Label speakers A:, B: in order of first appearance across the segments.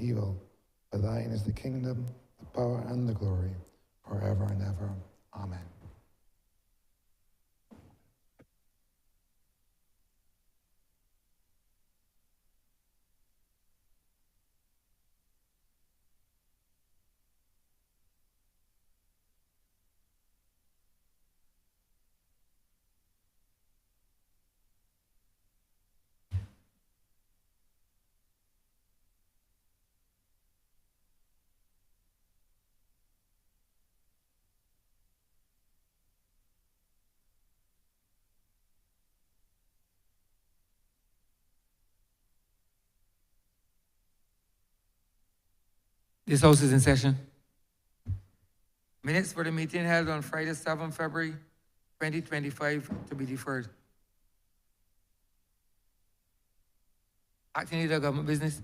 A: evil. For thine is the kingdom, the power, and the glory, forever and ever. Amen.
B: This House is in session. Minutes for the meeting held on Friday, 7 February 2025 to be deferred. Acting Leader of Government Business.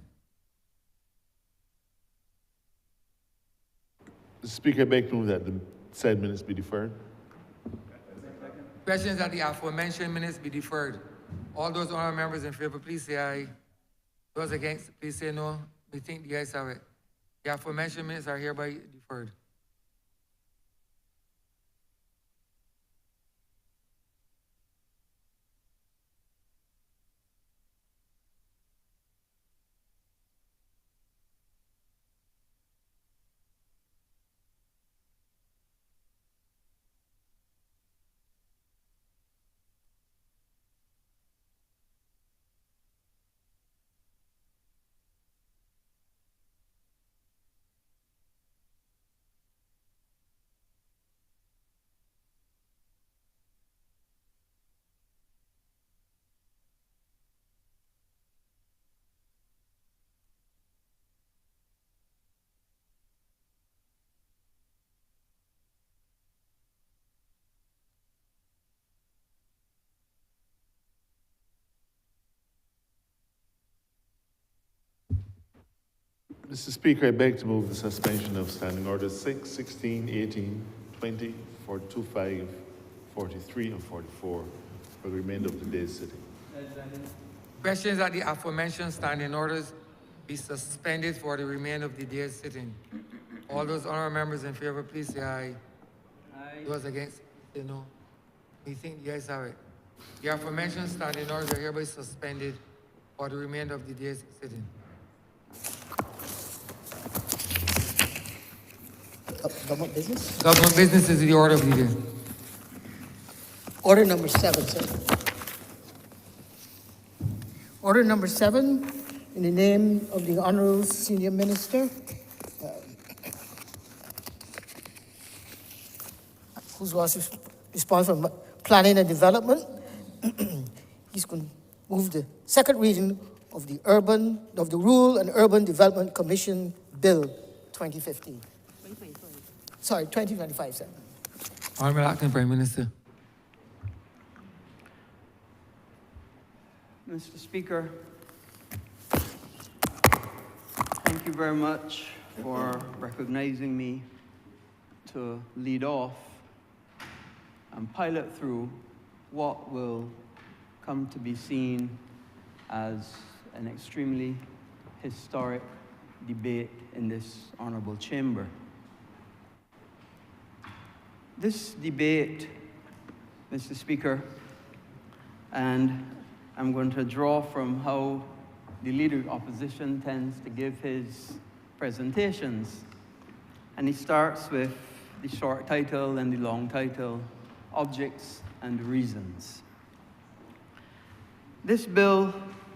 C: Mr. Speaker, I beg to move that the said minutes be deferred.
B: Questions that the aforementioned minutes be deferred. All those honourable members in favor, please say aye. Those against, please say no. We think the ayes have it. The aforementioned minutes are hereby deferred.
C: Mr. Speaker, I beg to move the suspension of Standing Orders 6, 16, 18, 20, 25, 43, and 44 for the remainder of the day's sitting.
B: Questions that the aforementioned standing orders be suspended for the remainder of the day's sitting. All those honourable members in favor, please say aye. Aye. Those against, say no. We think the ayes have it. The aforementioned standing orders are hereby suspended for the remainder of the day's sitting.
D: Government business?
B: Government business is the order of the day.
D: Order number 7, sir. Order number 7, in the name of the Honourable Senior Minister, who was responsible for planning and development. He's going to move the second reading of the Rural and Urban Development Commission Bill 2015. 2025, sir.
B: Honourable Acting Prime Minister.
E: Mr. Speaker, thank you very much for recognizing me to lead off and pilot through what will come to be seen as an extremely historic debate in this honourable chamber. This debate, Mr. Speaker, and I'm going to draw from how the Leader of Opposition tends to give his presentations. And he starts with the short title and the long title, Objects and Reasons. This bill,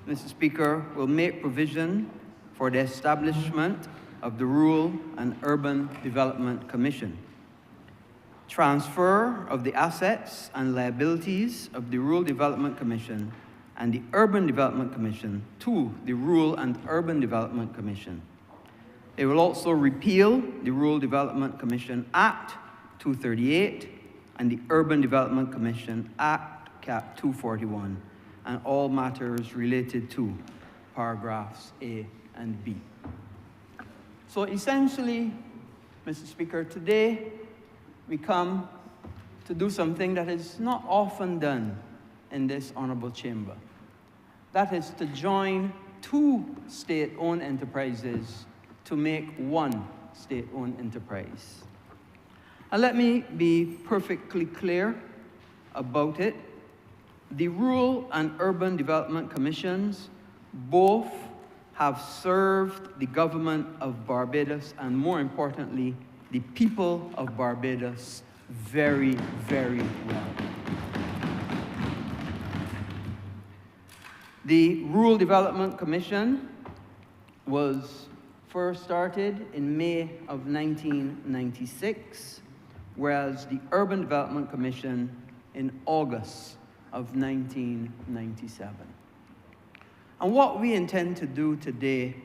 E: Mr. Speaker, will make provision for the establishment of the Rural and Urban Development Commission, transfer of the assets and liabilities of the Rural Development Commission and the Urban Development Commission to the Rural and Urban Development Commission. It will also repeal the Rural Development Commission Act 238 and the Urban Development Commission Act Cap 241 and all matters related to paragraphs A and B. So essentially, Mr. Speaker, today we come to do something that is not often done in this honourable chamber. That is to join two state-owned enterprises to make one state-owned enterprise. And let me be perfectly clear about it. The Rural and Urban Development Commissions both have served the government of Barbados, and more importantly, the people of Barbados very, very well. The Rural Development Commission was first started in May of 1996, whereas the Urban Development Commission in August of 1997. And what we intend to do today,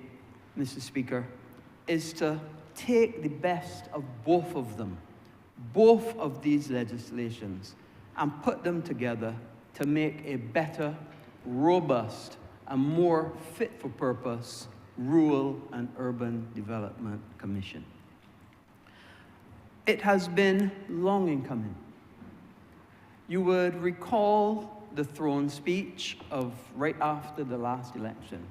E: Mr. Speaker, is to take the best of both of them, both of these legislations, and put them together to make a better, robust, and more fit-for-purpose Rural and Urban Development Commission. It has been long in coming. You would recall the throne speech of right after the last election,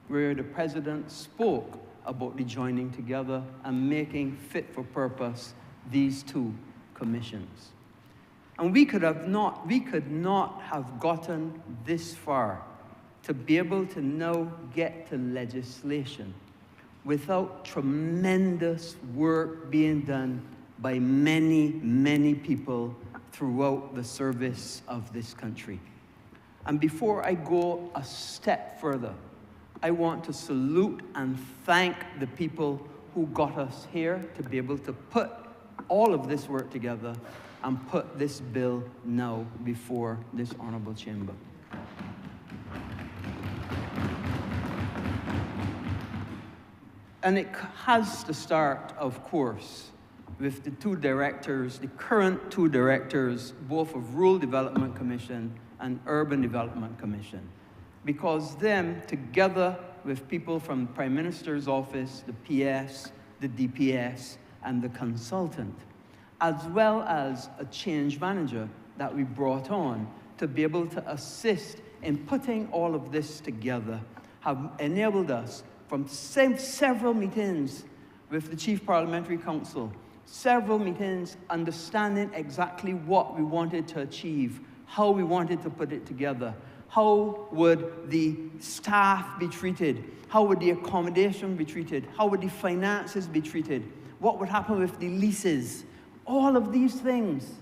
E: where the president spoke about the joining together and making fit for purpose these two commissions. And we could not have gotten this far to be able to now get to legislation without tremendous work being done by many, many people throughout the service of this country. And before I go a step further, I want to salute and thank the people who got us here to be able to put all of this work together and put this bill now before this honorable chamber. And it has to start, of course, with the two directors, the current two directors, both of Rural Development Commission and Urban Development Commission, because them, together with people from the Prime Minister's office, the PS, the DPS, and the consultant, as well as a change manager that we brought on to be able to assist in putting all of this together, have enabled us from several meetings with the Chief Parliamentary Council, several meetings understanding exactly what we wanted to achieve, how we wanted to put it together, how would the staff be treated, how would the accommodation be treated, how would the finances be treated, what would happen with the leases. All of these things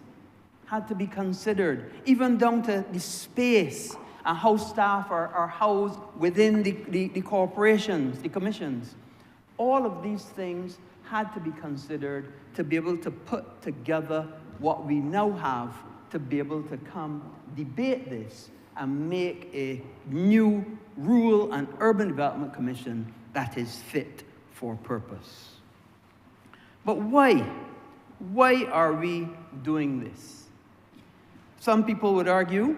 E: had to be considered, even down to the space and how staff are housed within the corporations, the commissions. All of these things had to be considered to be able to put together what we now have to be able to come debate this and make a new Rural and Urban Development Commission that is fit for purpose. But why? Why are we doing this? Some people would argue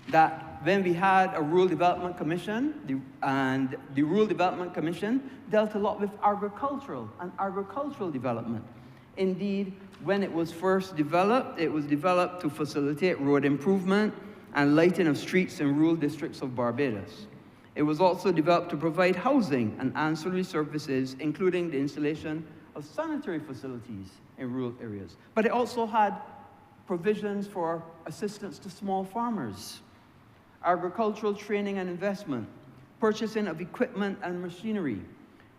E: that when we had a Rural Development Commission, the Rural Development Commission dealt a lot with agricultural development. Indeed, when it was first developed, it was developed to facilitate road improvement and lighting of streets in rural districts of Barbados. It was also developed to provide housing and ancillary services, including the installation of sanitary facilities in rural areas. But it also had provisions for assistance to small farmers, agricultural training and investment, purchasing of equipment and machinery,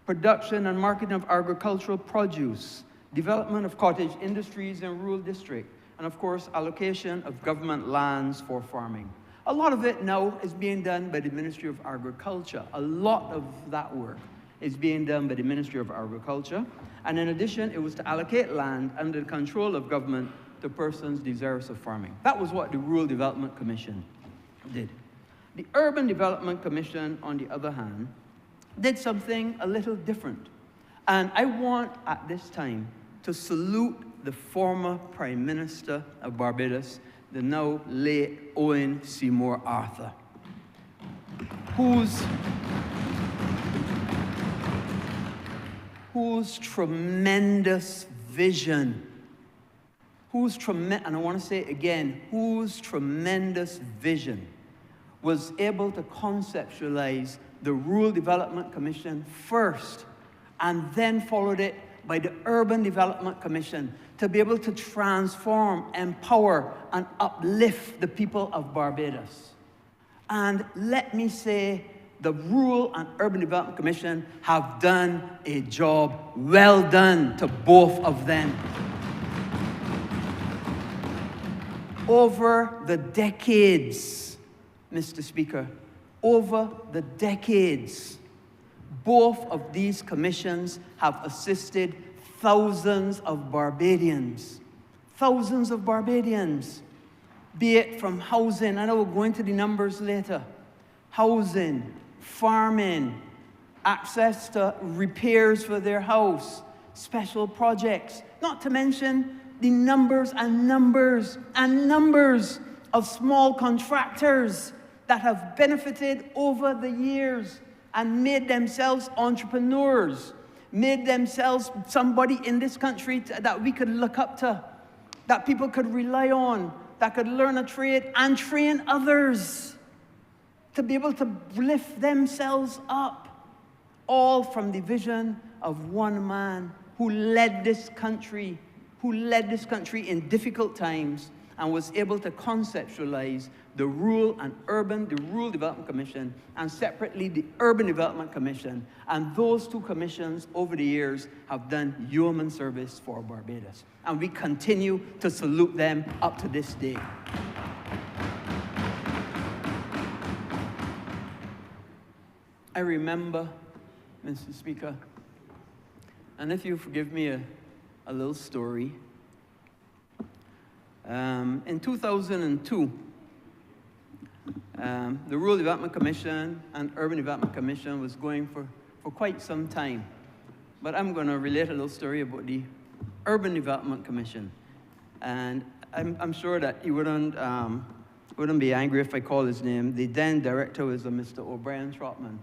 E: production and marketing of agricultural produce, development of cottage industries in rural districts, and of course, allocation of government lands for farming. A lot of it now is being done by the Ministry of Agriculture. A lot of that work is being done by the Ministry of Agriculture. And in addition, it was to allocate land under the control of government to persons desirous of farming. That was what the Rural Development Commission did. The Urban Development Commission, on the other hand, did something a little different. And I want, at this time, to salute the former Prime Minister of Barbados, the now late Owen Seymour Arthur, whose tremendous vision, and I want to say it again, whose tremendous vision was able to conceptualize the Rural Development Commission first and then followed it by the Urban Development Commission to be able to transform, empower, and uplift the people of Barbados. And let me say, the Rural and Urban Development Commission have done a job well done to both of them. Over the decades, Mr. Speaker, over the decades, both of these commissions have assisted thousands of Barbadians, be it from housing, I know we'll go into the numbers later, housing, farming, access to repairs for their house, special projects, not to mention the numbers and numbers and numbers of small contractors that have benefited over the years and made themselves entrepreneurs, made themselves somebody in this country that we could look up to, that people could rely on, that could learn a trade and train others to be able to lift themselves up, all from the vision of one man who led this country in difficult times and was able to conceptualize the Rural Development Commission and separately the Urban Development Commission. And those two commissions over the years have done yeoman service for Barbados. And we continue to salute them up to this day. I remember, Mr. Speaker, and if you forgive me a little story, in 2002, the Rural Development Commission and Urban Development Commission was going for quite some time. But I'm going to relate a little story about the Urban Development Commission. And I'm sure that you wouldn't be angry if I call his name. The then director was a Mr. O'Brien Trotman.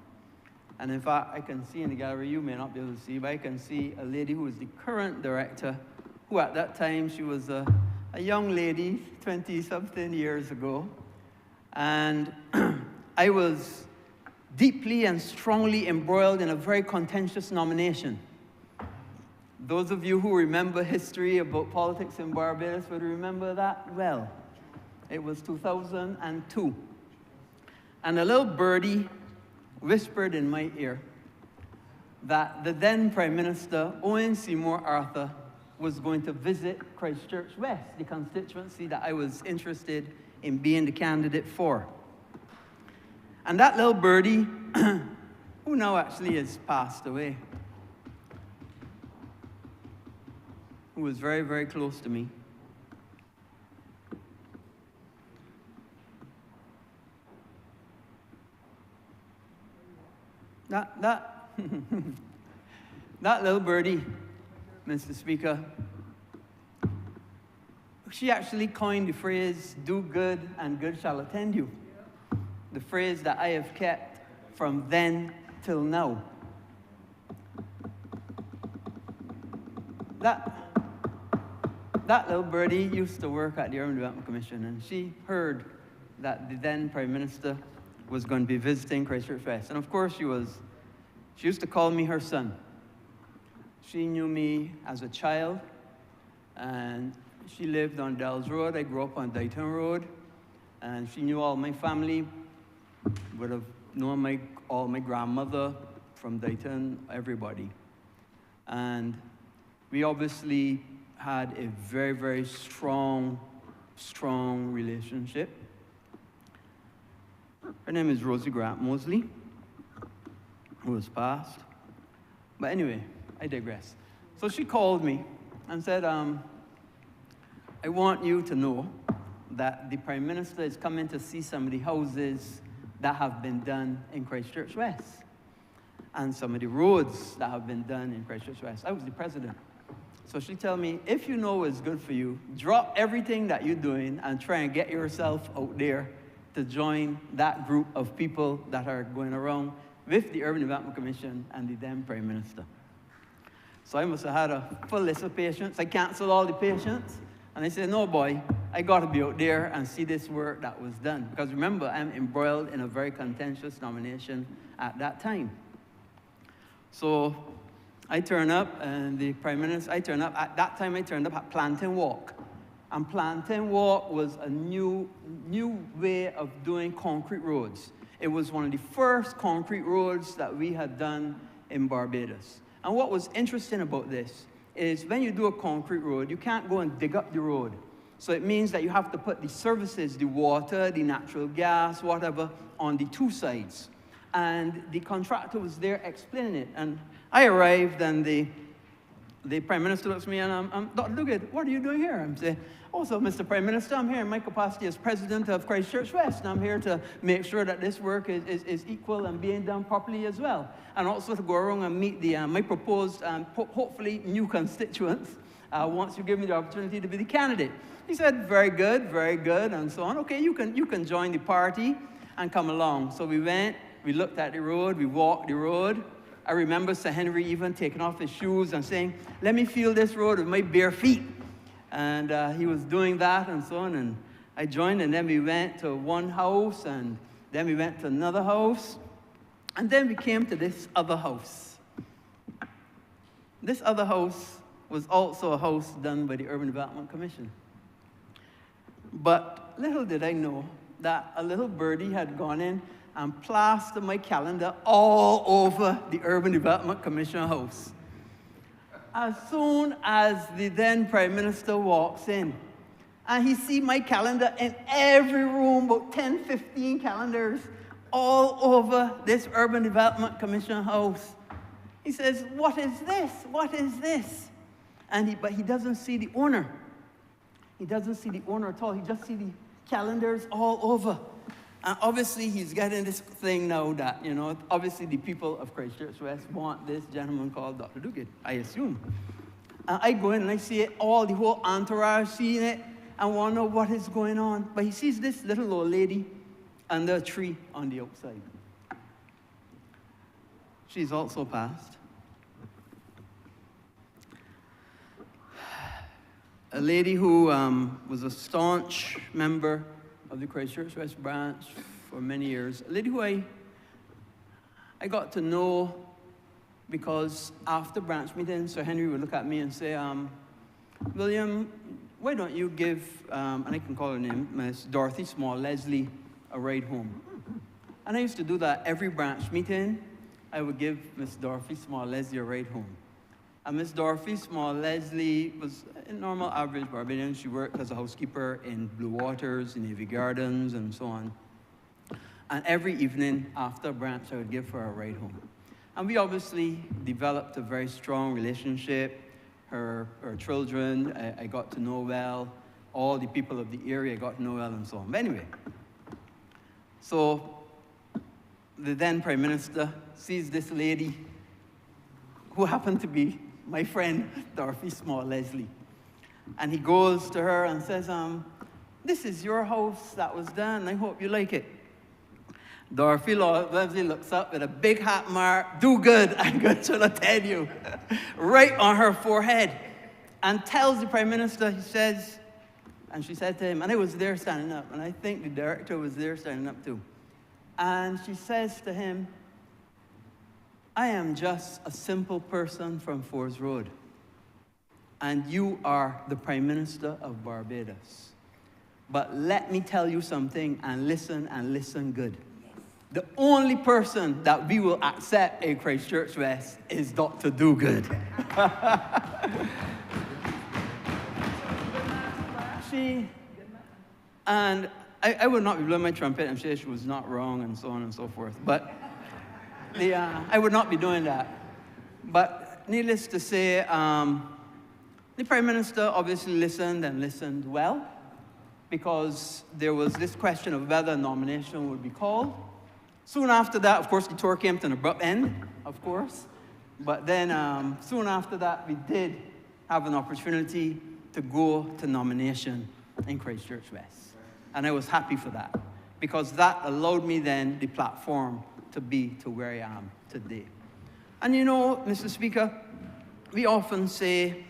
E: And in fact, I can see in the gallery, you may not be able to see, but I can see a lady who is the current director, who at that time, she was a young lady, 20-something years ago. And I was deeply and strongly embroiled in a very contentious nomination. Those of you who remember history about politics in Barbados would remember that well. It was 2002. And a little birdie whispered in my ear that the then Prime Minister, Owen Seymour Arthur, was going to visit Christchurch West, the constituency that I was interested in being the candidate for. And that little birdie, who now actually has passed away, who was very, very close to me, that little birdie, Mr. Speaker, she actually coined the phrase, "do good and good shall attend you." The phrase that I have kept from then till now. That little birdie used to work at the Urban Development Commission, and she heard that the then Prime Minister was going to be visiting Christchurch West. And of course she used to call me her son. She knew me as a child, and she lived on Dells Road. I grew up on Dighton Road, and she knew all my family, would have known all my grandmother from Dighton, everybody. And we obviously had a very, very strong relationship. Her name is Rosie Grant Mosley, who has passed. But anyway, I digress. So she called me and said, I want you to know that the Prime Minister is coming to see some of the houses that have been done in Christchurch West and some of the roads that have been done in Christchurch West. I was the president. So she told me, if you know what's good for you, drop everything that you're doing and try and get yourself out there to join that group of people that are going around with the Urban Development Commission and the then Prime Minister. So I must have had a full list of patients. I canceled all the patients. And I said, no, boy, I got to be out there and see this work that was done. Because remember, I'm embroiled in a very contentious nomination at that time. So I turn up, and the Prime Minister, I turn up. At that time, I turned up at Plantain Walk. And Plantain Walk was a new way of doing concrete roads. It was one of the first concrete roads that we had done in Barbados. And what was interesting about this is when you do a concrete road, you can't go and dig up the road. So it means that you have to put the services, the water, the natural gas, whatever, on the two sides. And the contractor was there explaining it. And I arrived, and the Prime Minister looks at me, and I'm Dr. Duguid, what are you doing here? I'm saying, oh, so Mr. Prime Minister, I'm here in my capacity as President of Christchurch West, and I'm here to make sure that this work is equal and being done properly as well. And also to go around and meet my proposed, hopefully, new constituents once you give me the opportunity to be the candidate. He said, very good, and so on. Okay, you can join the party and come along. So we went, we looked at the road, we walked the road. I remember Sir Henry even taking off his shoes and saying, let me feel this road with my bare feet. And he was doing that and so on. And I joined, and then we went to one house, and then we went to another house. And then we came to this other house. This other house was also a house done by the Urban Development Commission. But little did I know that a little birdie had gone in and plastered my calendar all over the Urban Development Commission house. As soon as the then Prime Minister walks in, and he sees my calendar in every room, about 10, 15 calendars, all over this Urban Development Commission house. He says, what is this? What is this? But he doesn't see the owner. He doesn't see the owner at all. He just sees the calendars all over. And obviously, he's getting this thing now that, obviously the people of Christchurch West want this gentleman called Dr. Duguid, I assume. And I go in and I see it, the whole entourage seeing it, and want to know what is going on. But he sees this little old lady under a tree on the outside. She's also passed. A lady who was a staunch member of the Christchurch West branch for many years. A lady who I got to know because after branch meeting, Sir Henry would look at me and say, William, why don't you give, and I can call her name, Miss Dorothy Small Leslie, a ride home? And I used to do that every branch meeting. I would give Miss Dorothy Small Leslie a ride home. And Miss Dorothy Small Leslie was a normal average Barbadian. She worked as a housekeeper in Blue Waters, in Navy Gardens, and so on. And every evening after branch, I would give her a ride home. And we obviously developed a very strong relationship. Her children, I got to know well. All the people of the area I got to know well, and so on. But anyway, so the then Prime Minister sees this lady who happened to be my friend, Dorothy Small Leslie. And he goes to her and says, this is your house that was done. I hope you like it. Dorothy Leslie looks up with a big hat mark, do good, I'm going to tell you, right on her forehead, and tells the Prime Minister, he says, and she said to him, and I was there standing up, and I think the director was there standing up too. And she says to him, I am just a simple person from Fords Road, and you are the Prime Minister of Barbados. But let me tell you something, and listen good. The only person that we will accept in Christchurch West is Dr. Duguid. And I would not be blowing my trumpet and say she was not wrong and so on and so forth. But I would not be doing that. But needless to say, the Prime Minister obviously listened and listened well, because there was this question of whether a nomination would be called. Soon after that, of course, the tour came to an abrupt end, of course. But then soon after that, we did have an opportunity to go to nomination in Christchurch West. And I was happy for that, because that allowed me then the platform to be to where I am today. And you know, Mr. Speaker, we often say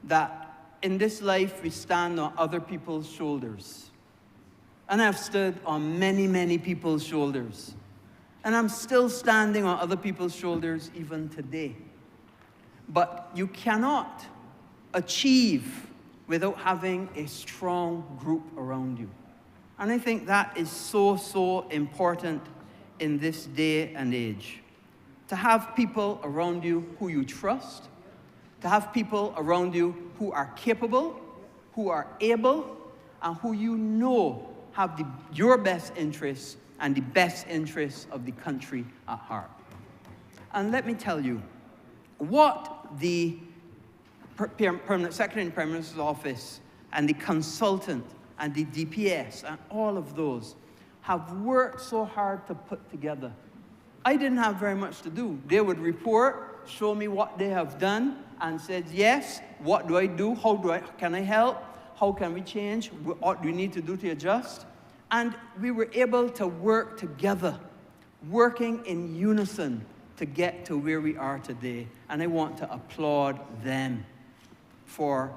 E: that in this life we stand on other people's shoulders. And I've stood on many, many people's shoulders. And I'm still standing on other people's shoulders even today. but you cannot achieve without having a strong group around you. And I think that is so, so important in this day and age. To have people around you who you trust, to have people around you who are capable, who are able, and who you know have your best interests and the best interests of the country at heart. And let me tell you, what the Permanent Secretary in the Prime Minister's Office and the consultant and the DPS and all of those have worked so hard to put together. I didn't have very much to do. They would report, show me what they have done, and said, yes, what do I do? Can I help? How can we change? What do we need to do to adjust? And we were able to work together, working in unison to get to where we are today. And I want to applaud them for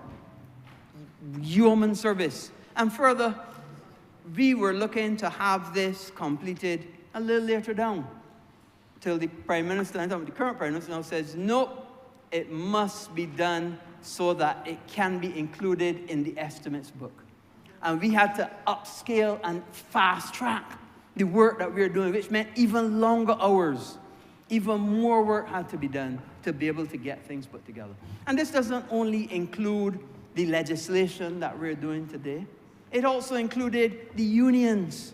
E: yeoman service. And further, we were looking to have this completed a little later down, till the Prime Minister, and the current Prime Minister now says, nope, it must be done so that it can be included in the estimates book. And we had to upscale and fast track the work that we were doing, which meant even longer hours. Even more work had to be done to be able to get things put together. And this doesn't only include the legislation that we're doing today. It also included the unions,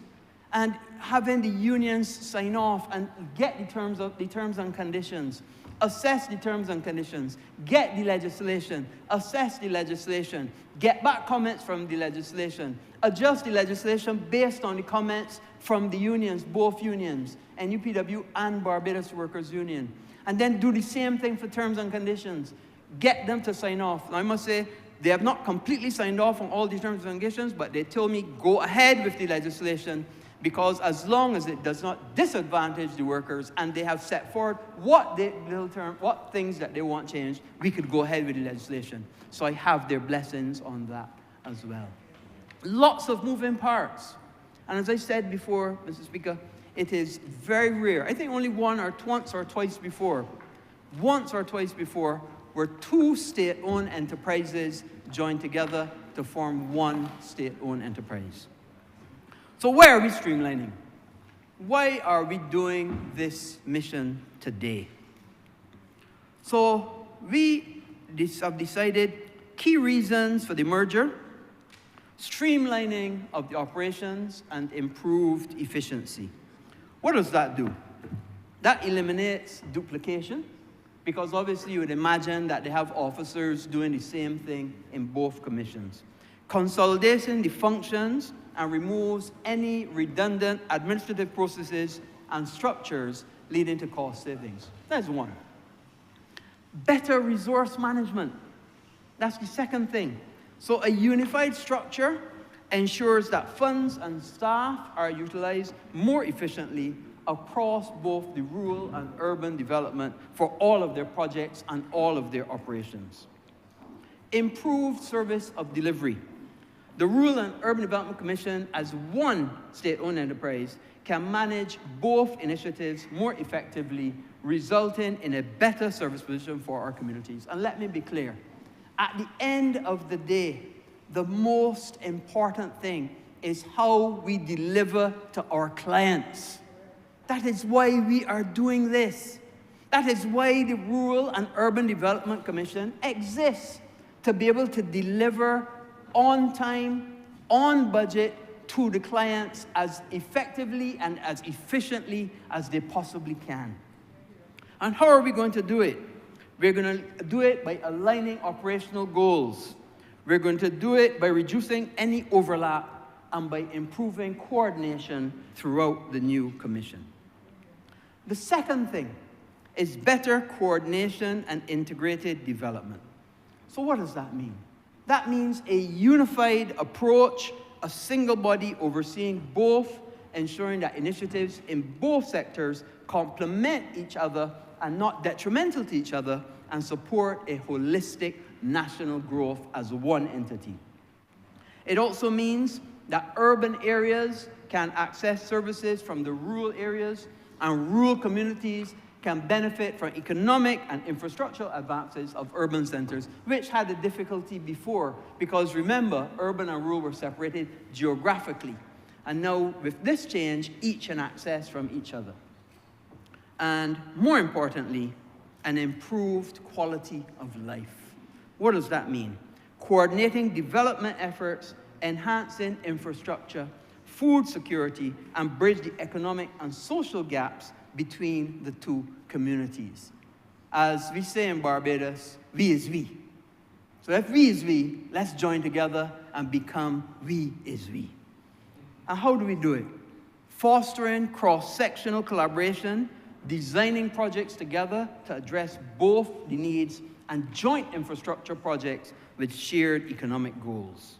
E: and having the unions sign off and get the terms and conditions, assess the terms and conditions, get the legislation, assess the legislation, get back comments from the legislation, adjust the legislation based on the comments from the unions, both unions, NUPW and Barbados Workers Union, and then do the same thing for terms and conditions, get them to sign off. Now, I must say, they have not completely signed off on all the terms and conditions, but they told me go ahead with the legislation, because as long as it does not disadvantage the workers and they have set forward what things that they want changed, we could go ahead with the legislation. So I have their blessings on that as well. Lots of moving parts. And as I said before, Mr. Speaker, it is very rare. I think only once or twice before, where two state-owned enterprises joined together to form one state-owned enterprise. So why are we streamlining? Why are we doing this mission today? So we have decided key reasons for the merger: streamlining of the operations and improved efficiency. What does that do? That eliminates duplication, because obviously you would imagine that they have officers doing the same thing in both commissions. Consolidating the functions and removes any redundant administrative processes and structures leading to cost savings. That's one. Better resource management. That's the second thing. So a unified structure ensures that funds and staff are utilized more efficiently across both the rural and urban development for all of their projects and all of their operations. Improved service of delivery. The Rural and Urban Development Commission, as one state-owned enterprise, can manage both initiatives more effectively, resulting in a better service position for our communities. And let me be clear, at the end of the day, the most important thing is how we deliver to our clients. That is why we are doing this. That is why the Rural and Urban Development Commission exists, to be able to deliver on time, on budget, to the clients as effectively and as efficiently as they possibly can. And how are we going to do it? We're going to do it by aligning operational goals. We're going to do it by reducing any overlap and by improving coordination throughout the new commission. The second thing is better coordination and integrated development. So what does that mean? That means a unified approach, a single body overseeing both, ensuring that initiatives in both sectors complement each other and not detrimental to each other, and support a holistic national growth as one entity. It also means that urban areas can access services from the rural areas, and rural communities can benefit from economic and infrastructural advances of urban centers, which had a difficulty before, because remember, urban and rural were separated geographically. And now, with this change, each can access from each other. And more importantly, an improved quality of life. What does that mean? Coordinating development efforts, enhancing infrastructure, food security, and bridge the economic and social gaps between the two communities. As we say in Barbados, we is we. So if we is we, let's join together and become we is we. And how do we do it? Fostering cross-sectional collaboration, designing projects together to address both the needs, and joint infrastructure projects with shared economic goals.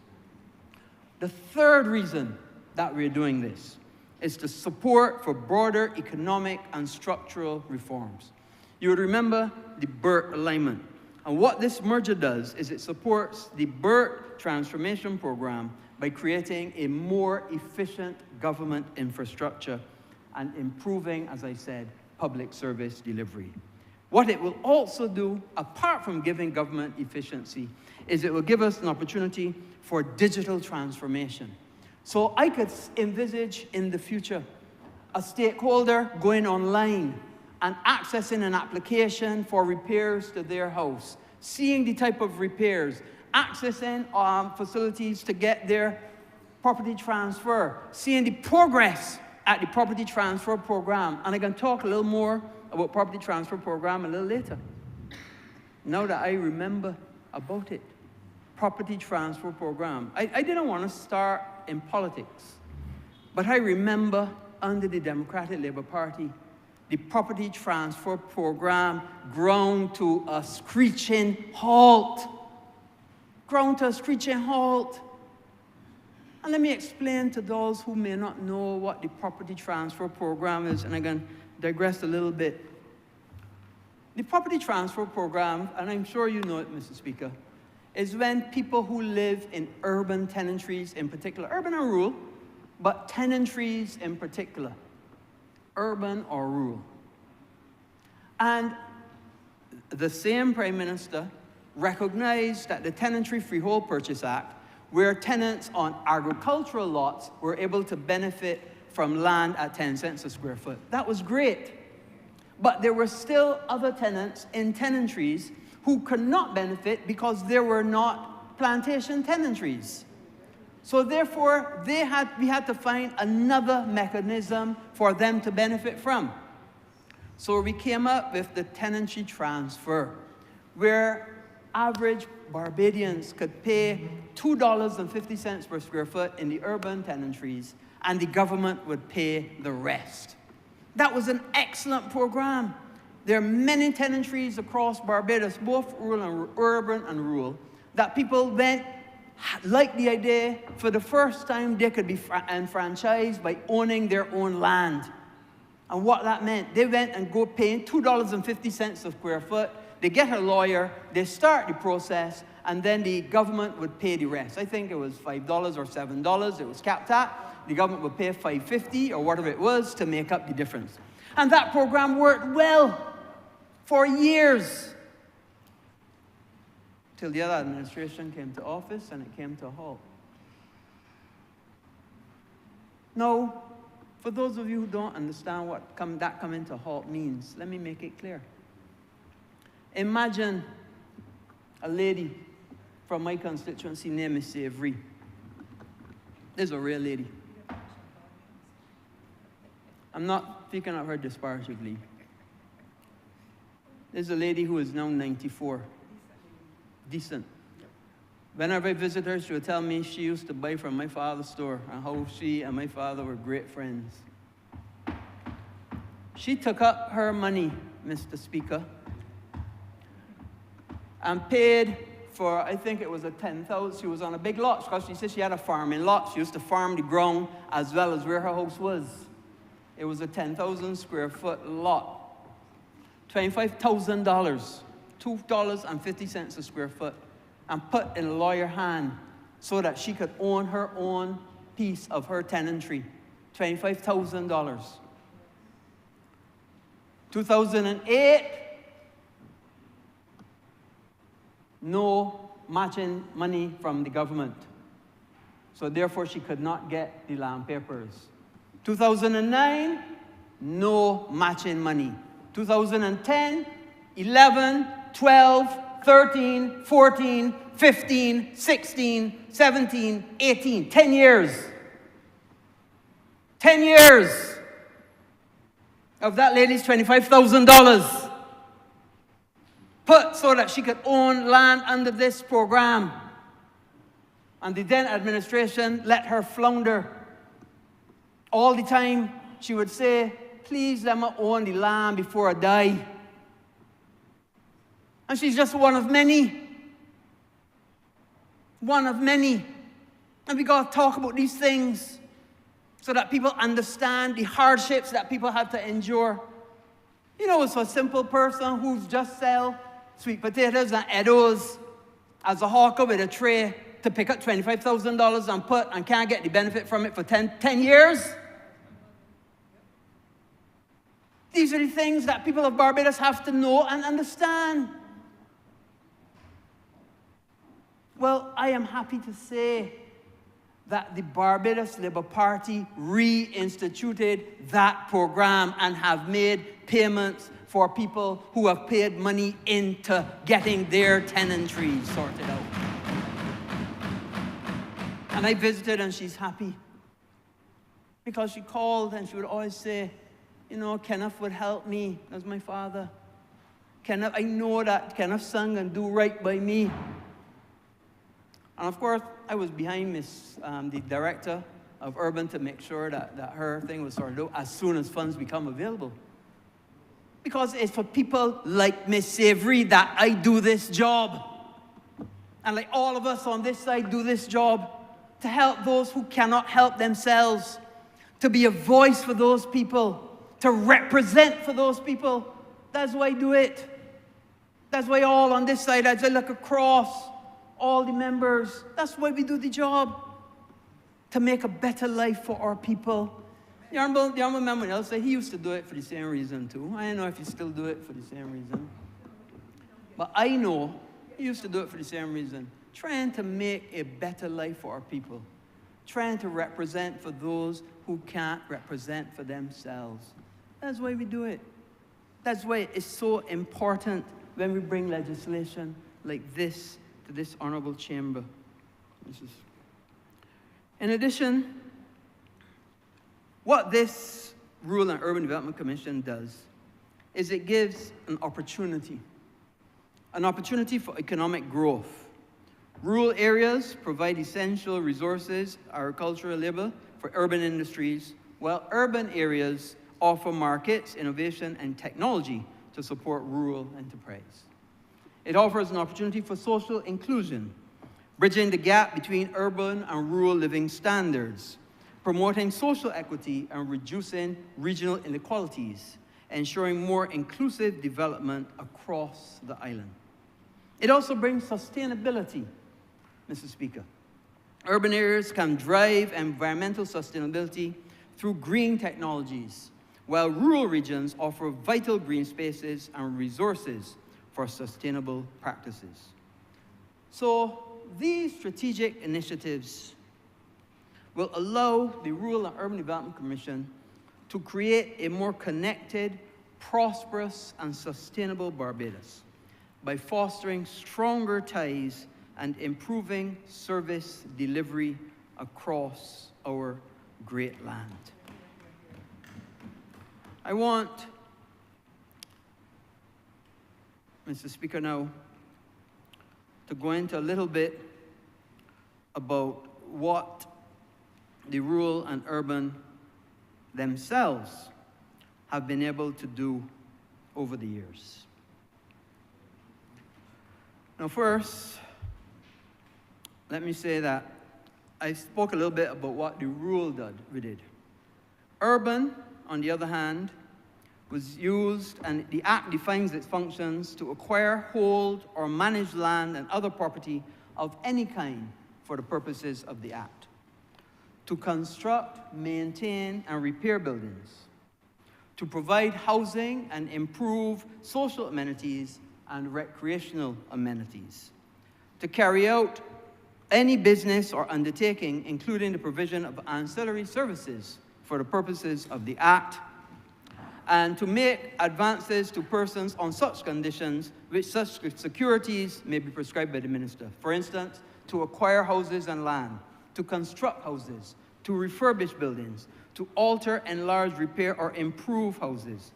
E: The third reason that we're doing this is to support for broader economic and structural reforms. You would remember the BERT alignment. And what this merger does is it supports the BERT transformation program by creating a more efficient government infrastructure and improving, as I said, public service delivery. What it will also do, apart from giving government efficiency, is it will give us an opportunity for digital transformation. So I could envisage in the future a stakeholder going online and accessing an application for repairs to their house, seeing the type of repairs, accessing facilities to get their property transfer, seeing the progress at the property transfer program. And I can talk a little more about property transfer program a little later. Now that I remember about it, property transfer program. I didn't want to start in politics, but I remember under the Democratic Labour Party, the property transfer program ground to a screeching halt. Ground to a screeching halt. And let me explain to those who may not know what the property transfer program is, and I can digress a little bit. The property transfer program, and I'm sure you know it, Mr. Speaker, is when people who live in urban tenantries in particular, urban or rural, but tenantries in particular, urban or rural. And the same Prime Minister recognized that the Tenantry Freehold Purchase Act, where tenants on agricultural lots were able to benefit from land at 10 cents a square foot. That was great. But there were still other tenants in tenantries who could not benefit because there were not plantation tenantries. So therefore, we had to find another mechanism for them to benefit from. So we came up with the tenancy transfer, where average Barbadians could pay $2.50 per square foot in the urban tenantries, and the government would pay the rest. That was an excellent program. There are many tenantries across Barbados, both rural and urban and rural, that people went, liked the idea. For the first time, they could be enfranchised by owning their own land. And what that meant, they went and go paying $2.50 a square foot. They get a lawyer, they start the process, and then the government would pay the rest. I think it was $5 or $7 it was capped at. The government would pay $5.50 or whatever it was to make up the difference. And that program worked well for years, till the other administration came to office and it came to a halt. Now, for those of you who don't understand what that coming to a halt means, let me make it clear. Imagine a lady from my constituency named Miss Avery. This is a real lady. I'm not speaking of her disparagingly. This is a lady who is now 94. Decent. Whenever I visit her, she would tell me she used to buy from my father's store and how she and my father were great friends. She took up her money, Mr. Speaker, and paid for, I think it was a 10,000, she was on a big lot, because she said she had a farming lot. She used to farm the ground as well as where her house was. It was a 10,000 square foot lot. $25,000, $2.50 a square foot, and put in a lawyer's hand so that she could own her own piece of her tenantry. $25,000. 2008, no matching money from the government. So therefore, she could not get the land papers. 2009, no matching money. 2010, 11, 12, 13, 14, 15, 16, 17, 18, 10 years. 10 years of that lady's $25,000 put so that she could own land under this program. And the then administration let her flounder. All the time she would say, please let me own the land before I die. And she's just one of many. One of many. And we got to talk about these things so that people understand the hardships that people have to endure. You know, it's a simple person who's just sell sweet potatoes and Eddos as a hawker with a tray to pick up $25,000 and put and can't get the benefit from it for 10 years. These are the things that people of Barbados have to know and understand. Well, I am happy to say that the Barbados Labour Party reinstituted that program and have made payments for people who have paid money into getting their tenantry sorted out. And I visited and she's happy. Because she called and she would always say, you know, Kenneth would help me. That's my father. Kenneth, I know that Kenneth sung and do right by me. And of course, I was behind the director of Urban to make sure that her thing was sorted out as soon as funds become available. Because it's for people like Miss Savory that I do this job. And like all of us on this side do this job to help those who cannot help themselves, to be a voice for those people, to represent for those people. That's why I do it. That's why all on this side, as I look across, all the members, that's why we do the job, to make a better life for our people. The Honourable member else said he used to do it for the same reason too. I don't know if he still do it for the same reason. But I know he used to do it for the same reason. Trying to make a better life for our people. Trying to represent for those who can't represent for themselves. That's why we do it. That's why it's so important when we bring legislation like this to this honourable chamber. In addition, what this Rural and Urban Development Commission does is it gives an opportunity for economic growth. Rural areas provide essential resources, agricultural labor for urban industries, while urban areas offer markets, innovation, and technology to support rural enterprise. It offers an opportunity for social inclusion, bridging the gap between urban and rural living standards, promoting social equity and reducing regional inequalities, ensuring more inclusive development across the island. It also brings sustainability, Mr. Speaker. Urban areas can drive environmental sustainability through green technologies, while rural regions offer vital green spaces and resources for sustainable practices. So these strategic initiatives will allow the Rural and Urban Development Commission to create a more connected, prosperous, and sustainable Barbados by fostering stronger ties and improving service delivery across our great land. I want, Mr. Speaker, now to go into a little bit about what the rural and urban themselves have been able to do over the years. Now first, let me say that I spoke a little bit about what the rural did. Urban, on the other hand, was used, and the Act defines its functions to acquire, hold, or manage land and other property of any kind for the purposes of the Act. To construct, maintain, and repair buildings. to provide housing and improve social amenities and recreational amenities, to carry out any business or undertaking, including the provision of ancillary services for the purposes of the Act, and to make advances to persons on such conditions which such securities may be prescribed by the minister. For instance, to acquire houses and land, to construct houses, to refurbish buildings, to alter, enlarge, repair, or improve houses,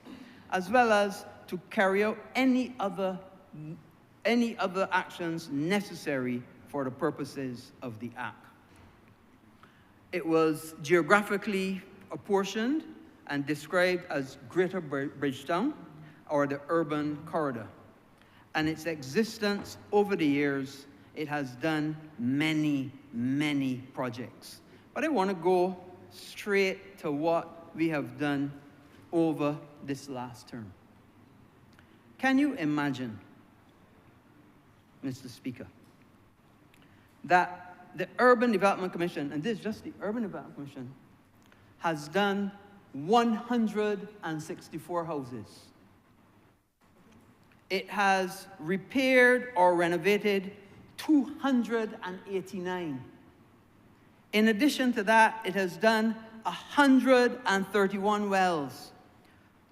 E: as well as to carry out any other actions necessary for the purposes of the Act. It was geographically apportioned and described as Greater Bridgetown, or the Urban Corridor. And its existence over the years, it has done many, many projects. But I want to go straight to what we have done over this last term. Can you imagine, Mr. Speaker, that the Urban Development Commission, and this is just the Urban Development Commission, has done 164 houses. It has repaired or renovated 289. In addition to that, it has done 131 wells,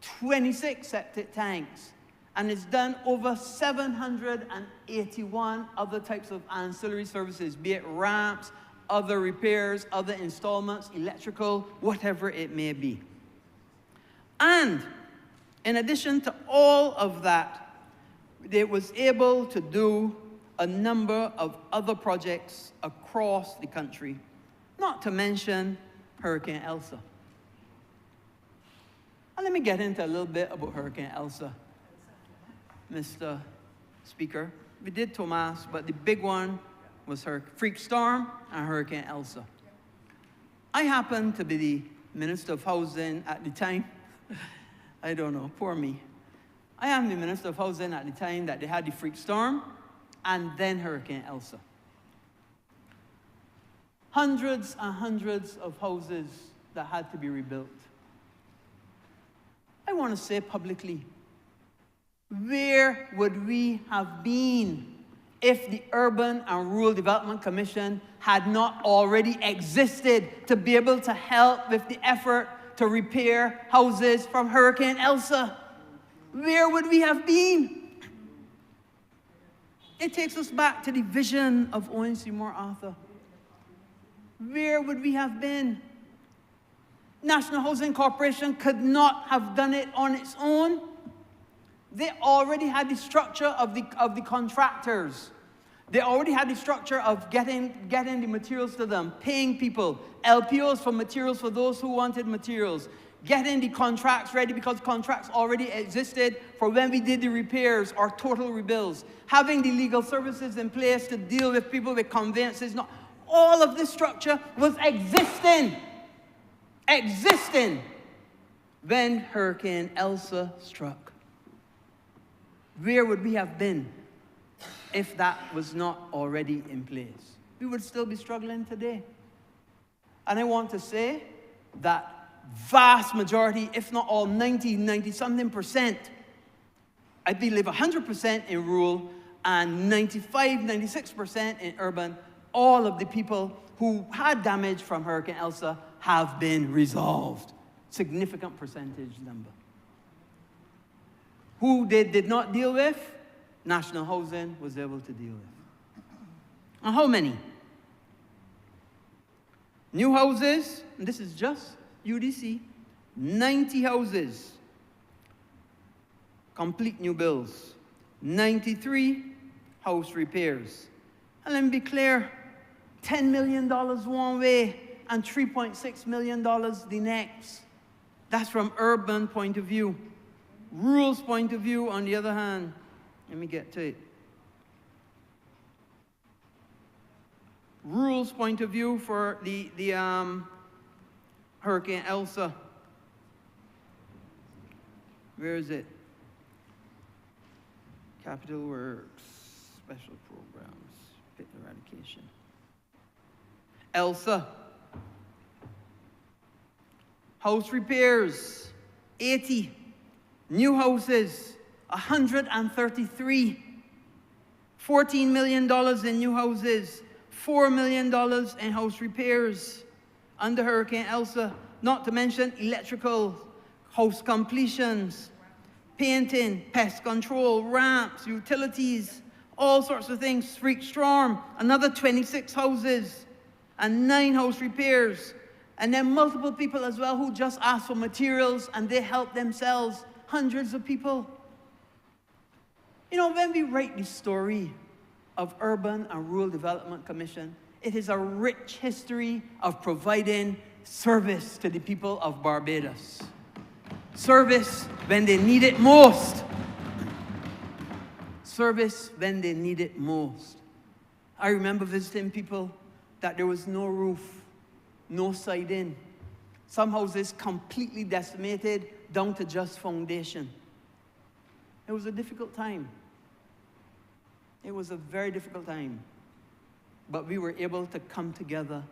E: 26 septic tanks, and it's done over 781 other types of ancillary services, be it ramps, other repairs, other installments, electrical, whatever it may be. And in addition to all of that, it was able to do a number of other projects across the country, not to mention Hurricane Elsa. And let me get into a little bit about Hurricane Elsa, Mr. Speaker. We did Tomas, but the big one was her freak storm and Hurricane Elsa. I happened to be the Minister of Housing at the time. I don't know, poor me. I am the Minister of Housing at the time that they had the freak storm and then Hurricane Elsa. Hundreds and hundreds of houses that had to be rebuilt. I want to say publicly, where would we have been if the Urban and Rural Development Commission had not already existed to be able to help with the effort to repair houses from Hurricane Elsa? Where would we have been? It takes us back to the vision of Owen Seymour Arthur. Where would we have been? National Housing Corporation could not have done it on its own. They already had the structure of the contractors. They already had the structure of getting the materials to them, paying people, LPOs for materials for those who wanted materials, getting the contracts ready because contracts already existed for when we did the repairs or total rebuilds, having the legal services in place to deal with people with conveyances. No, all of this structure was existing when Hurricane Elsa struck. Where would we have been if that was not already in place? We would still be struggling today. And I want to say that vast majority, if not all, 90-something%, I believe 100% in rural and 95-96% in urban, all of the people who had damage from Hurricane Elsa have been resolved. Significant percentage number. Who they did not deal with, National Housing was able to deal with. And how many? New houses, and this is just UDC, 90 houses, complete new builds, 93 house repairs. And let me be clear, $10 million one way and $3.6 million the next. That's from urban point of view. Rural's point of view, on the other hand, let me get to it. Rural's point of view for the Hurricane Elsa. Where is it? Capital Works, Special Programs, Pit Eradication. Elsa. House repairs, 80. New houses, 133. $14 million in new houses, $4 million in house repairs under Hurricane Elsa, not to mention electrical, house completions, painting, pest control, ramps, utilities, all sorts of things. Freak storm, another 26 houses and 9 house repairs. And then multiple people as well who just asked for materials and they helped themselves, hundreds of people. You know, when we write the story of Urban and Rural Development Commission, it is a rich history of providing service to the people of Barbados. Service when they need it most. Service when they need it most. I remember visiting people that there was no roof, no siding. Some houses completely decimated down to just foundation. It was a difficult time. It was a very difficult time. But we were able to come together,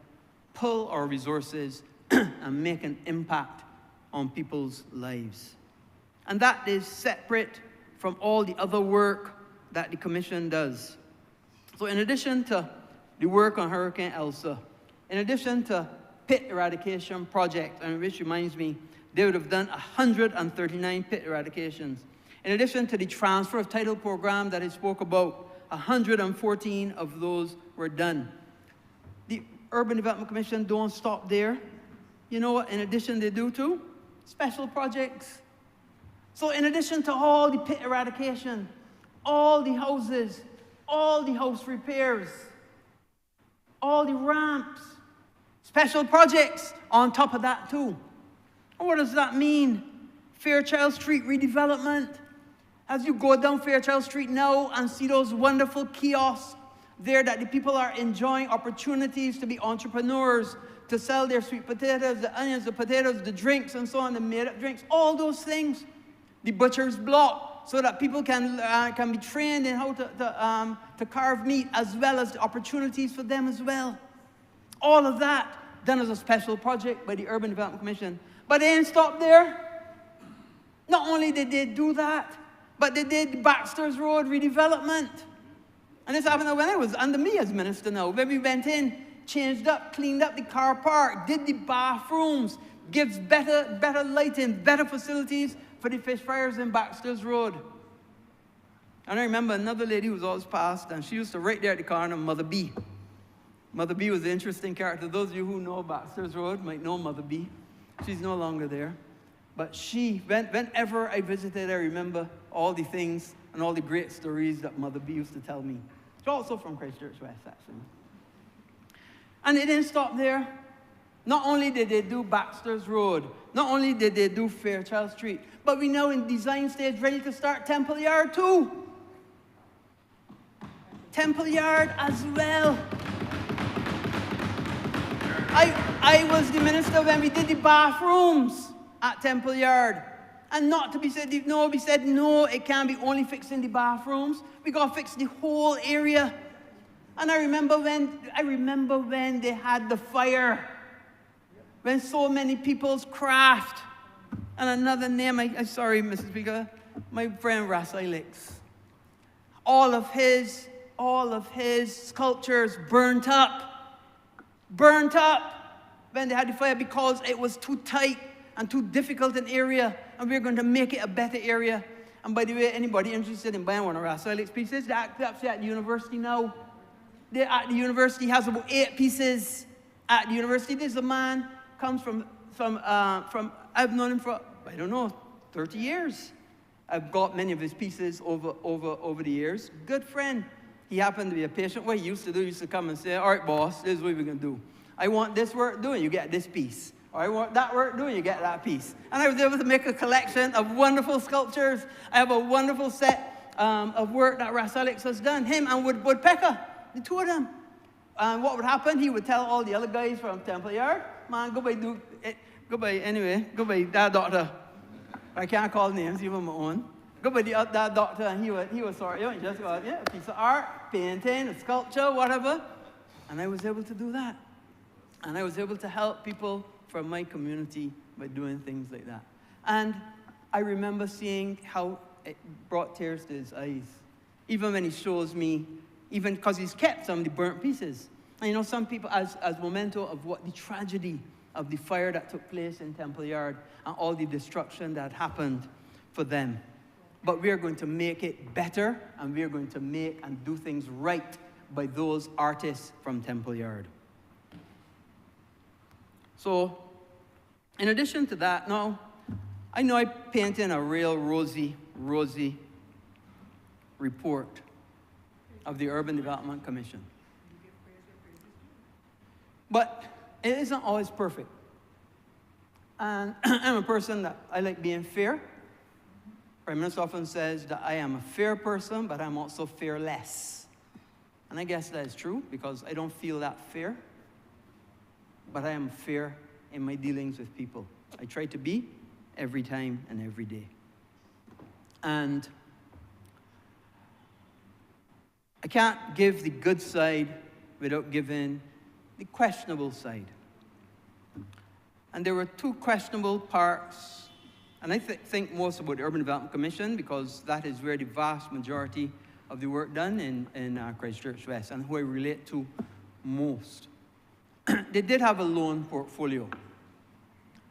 E: pull our resources, and make an impact on people's lives. And that is separate from all the other work that the Commission does. So in addition to the work on Hurricane Elsa, in addition to pit eradication project, and which reminds me, they would have done 139 pit eradications. In addition to the transfer of title program that I spoke about, 114 of those were done. The Urban Development Commission don't stop there. You know what, in addition they do too? Special projects. So in addition to all the pit eradication, all the houses, all the house repairs, all the ramps, special projects on top of that too. And what does that mean? Fairchild Street redevelopment. As you go down Fairchild Street now and see those wonderful kiosks there that the people are enjoying opportunities to be entrepreneurs, to sell their sweet potatoes, the onions, the potatoes, the drinks, and so on, the made-up drinks, all those things. The butcher's block, so that people can be trained in how to carve meat, as well as the opportunities for them as well. All of that done as a special project by the Urban Development Commission. But they didn't stop there. Not only did they do that, but they did the Baxter's Road redevelopment. And this happened when it was under me as minister now. When we went in, changed up, cleaned up the car park, did the bathrooms, gives better lighting, better facilities for the fish fryers in Baxter's Road. And I remember another lady who was always passed, and she used to right there at the corner, Mother B. Mother B was an interesting character. Those of you who know Baxter's Road might know Mother B. She's no longer there. But she, whenever I visited, I remember all the things and all the great stories that Mother B used to tell me. She's also from Christchurch West, actually. And it didn't stop there. Not only did they do Baxter's Road, not only did they do Fairchild Street, but we now in design stage ready to start Temple Yard too. Temple Yard as well. I was the minister when we did the bathrooms at Temple Yard. And not to be said, no, we said, no, it can't be only fixing the bathrooms. We got to fix the whole area. And I remember when they had the fire, when so many people's craft, and another name, I'm sorry, Mrs. Speaker, my friend Rasilix, all of his sculptures burnt up when they had the fire because it was too tight and too difficult an area, and we're going to make it a better area. And by the way, anybody interested in buying one of Rasilix pieces, they're actually at the university now. They're at the university, has about 8 pieces at the university. There's a man, comes from I've known him for, I don't know, 30 years. I've got many of his pieces over the years. Good friend. He happened to be a patient. What he used to come and say, all right, boss, this is what we're going to do. I want this work doing, you get this piece. Or I want that work doing, you get that piece. And I was able to make a collection of wonderful sculptures. I have a wonderful set of work that Rasilix has done. Him and Woodpecker, the two of them. And what would happen, he would tell all the other guys from Temple Yard, man, go by that doctor. I can't call names, even my own. Go by that doctor, and he was sorry, you just go, yeah, a piece of art, painting, a sculpture, whatever. And I was able to do that. And I was able to help people from my community by doing things like that. And I remember seeing how it brought tears to his eyes. Even when he shows me, even because he's kept some of the burnt pieces. And you know, some people, as memento of what the tragedy of the fire that took place in Temple Yard and all the destruction that happened for them. But we are going to make it better, and we are going to make and do things right by those artists from Temple Yard. So, in addition to that, now, I know I painted a real rosy report of the Urban Development Commission. But it isn't always perfect. And I'm a person that I like being fair. Prime Minister often says that I am a fair person, but I'm also fearless. And I guess that is true, because I don't feel that fair. But I am fair in my dealings with people. I try to be every time and every day. And I can't give the good side without giving the questionable side. And there were two questionable parts, and I think most about the Urban Development Commission, because that is where the vast majority of the work done in Christchurch West, and who I relate to most. They did have a loan portfolio.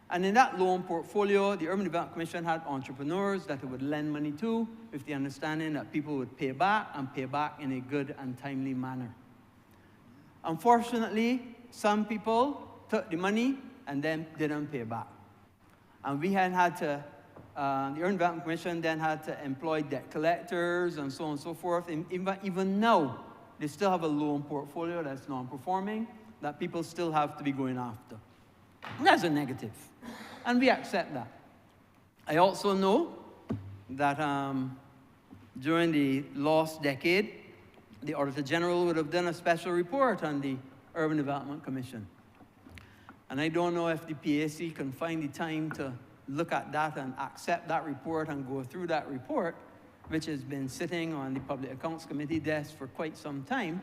E: And in that loan portfolio, the Urban Development Commission had entrepreneurs that it would lend money to, with the understanding that people would pay back, and pay back in a good and timely manner. Unfortunately, some people took the money and then didn't pay back. And we had to, the Urban Development Commission then had to employ debt collectors and so on and so forth. And even now, they still have a loan portfolio that's non-performing that people still have to be going after. And that's a negative. And we accept that. I also know that during the last decade, the Auditor General would have done a special report on the Urban Development Commission. And I don't know if the PAC can find the time to look at that and accept that report and go through that report, which has been sitting on the Public Accounts Committee desk for quite some time.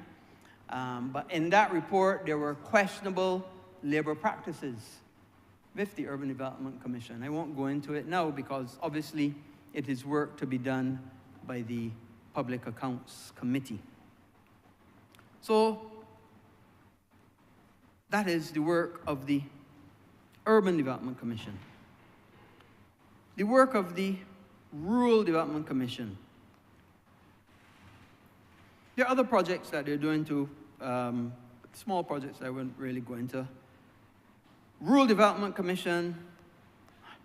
E: But in that report, there were questionable labor practices with the Urban Development Commission. I won't go into it now because obviously it is work to be done by the Public Accounts Committee. So that is the work of the Urban Development Commission. The work of the Rural Development Commission. There are other projects that they're doing too, small projects I wouldn't really go into. Rural Development Commission,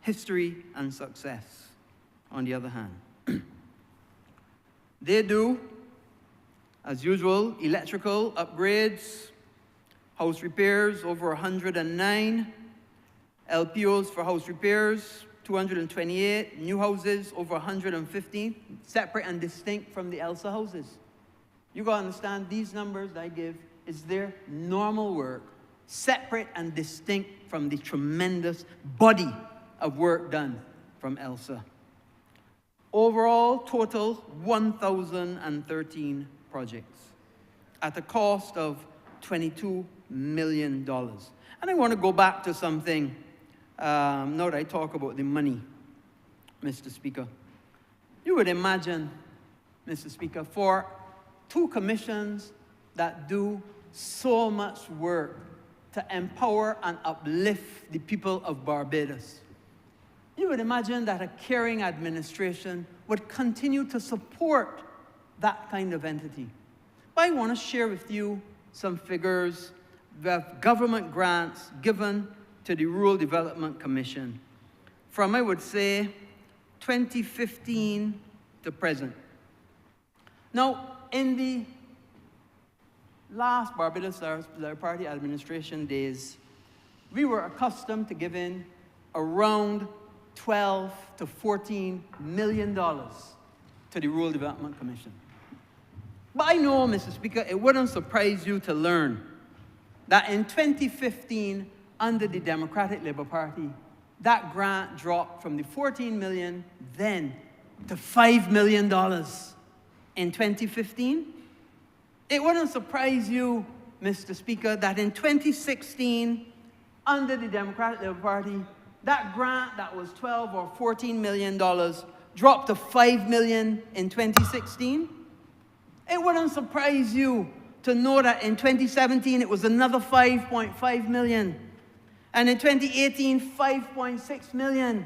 E: history and success, on the other hand. They do, as usual, electrical upgrades, house repairs, over 109, LPOs for house repairs, 228, new houses, over 150, separate and distinct from the ELSA houses. You gotta understand, these numbers that I give is their normal work, separate and distinct from the tremendous body of work done from ELSA. Overall, total 1,013 projects at a cost of $22 million. And I want to go back to something, now that I talk about the money, Mr. Speaker. You would imagine, Mr. Speaker, for two commissions that do so much work to empower and uplift the people of Barbados, you would imagine that a caring administration would continue to support that kind of entity. But I want to share with you some figures of government grants given to the Rural Development Commission from, I would say, 2015 to present. Now, in the last Barbados Labour Party administration days, we were accustomed to giving around $12 to $14 million to the Rural Development Commission. But I know, Mr. Speaker, it wouldn't surprise you to learn that in 2015, under the Democratic Labour Party, that grant dropped from the $14 million then to $5 million in 2015. It wouldn't surprise you, Mr. Speaker, that in 2016, under the Democratic Labour Party, that grant that was $12 or $14 million dropped to $5 million in 2016. It wouldn't surprise you to know that in 2017 it was another 5.5 million. And in 2018, 5.6 million.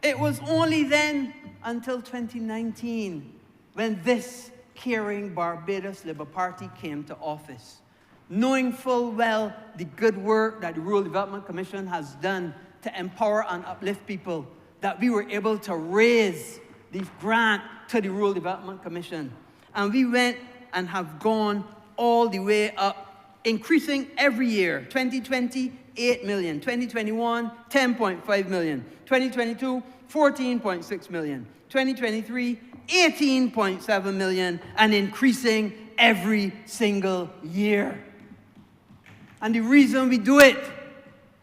E: It was only then until 2019 when this caring Barbados Labour Party came to office, knowing full well the good work that the Rural Development Commission has done to empower and uplift people, that we were able to raise the grant to the Rural Development Commission. And we went and have gone all the way up, increasing every year. 2020, 8 million. 2021, 10.5 million. 2022, 14.6 million. 2023, 18.7 million, and increasing every single year. And the reason we do it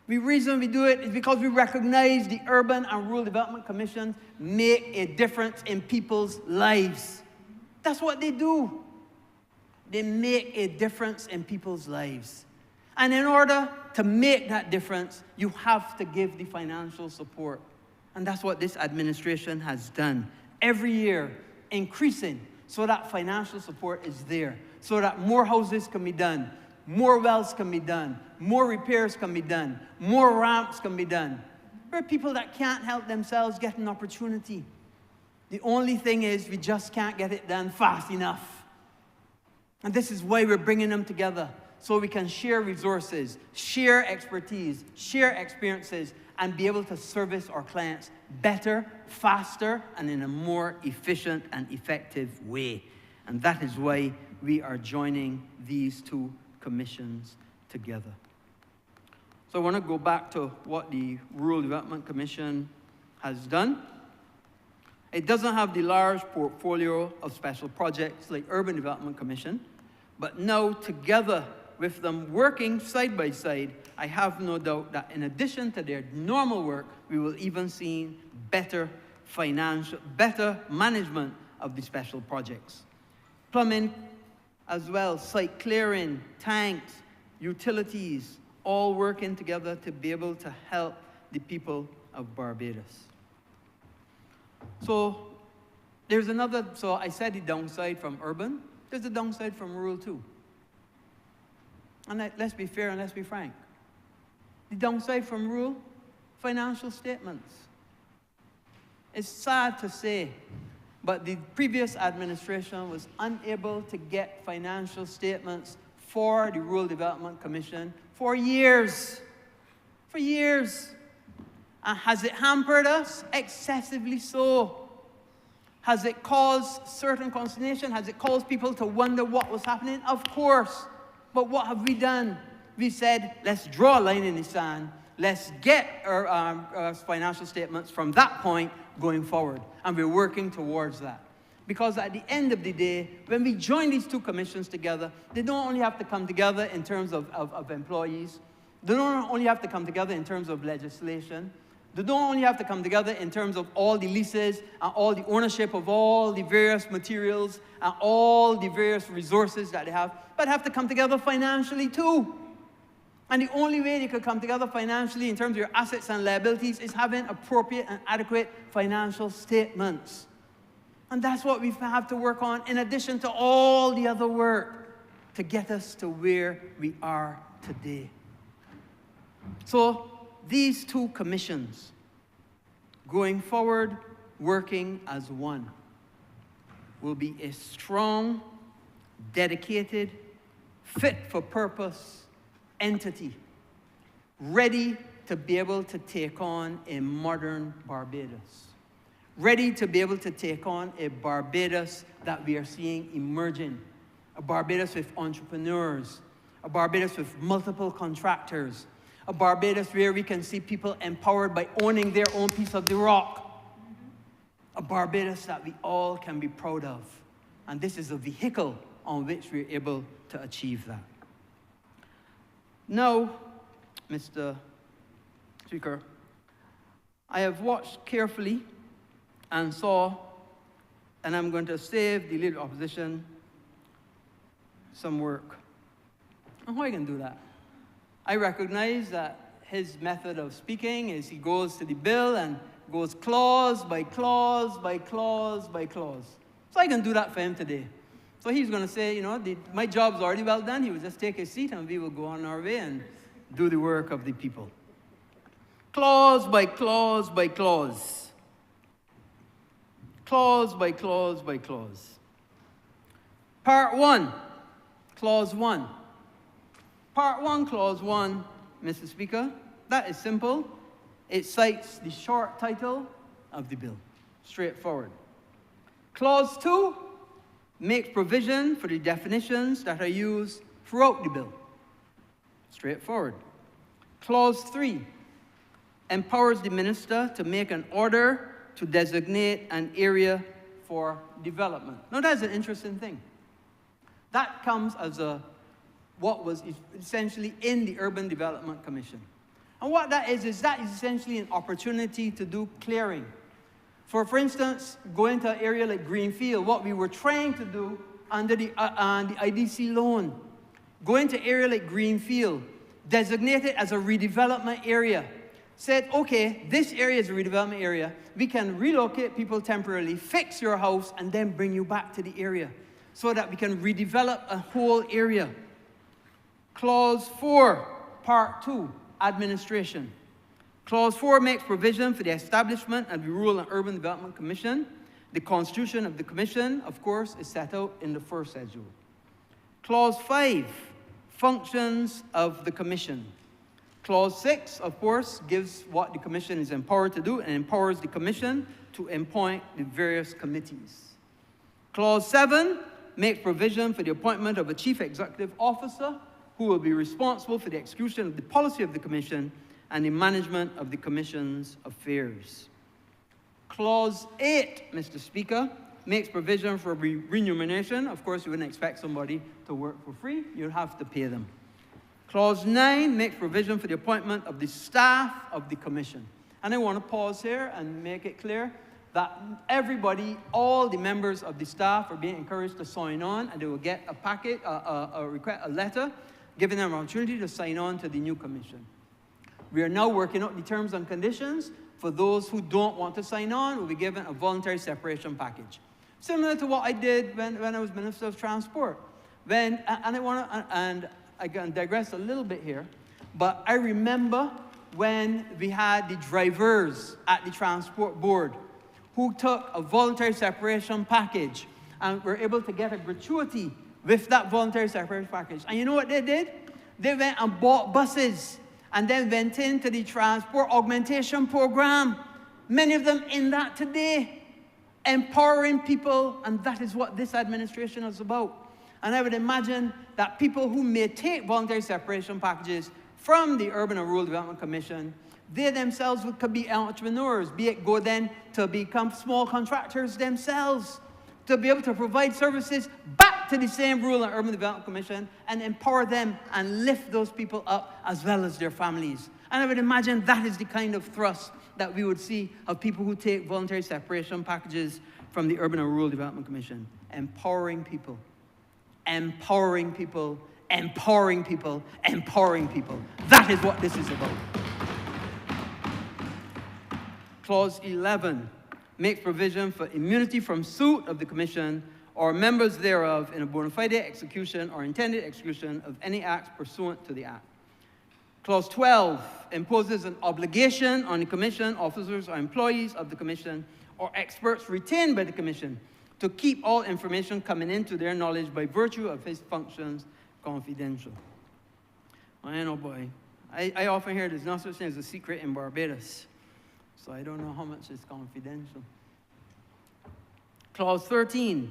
E: is because we recognize the Urban and Rural Development Commission make a difference in people's lives. That's what they do. They make a difference in people's lives. And in order to make that difference, you have to give the financial support. And that's what this administration has done. Every year, increasing so that financial support is there, so that more houses can be done, more wells can be done, more repairs can be done, more ramps can be done. There are people that can't help themselves get an opportunity. The only thing is we just can't get it done fast enough. And this is why we're bringing them together, so we can share resources, share expertise, share experiences, and be able to service our clients better, faster, and in a more efficient and effective way. And that is why we are joining these two commissions together. So I want to go back to what the Rural Development Commission has done. It doesn't have the large portfolio of special projects like Urban Development Commission, but now together with them working side by side, I have no doubt that in addition to their normal work, we will even see better management of the special projects. Plumbing as well, site clearing, tanks, utilities, all working together to be able to help the people of Barbados. So there's another, so I said the downside from urban, there's a downside from rural too. And let's be fair and let's be frank. The downside from rural, financial statements. It's sad to say, but the previous administration was unable to get financial statements for the Rural Development Commission for years. For years. And has it hampered us? Excessively so. Has it caused certain consternation? Has it caused people to wonder what was happening? Of course. But what have we done? We said, let's draw a line in the sand. Let's get our financial statements from that point going forward. And we're working towards that. Because at the end of the day, when we join these two commissions together, they don't only have to come together in terms of employees. They don't only have to come together in terms of legislation. They don't only have to come together in terms of all the leases and all the ownership of all the various materials and all the various resources that they have, but have to come together financially too. And the only way they could come together financially in terms of your assets and liabilities is having appropriate and adequate financial statements. And that's what we have to work on in addition to all the other work to get us to where we are today. So these two commissions, going forward, working as one, will be a strong, dedicated, fit-for-purpose entity, ready to be able to take on a modern Barbados, ready to be able to take on a Barbados that we are seeing emerging, a Barbados with entrepreneurs, a Barbados with multiple contractors, a Barbados where we can see people empowered by owning their own piece of the rock, a Barbados that we all can be proud of. And this is a vehicle on which we're able to achieve that. Now, Mr. Speaker, I have watched carefully and saw, and I'm going to save the Leader of Opposition some work. And how I can do that? I recognize that his method of speaking is he goes to the bill and goes clause by clause by clause by clause. So I can do that for him today. So he's going to say, you know, my job's already well done. He will just take his seat and we will go on our way and do the work of the people. Clause by clause by clause. Clause by clause by clause. Part 1, Clause 1. Part 1, Clause 1, Mr. Speaker, that is simple. It cites the short title of the bill. Straightforward. Clause 2 makes provision for the definitions that are used throughout the bill. Straightforward. Clause 3 empowers the minister to make an order to designate an area for development. Now, that's an interesting thing. That comes as what was essentially in the Urban Development Commission. And what that is essentially an opportunity to do clearing. For instance, going to an area like Greenfield, what we were trying to do under the IDC loan, going to an area like Greenfield, designate it as a redevelopment area, said, okay, this area is a redevelopment area, we can relocate people temporarily, fix your house, and then bring you back to the area, so that we can redevelop a whole area. Clause 4, Part 2, Administration. Clause 4 makes provision for the establishment of the Rural and Urban Development Commission. The constitution of the commission, of course, is set out in the first schedule. Clause 5, functions of the commission. Clause 6, of course, gives what the commission is empowered to do and empowers the commission to appoint the various committees. Clause 7 makes provision for the appointment of a chief executive officer who will be responsible for the execution of the policy of the commission and the management of the commission's affairs. Clause 8, Mr. Speaker, makes provision for remuneration. Of course, you wouldn't expect somebody to work for free. You'll have to pay them. Clause 9 makes provision for the appointment of the staff of the commission. And I want to pause here and make it clear that everybody, all the members of the staff are being encouraged to sign on, and they will get a packet, a letter, giving them an opportunity to sign on to the new commission. We are now working out the terms and conditions. For those who don't want to sign on, will be given a voluntary separation package. Similar to what I did when I was Minister of Transport. And I can digress a little bit here, but I remember when we had the drivers at the Transport Board who took a voluntary separation package and were able to get a gratuity with that voluntary separation package. And you know what they did? They went and bought buses and then went into the transport augmentation program. Many of them in that today, empowering people, and that is what this administration is about. And I would imagine that people who may take voluntary separation packages from the Urban and Rural Development Commission, they themselves could be entrepreneurs, be it go then to become small contractors themselves, to be able to provide services back to the same Rural and Urban Development Commission and empower them and lift those people up as well as their families. And I would imagine that is the kind of thrust that we would see of people who take voluntary separation packages from the Urban and Rural Development Commission. Empowering people. Empowering people. Empowering people. Empowering people. That is what this is about. Clause 11 makes provision for immunity from suit of the Commission or members thereof in a bona fide execution or intended execution of any acts pursuant to the Act. Clause 12 imposes an obligation on the Commission, officers or employees of the Commission, or experts retained by the Commission to keep all information coming into their knowledge by virtue of his functions confidential. Oh boy. I often hear there's no such thing as a secret in Barbados. So I don't know how much is confidential. Clause 13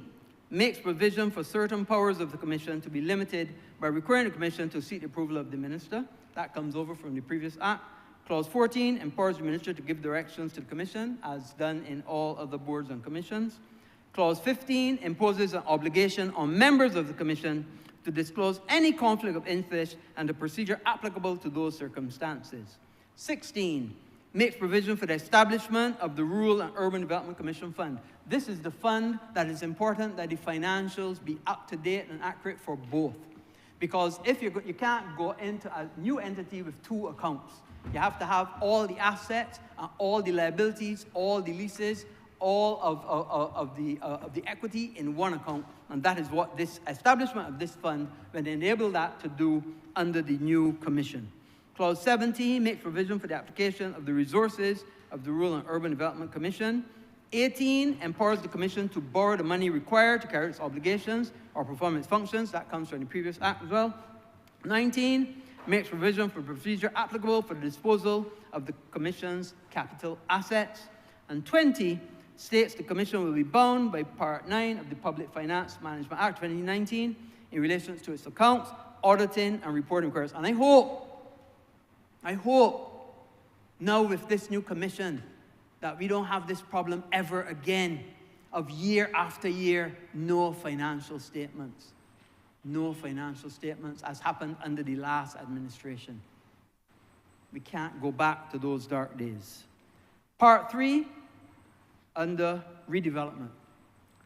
E: makes provision for certain powers of the Commission to be limited by requiring the Commission to seek the approval of the Minister. That comes over from the previous Act. Clause 14 empowers the Minister to give directions to the Commission, as done in all other boards and commissions. Clause 15 imposes an obligation on members of the Commission to disclose any conflict of interest and the procedure applicable to those circumstances. 16 makes provision for the establishment of the Rural and Urban Development Commission Fund. This is the fund that is important that the financials be up to date and accurate for both. Because if you can't go into a new entity with two accounts. You have to have all the assets, all the liabilities, all the leases, all of the equity in one account. And that is what this establishment of this fund will enable that to do under the new commission. Clause 17 makes provision for the application of the resources of the Rural and Urban Development Commission. 18 empowers the commission to borrow the money required to carry its obligations or perform its functions. That comes from the previous act as well. 19 makes provision for procedure applicable for the disposal of the commission's capital assets. And 20 states the commission will be bound by Part 9 of the Public Finance Management Act 2019 in relation to its accounts, auditing, and reporting requirements. And I hope now with this new commission that we don't have this problem ever again of year after year, no financial statements. No financial statements, as happened under the last administration. We can't go back to those dark days. Part 3, under redevelopment.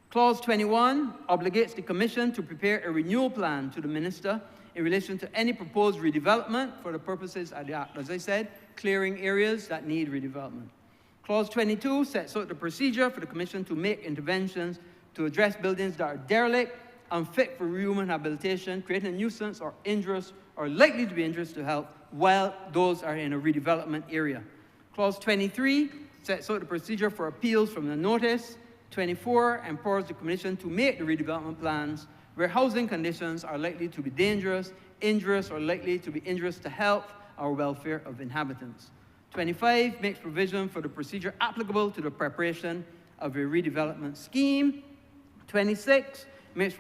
E: Clause 21 obligates the Commission to prepare a renewal plan to the Minister in relation to any proposed redevelopment for the purposes of the Act. As I said, clearing areas that need redevelopment. Clause 22 sets out the procedure for the Commission to make interventions to address buildings that are derelict, unfit for human habitation, creating a nuisance or injurious or likely to be injurious to health while those are in a redevelopment area. Clause 23 sets out the procedure for appeals from the notice. 24 empowers the Commission to make the redevelopment plans where housing conditions are likely to be dangerous, injurious, or likely to be injurious to health or welfare of inhabitants. 25 makes provision for the procedure applicable to the preparation of a redevelopment scheme. 26 makes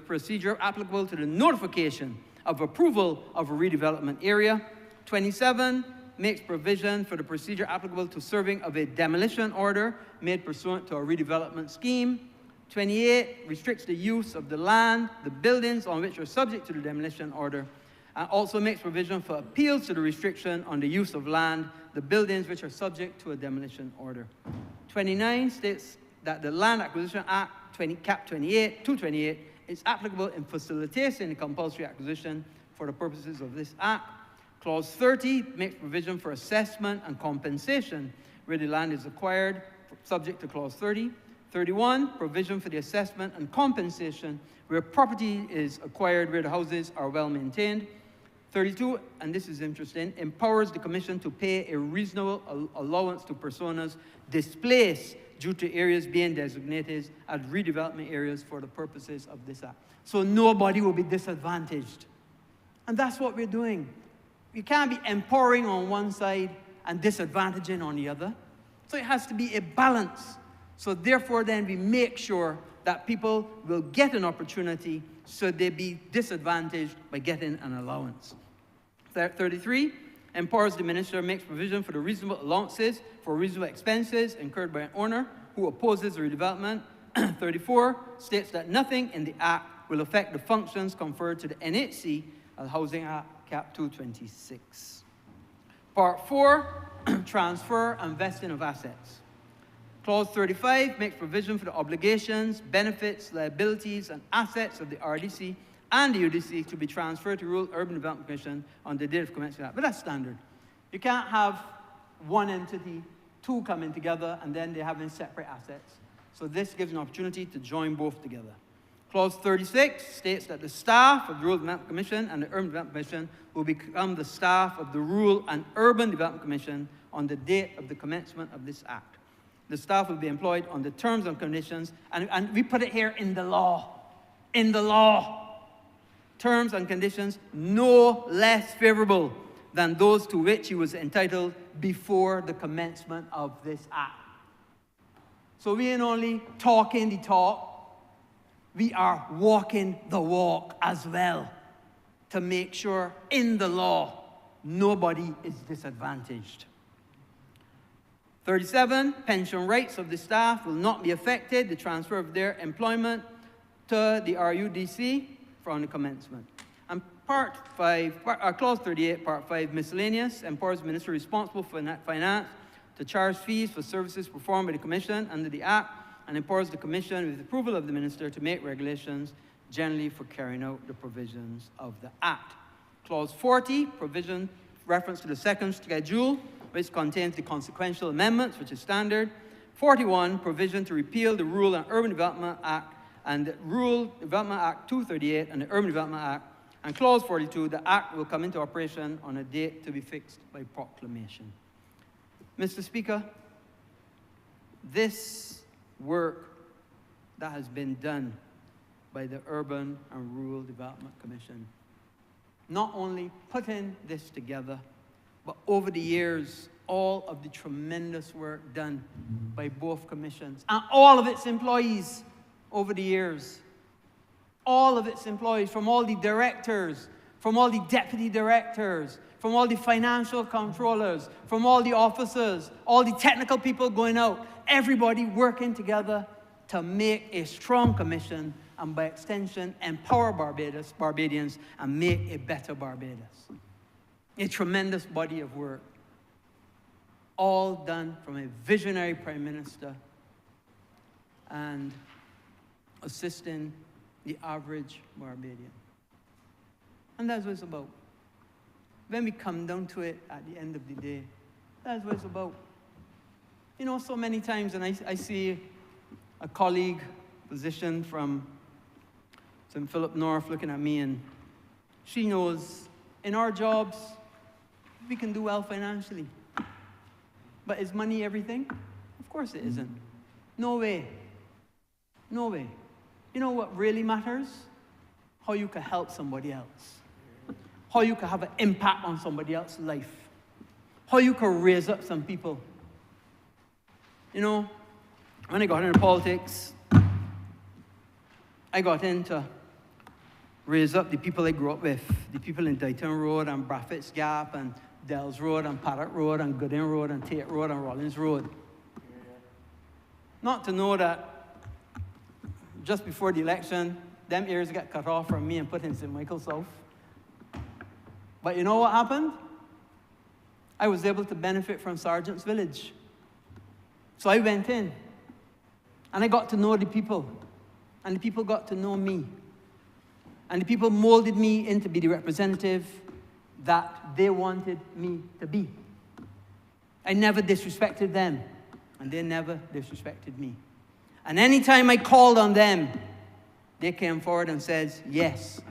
E: procedure applicable to the notification of approval of a redevelopment area. 27 makes provision for the procedure applicable to serving of a demolition order made pursuant to a redevelopment scheme. 28 restricts the use of the land, the buildings on which are subject to the demolition order, and also makes provision for appeals to the restriction on the use of land, the buildings which are subject to a demolition order. 29 states that the Land Acquisition Act Cap 228 is applicable in facilitating the compulsory acquisition for the purposes of this Act. Clause 30 makes provision for assessment and compensation where the land is acquired, subject to Clause 30. 31, provision for the assessment and compensation where property is acquired where the houses are well maintained. 32, and this is interesting, empowers the Commission to pay a reasonable allowance to personas displaced due to areas being designated as redevelopment areas for the purposes of this Act. So nobody will be disadvantaged. And that's what we're doing. We can't be empowering on one side and disadvantaging on the other. So it has to be a balance. So therefore then we make sure that people will get an opportunity so they be disadvantaged by getting an allowance. 33, empowers the minister, makes provision for the reasonable allowances for reasonable expenses incurred by an owner who opposes the redevelopment. 34 states that nothing in the Act will affect the functions conferred to the NHC of the Housing Act Cap 226. Part 4, transfer and vesting of assets. Clause 35 makes provision for the obligations, benefits, liabilities, and assets of the RDC and the UDC to be transferred to Rural Urban Development Commission on the date of commencement of that. But that's standard. You can't have one entity, two coming together, and then they're having separate assets. So this gives an opportunity to join both together. Clause 36 states that the staff of the Rural Development Commission and the Urban Development Commission will become the staff of the Rural and Urban Development Commission on the date of the commencement of this Act. The staff will be employed on the terms and conditions, and we put it here in the law. In the law. Terms and conditions no less favorable than those to which he was entitled before the commencement of this Act. So we ain't only talking the talk, we are walking the walk as well to make sure in the law nobody is disadvantaged. 37, pension rights of the staff will not be affected, the transfer of their employment to the RUDC from the commencement. And Clause 38, Part 5, miscellaneous, empowers the minister responsible for finance to charge fees for services performed by the Commission under the Act, and empowers the Commission, with the approval of the minister, to make regulations generally for carrying out the provisions of the Act. Clause 40, provision reference to the second schedule, which contains the consequential amendments, which is standard. 41, provision to repeal the Rural and Urban Development Act and the Rural Development Act 238 and the Urban Development Act. And clause 42, the act will come into operation on a date to be fixed by proclamation. Mr. Speaker, this work that has been done by the Urban and Rural Development Commission, not only putting this together, but over the years, all of the tremendous work done by both commissions and all of its employees over the years. All of its employees, from all the directors, from all the deputy directors, from all the financial controllers, from all the officers, all the technical people going out, everybody working together to make a strong commission and by extension empower Barbadians and make a better Barbados. A tremendous body of work, all done from a visionary Prime Minister and assisting the average Barbadian. And that's what it's about. When we come down to it at the end of the day, that's what it's about. You know, so many times, and I see a colleague, physician from St. Philip North, looking at me, and she knows in our jobs, we can do well financially. But is money everything? Of course it isn't. No way. No way. You know what really matters? How you can help somebody else. How you can have an impact on somebody else's life. How you can raise up some people. You know, when I got into politics, I got in to raise up the people I grew up with, the people in Dighton Road and Braffett's Gap and Dells Road and Paddock Road and Gooding Road and Tate Road and Rollins Road. Not to know that just before the election, them areas got cut off from me and put in St. Michael South. But you know what happened? I was able to benefit from Sergeant's Village. So I went in, and I got to know the people, and the people got to know me. And the people molded me into be the representative that they wanted me to be. I never disrespected them, and they never disrespected me. And anytime I called on them, they came forward and said, yes,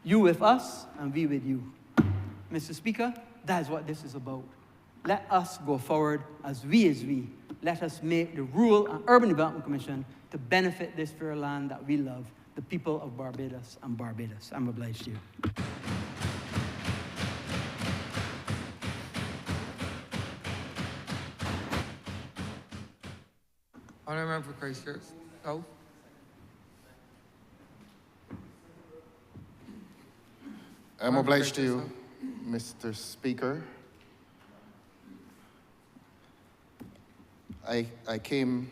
E: you with us, and we with you. Mr. Speaker, that's what this is about. Let us go forward as we. Let us make the Rural and Urban Development Commission to benefit this fair land that we love, the people of Barbados and Barbados. I'm obliged to you.
B: Honourable Member for Christchurch South.
A: I'm obliged to you, Mr. Speaker. I came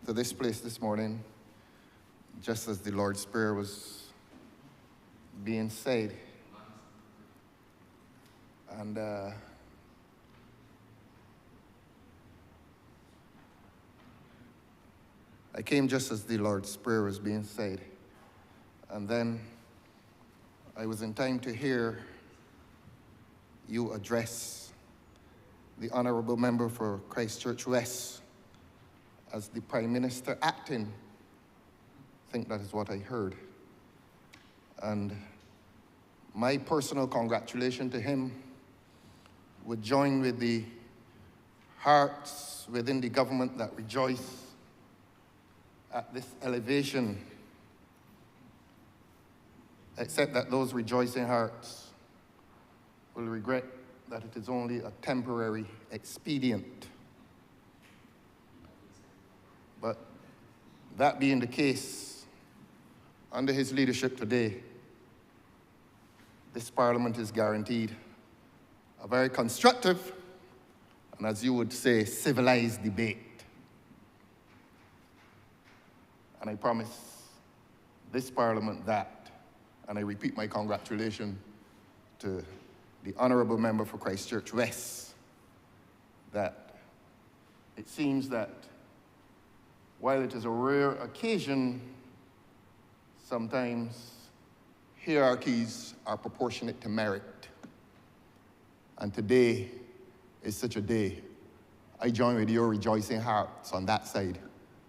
A: to this place this morning just as the Lord's Prayer was being said. And I came just as the Lord's Prayer was being said. And then I was in time to hear you address the Honourable Member for Christchurch West as the Prime Minister acting. I think that is what I heard. And my personal congratulations to him would join with the hearts within the government that rejoice at this elevation, except that those rejoicing hearts will regret that it is only a temporary expedient. But that being the case, under his leadership today, this Parliament is guaranteed a very constructive, and as you would say, civilized debate. And I promise this Parliament that, and I repeat my congratulations to the Honourable Member for Christchurch West, that it seems that while it is a rare occasion, sometimes hierarchies are proportionate to merit. And today is such a day. I join with your rejoicing hearts on that side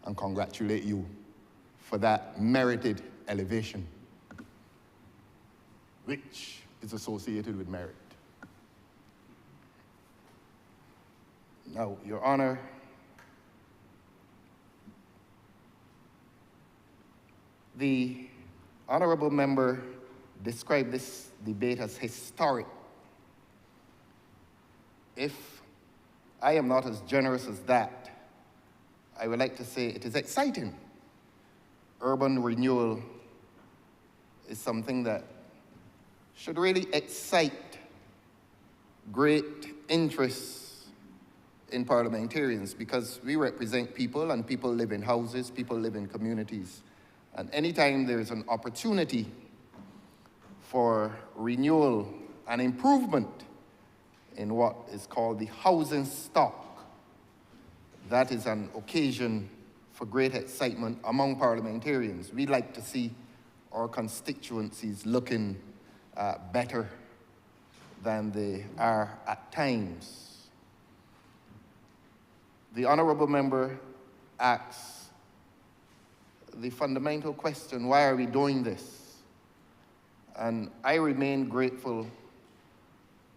A: and congratulate you for that merited elevation, which is associated with merit. Now, Your Honor, the honorable member described this debate as historic. If I am not as generous as that, I would like to say it is exciting. Urban renewal is something that should really excite great interest in parliamentarians, because we represent people and people live in houses, people live in communities. And anytime there's an opportunity for renewal and improvement in what is called the housing stock, that is an occasion for great excitement among parliamentarians. We like to see our constituencies looking better than they are at times. The honorable member asks the fundamental question, why are we doing this? And I remain grateful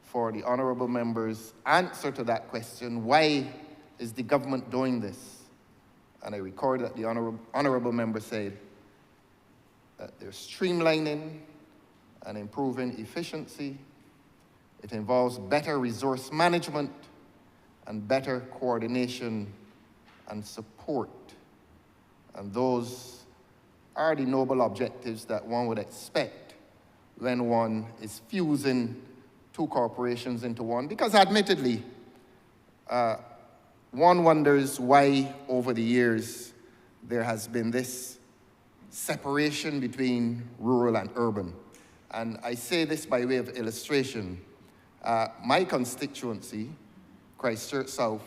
A: for the honorable member's answer to that question, why is the government doing this? And I record that the honorable member said that they're streamlining and improving efficiency. It involves better resource management and better coordination and support. And those are the noble objectives that one would expect when one is fusing two corporations into one. Because admittedly, one wonders why over the years there has been this separation between rural and urban. And I say this by way of illustration. My constituency, Christchurch South,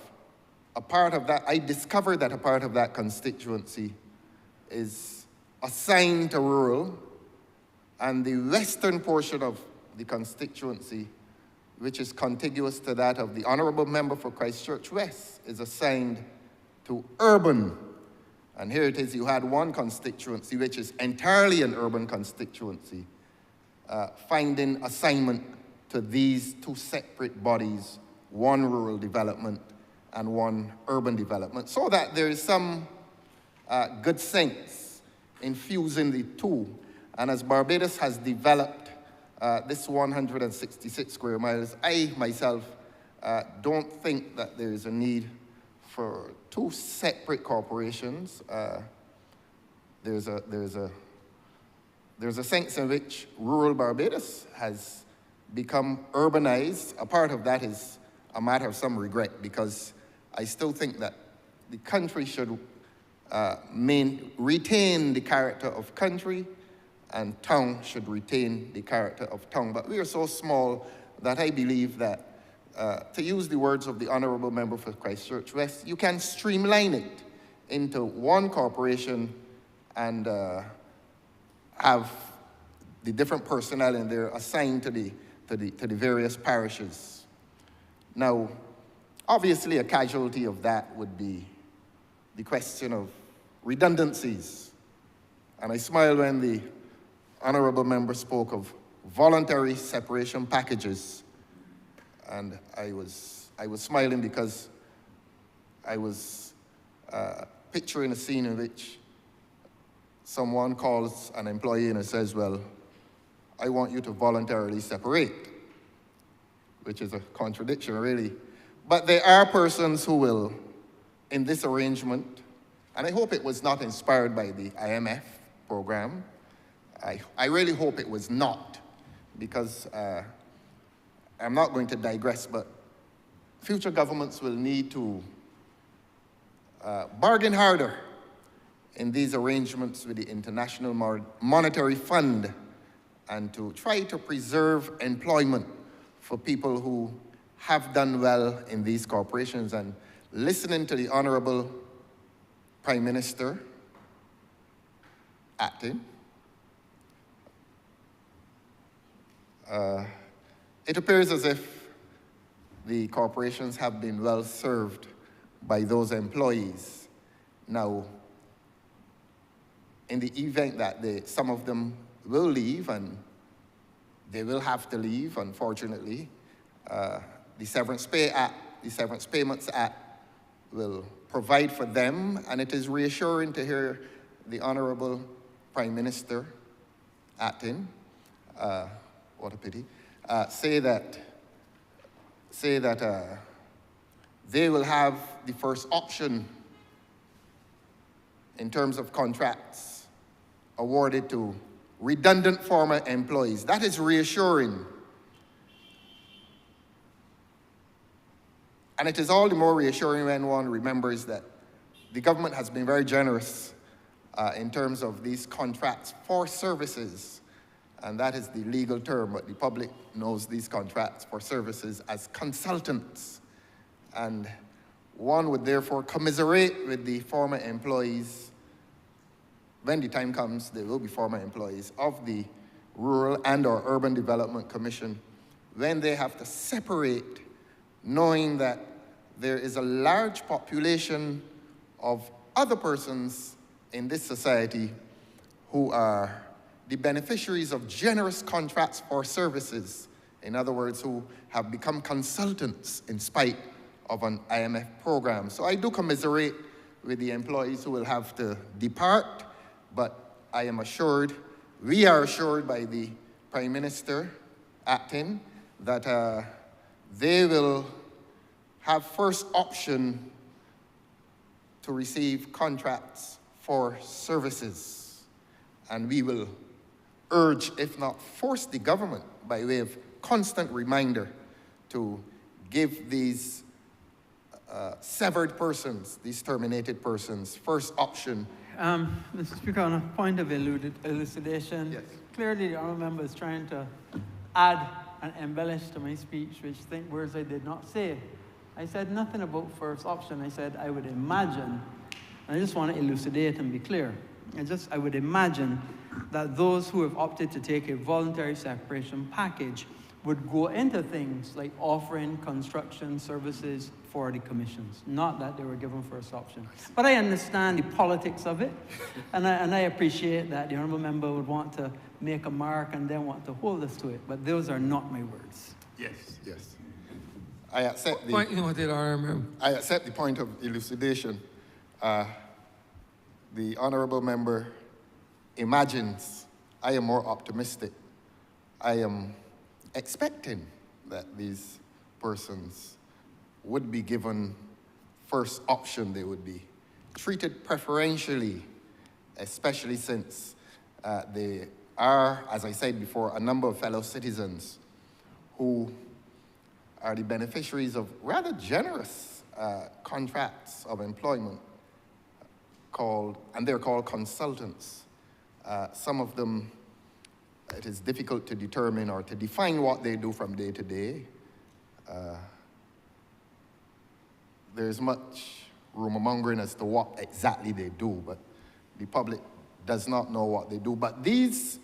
A: a part of that, I discovered that a part of that constituency is assigned to rural, and the western portion of the constituency, which is contiguous to that of the honorable member for Christchurch West, is assigned to urban. And here it is, you had one constituency, which is entirely an urban constituency, finding assignment to these two separate bodies, one rural development and one urban development, so that there is some good sense in fusing the two. And as Barbados has developed this 166 square miles, I myself don't think that there is a need for two separate corporations. There's a sense in which rural Barbados has become urbanized. A part of that is a matter of some regret, because I still think that the country should retain the character of country, and town should retain the character of town. But we are so small that I believe that, to use the words of the honorable member for Christchurch West, you can streamline it into one corporation and have the different personnel in there assigned to the various parishes. Now, obviously a casualty of that would be the question of redundancies. And I smiled when the honorable member spoke of voluntary separation packages. And I was smiling because I was picturing a scene in which someone calls an employee and says, well, I want you to voluntarily separate, which is a contradiction, really. But there are persons who will, in this arrangement, and I hope it was not inspired by the IMF program. I really hope it was not, because I'm not going to digress, but future governments will need to bargain harder in these arrangements with the International Monetary Fund, and to try to preserve employment for people who have done well in these corporations. And listening to the Honourable Prime Minister acting, it appears as if the corporations have been well served by those employees. Now, in the event that some of them will leave, and they will have to leave, unfortunately, the Severance Payments Act will provide for them, and it is reassuring to hear the Honourable Prime Minister acting, what a pity, say that they will have the first option in terms of contracts awarded to redundant former employees. That is reassuring. And it is all the more reassuring when one remembers that the government has been very generous in terms of these contracts for services. And that is the legal term, but the public knows these contracts for services as consultants. And one would therefore commiserate with the former employees. When the time comes, there will be former employees of the Rural and/or Urban Development Commission, when they have to separate, knowing that there is a large population of other persons in this society who are the beneficiaries of generous contracts for services. In other words, who have become consultants in spite of an IMF program. So I do commiserate with the employees who will have to depart, but I am assured, we are assured by the Prime Minister acting, that they will have first option to receive contracts for services. And we will urge, if not force, the government by way of constant reminder to give these severed persons, these terminated persons, first option.
E: Mr. Speaker, on a point of elucidation,
A: Yes.
E: Clearly the honourable member is trying to add and embellish to my speech, which think words I did not say. I said nothing about first option. I said I would imagine, and I just want to elucidate and be clear. I would imagine that those who have opted to take a voluntary separation package would go into things like offering construction services for the commissions, not that they were given first option. But I understand the politics of it, and I appreciate that the honourable member would want to make a mark and then want to hold us to it, but those are not my words.
A: Yes. Yes. I accept the
B: Point noted, Honourable.
A: I accept the point of elucidation. The Honourable Member imagines. I am more optimistic. I am expecting that these persons would be given first option. They would be treated preferentially, especially since they are, as I said before, a number of fellow citizens who are the beneficiaries of rather generous contracts of employment and they're called consultants. Some of them, it is difficult to determine or to define what they do from day to day. There's much rumor-mongering as to what exactly they do, but the public does not know what they do. But these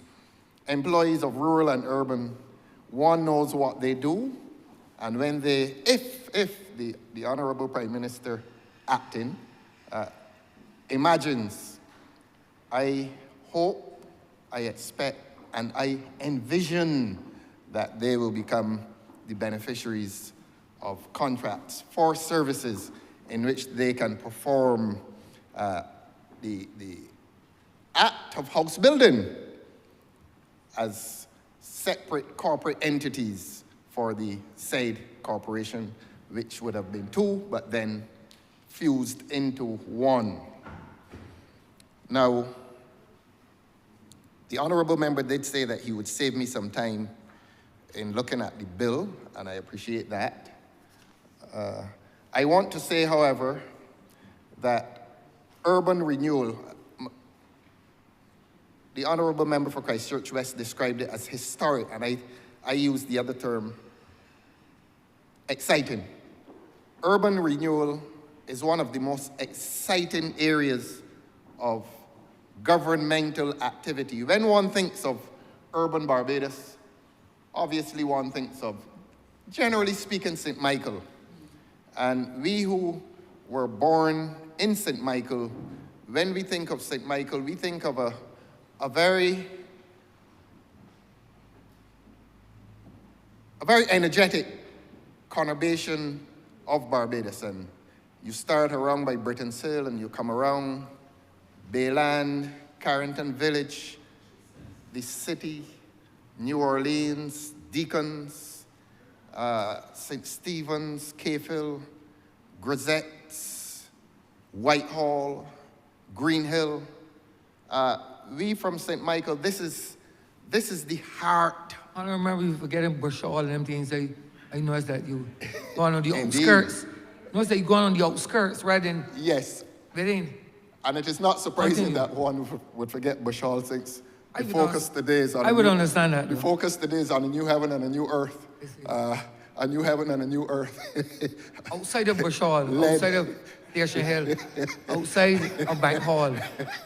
A: employees of rural and urban, one knows what they do, and when they, if the Honourable Prime Minister acting imagines, I hope, I expect, and I envision that they will become the beneficiaries of contracts for services in which they can perform the act of house building as separate corporate entities for the said corporation, which would have been two, but then fused into one. Now, the Honourable Member did say that he would save me some time in looking at the bill, and I appreciate that. I want to say, however, that urban renewal, the Honourable Member for Christchurch West described it as historic, and I use the other term, exciting. Urban renewal is one of the most exciting areas of governmental activity. When one thinks of urban Barbados, obviously one thinks of generally speaking, St. Michael. And we who were born in St. Michael, when we think of St. Michael, we think of a very energetic conurbation of Barbados. And you start around by Britain's Hill and you come around Bayland, Carrington Village, the city, New Orleans, Deacons, St. Stephen's, Cayfield, Grisettes, Whitehall, Green Hill. We from St. Michael, this is the heart.
B: I don't remember you forgetting Bushall and them things. I noticed that you going on the
A: Indeed.
B: outskirts. Notice that you going on the outskirts rather than
A: Yes,
B: within.
A: and it is not surprising
B: Continue.
A: that one would forget Bushall since
B: I
A: we
B: would
A: focus the days on
B: I would understand that.
A: we
B: though.
A: focus the days on a new heaven and a new earth. A new heaven and a new earth.
B: Outside of Bushall,
A: Lead.
B: outside of Station Hill, outside of Bank Hall,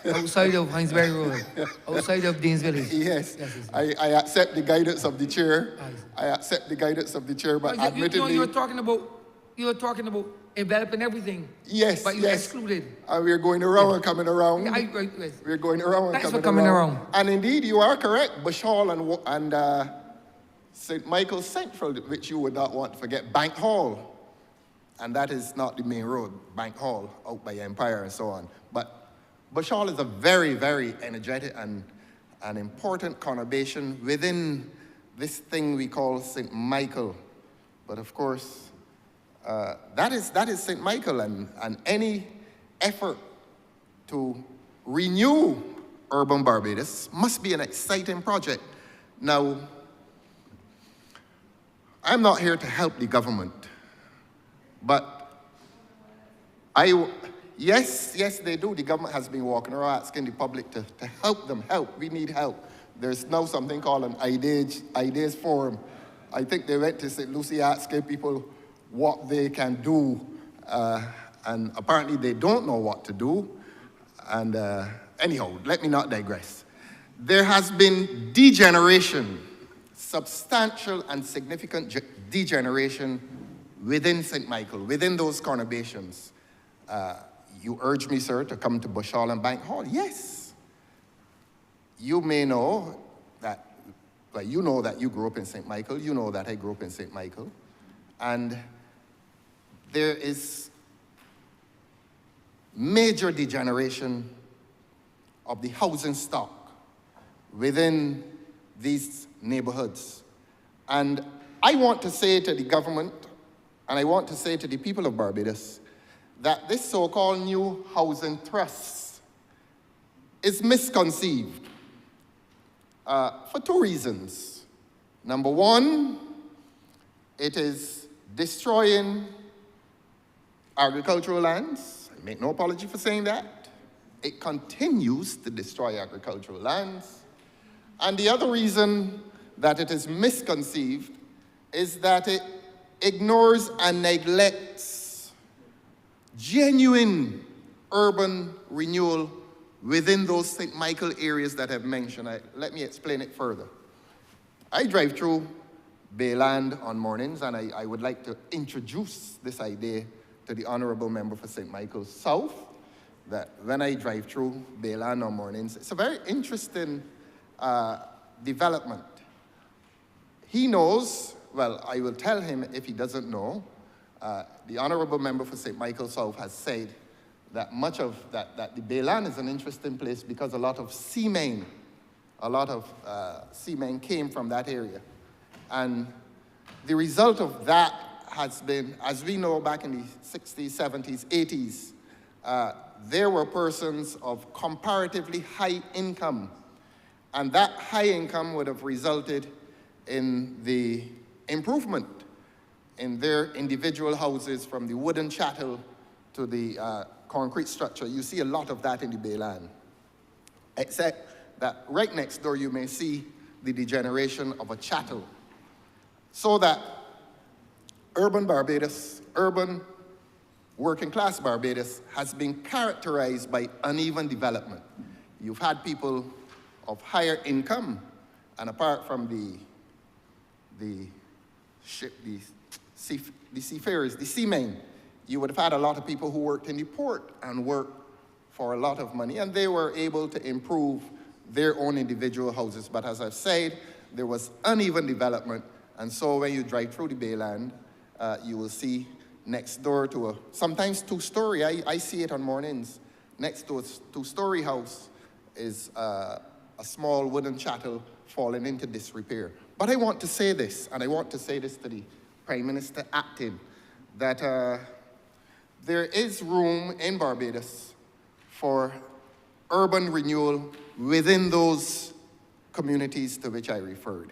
B: outside of Hinesbury Road, outside of Dean's Village.
A: Yes,
B: Yes, yes.
A: I accept the guidance of the chair.
B: Yes.
A: I accept the guidance of the chair, but
B: You know,
A: admittedly,
B: you were talking about enveloping everything.
A: yes,
B: But you
A: yes.
B: excluded.
A: And we're going around and coming around.
B: Yes.
A: We're going around and
B: Thanks for
A: coming
B: coming
A: around.
B: around.
A: And indeed, you are correct. Bushall and St. Michael Central, which you would not want to forget, Bank Hall. And that is not the main road, Bank Hall, out by Empire and so on. But Bushall is a very, very energetic and an important conurbation within this thing we call St. Michael. But of course, that is St. Michael, and any effort to renew urban Barbados must be an exciting project. Now, I'm not here to help the government, but yes, they do. The government has been walking around asking the public to help them, help. We need help. There's now something called an ideas forum. I think they went to St. Lucie asking people what they can do, and apparently they don't know what to do. And anyhow, let me not digress. There has been degeneration, substantial and significant degeneration within St. Michael, within those conurbations. You urge me, sir, to come to Bushall and Bank Hall. Yes. You may know that, well, you know that you grew up in St. Michael. You know that I grew up in St. Michael. And there is major degeneration of the housing stock within these neighborhoods. And I want to say to the government, and I want to say to the people of Barbados, that this so-called new housing trust is misconceived for two reasons. Number one, it is destroying agricultural lands. I make no apology for saying that. It continues to destroy agricultural lands. And the other reason that it is misconceived is that it ignores and neglects genuine urban renewal within those St. Michael areas that I've mentioned. Let me explain it further. I drive through Bayland on mornings, and I would like to introduce this idea to the Honourable Member for St. Michael South, that when I drive through Bayland on mornings, it's a very interesting development. He knows, well, I will tell him if he doesn't know, the Honourable Member for St. Michael South has said that much of that the Bayland is an interesting place because a lot of seamen came from that area. And the result of that has been, as we know, back in the 60s, 70s, 80s, there were persons of comparatively high income. And that high income would have resulted in the improvement in their individual houses, from the wooden chattel to the concrete structure. You see a lot of that in the Bayland. Except that right next door you may see the degeneration of a chattel. So that urban Barbados, urban working class Barbados has been characterized by uneven development. You've had people of higher income, and apart from the ship, the seafarers, the seamen, you would have had a lot of people who worked in the port and worked for a lot of money, and they were able to improve their own individual houses. But as I've said, there was uneven development, and so when you drive through the Bayland, you will see next door to a, sometimes two-story, I see it on mornings, next to a two-story house is a small wooden chattel falling into disrepair. But I want to say this, and I want to say this to the Prime Minister acting, that there is room in Barbados for urban renewal within those communities to which I referred.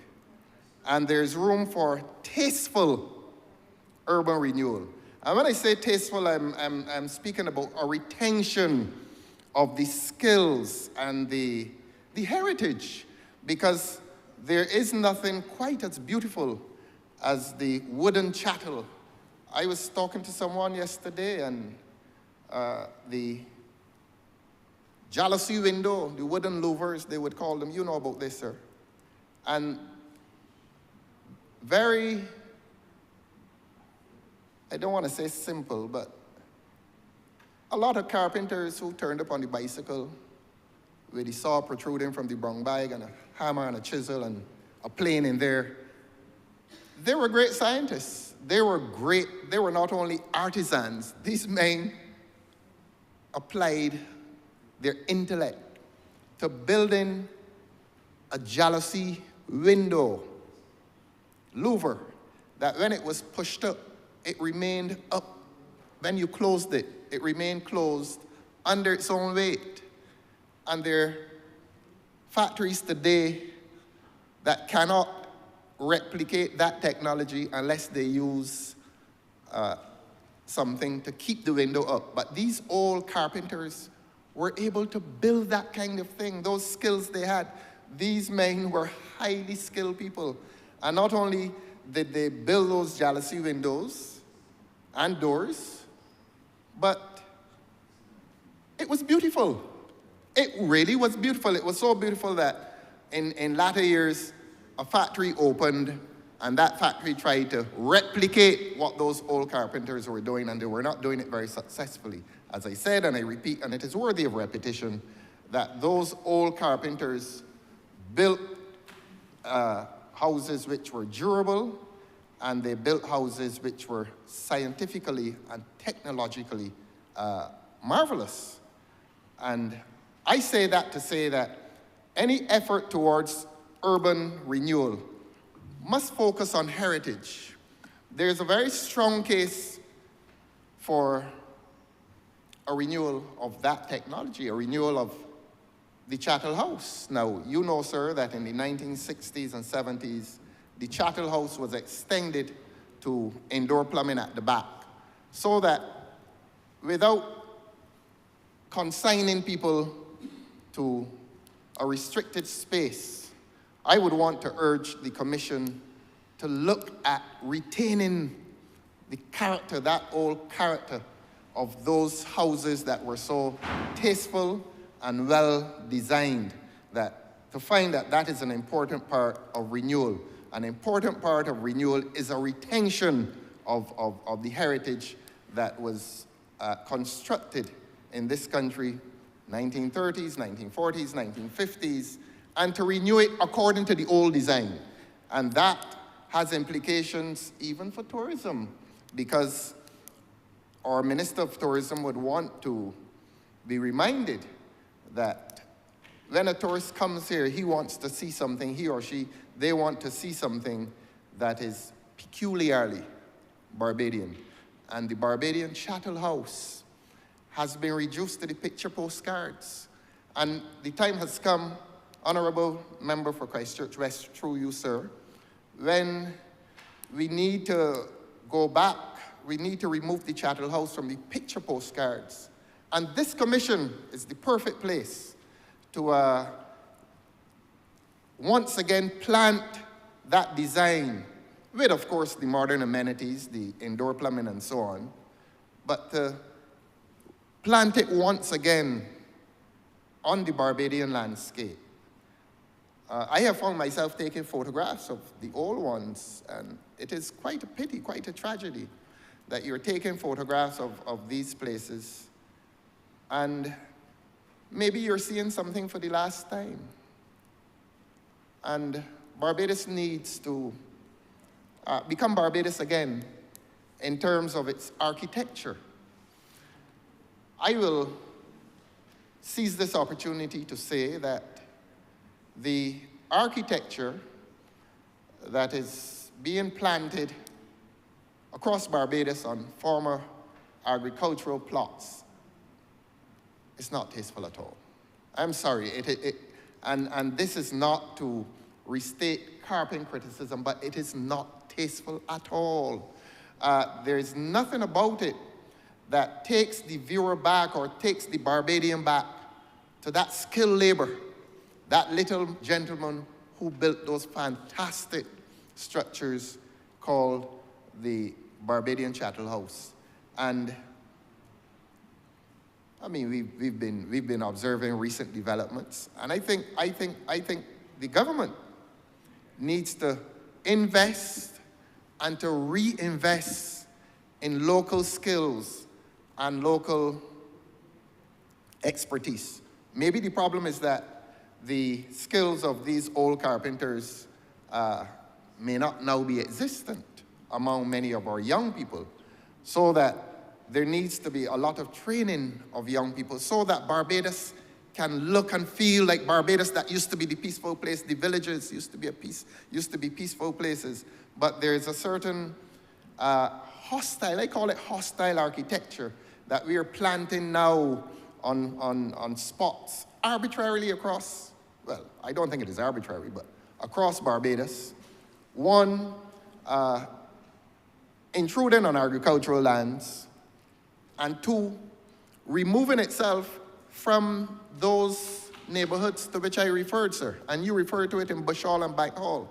A: And there's room for tasteful urban renewal. And when I say tasteful, I'm speaking about a retention of the skills and the heritage, because there is nothing quite as beautiful as the wooden chattel. I was talking to someone yesterday, and the jalousie window, the wooden louvers, they would call them, you know about this, sir. And very, I don't want to say simple, but a lot of carpenters who turned up on the bicycle with the saw protruding from the brown bag and a hammer and a chisel and a plane in there, they were great scientists. They were great, they were not only artisans, these men applied their intellect to building a jalousie window louver that when it was pushed up, it remained up. When you closed it, it remained closed under its own weight. And there are factories today that cannot replicate that technology unless they use something to keep the window up. But these old carpenters were able to build that kind of thing, those skills they had. These men were highly skilled people. And not only did they build those jalousie windows and doors, but it was beautiful. It really was beautiful. It was so beautiful that in latter years, a factory opened, and that factory tried to replicate what those old carpenters were doing, and they were not doing it very successfully. As I said, and I repeat, and it is worthy of repetition, that those old carpenters built houses which were durable, and they built houses which were scientifically and technologically marvelous. And I say that to say that any effort towards urban renewal must focus on heritage. There's a very strong case for a renewal of that technology, a renewal of the Chattel House. Now, you know, sir, that in the 1960s and 70s, the Chattel House was extended to indoor plumbing at the back, so that without consigning people to a restricted space, I would want to urge the Commission to look at retaining the character, that old character of those houses that were so tasteful and well designed, that to find that that is an important part of renewal. An important part of renewal is a retention of the heritage that was constructed in this country 1930s, 1940s, 1950s, and to renew it according to the old design. And that has implications even for tourism, because our Minister of Tourism would want to be reminded that when a tourist comes here, he wants to see something, he or she, they want to see something that is peculiarly Barbadian. And the Barbadian Chattel House has been reduced to the picture postcards. And the time has come, Honourable Member for Christchurch West, through you, sir, when we need to go back, we need to remove the Chattel House from the picture postcards. And this commission is the perfect place to once again plant that design with, of course, the modern amenities, the indoor plumbing and so on, but to plant it once again on the Barbadian landscape. I have found myself taking photographs of the old ones, and it is quite a pity, quite a tragedy, that you're taking photographs of these places, and maybe you're seeing something for the last time. And Barbados needs to become Barbados again in terms of its architecture. I will seize this opportunity to say that the architecture that is being planted across Barbados on former agricultural plots is not tasteful at all. I'm sorry, and this is not to restate carping criticism, but it is not tasteful at all. There is nothing about it that takes the viewer back or takes the Barbadian back to that skilled labor, that little gentleman who built those fantastic structures called the Barbadian Chattel House. And I mean, we've been observing recent developments, and I think the government needs to invest and to reinvest in local skills and local expertise. Maybe the problem is that the skills of these old carpenters may not now be existent among many of our young people, so that there needs to be a lot of training of young people so that Barbados can look and feel like Barbados that used to be the peaceful place. The villages used to be peaceful places, but there's a certain hostile, I call it hostile architecture, that we are planting now on spots arbitrarily across, well, I don't think it is arbitrary, but across Barbados. One, intruding on agricultural lands, and two, removing itself from those neighborhoods to which I referred, sir, and you referred to it in Bush Hall and Bank Hall.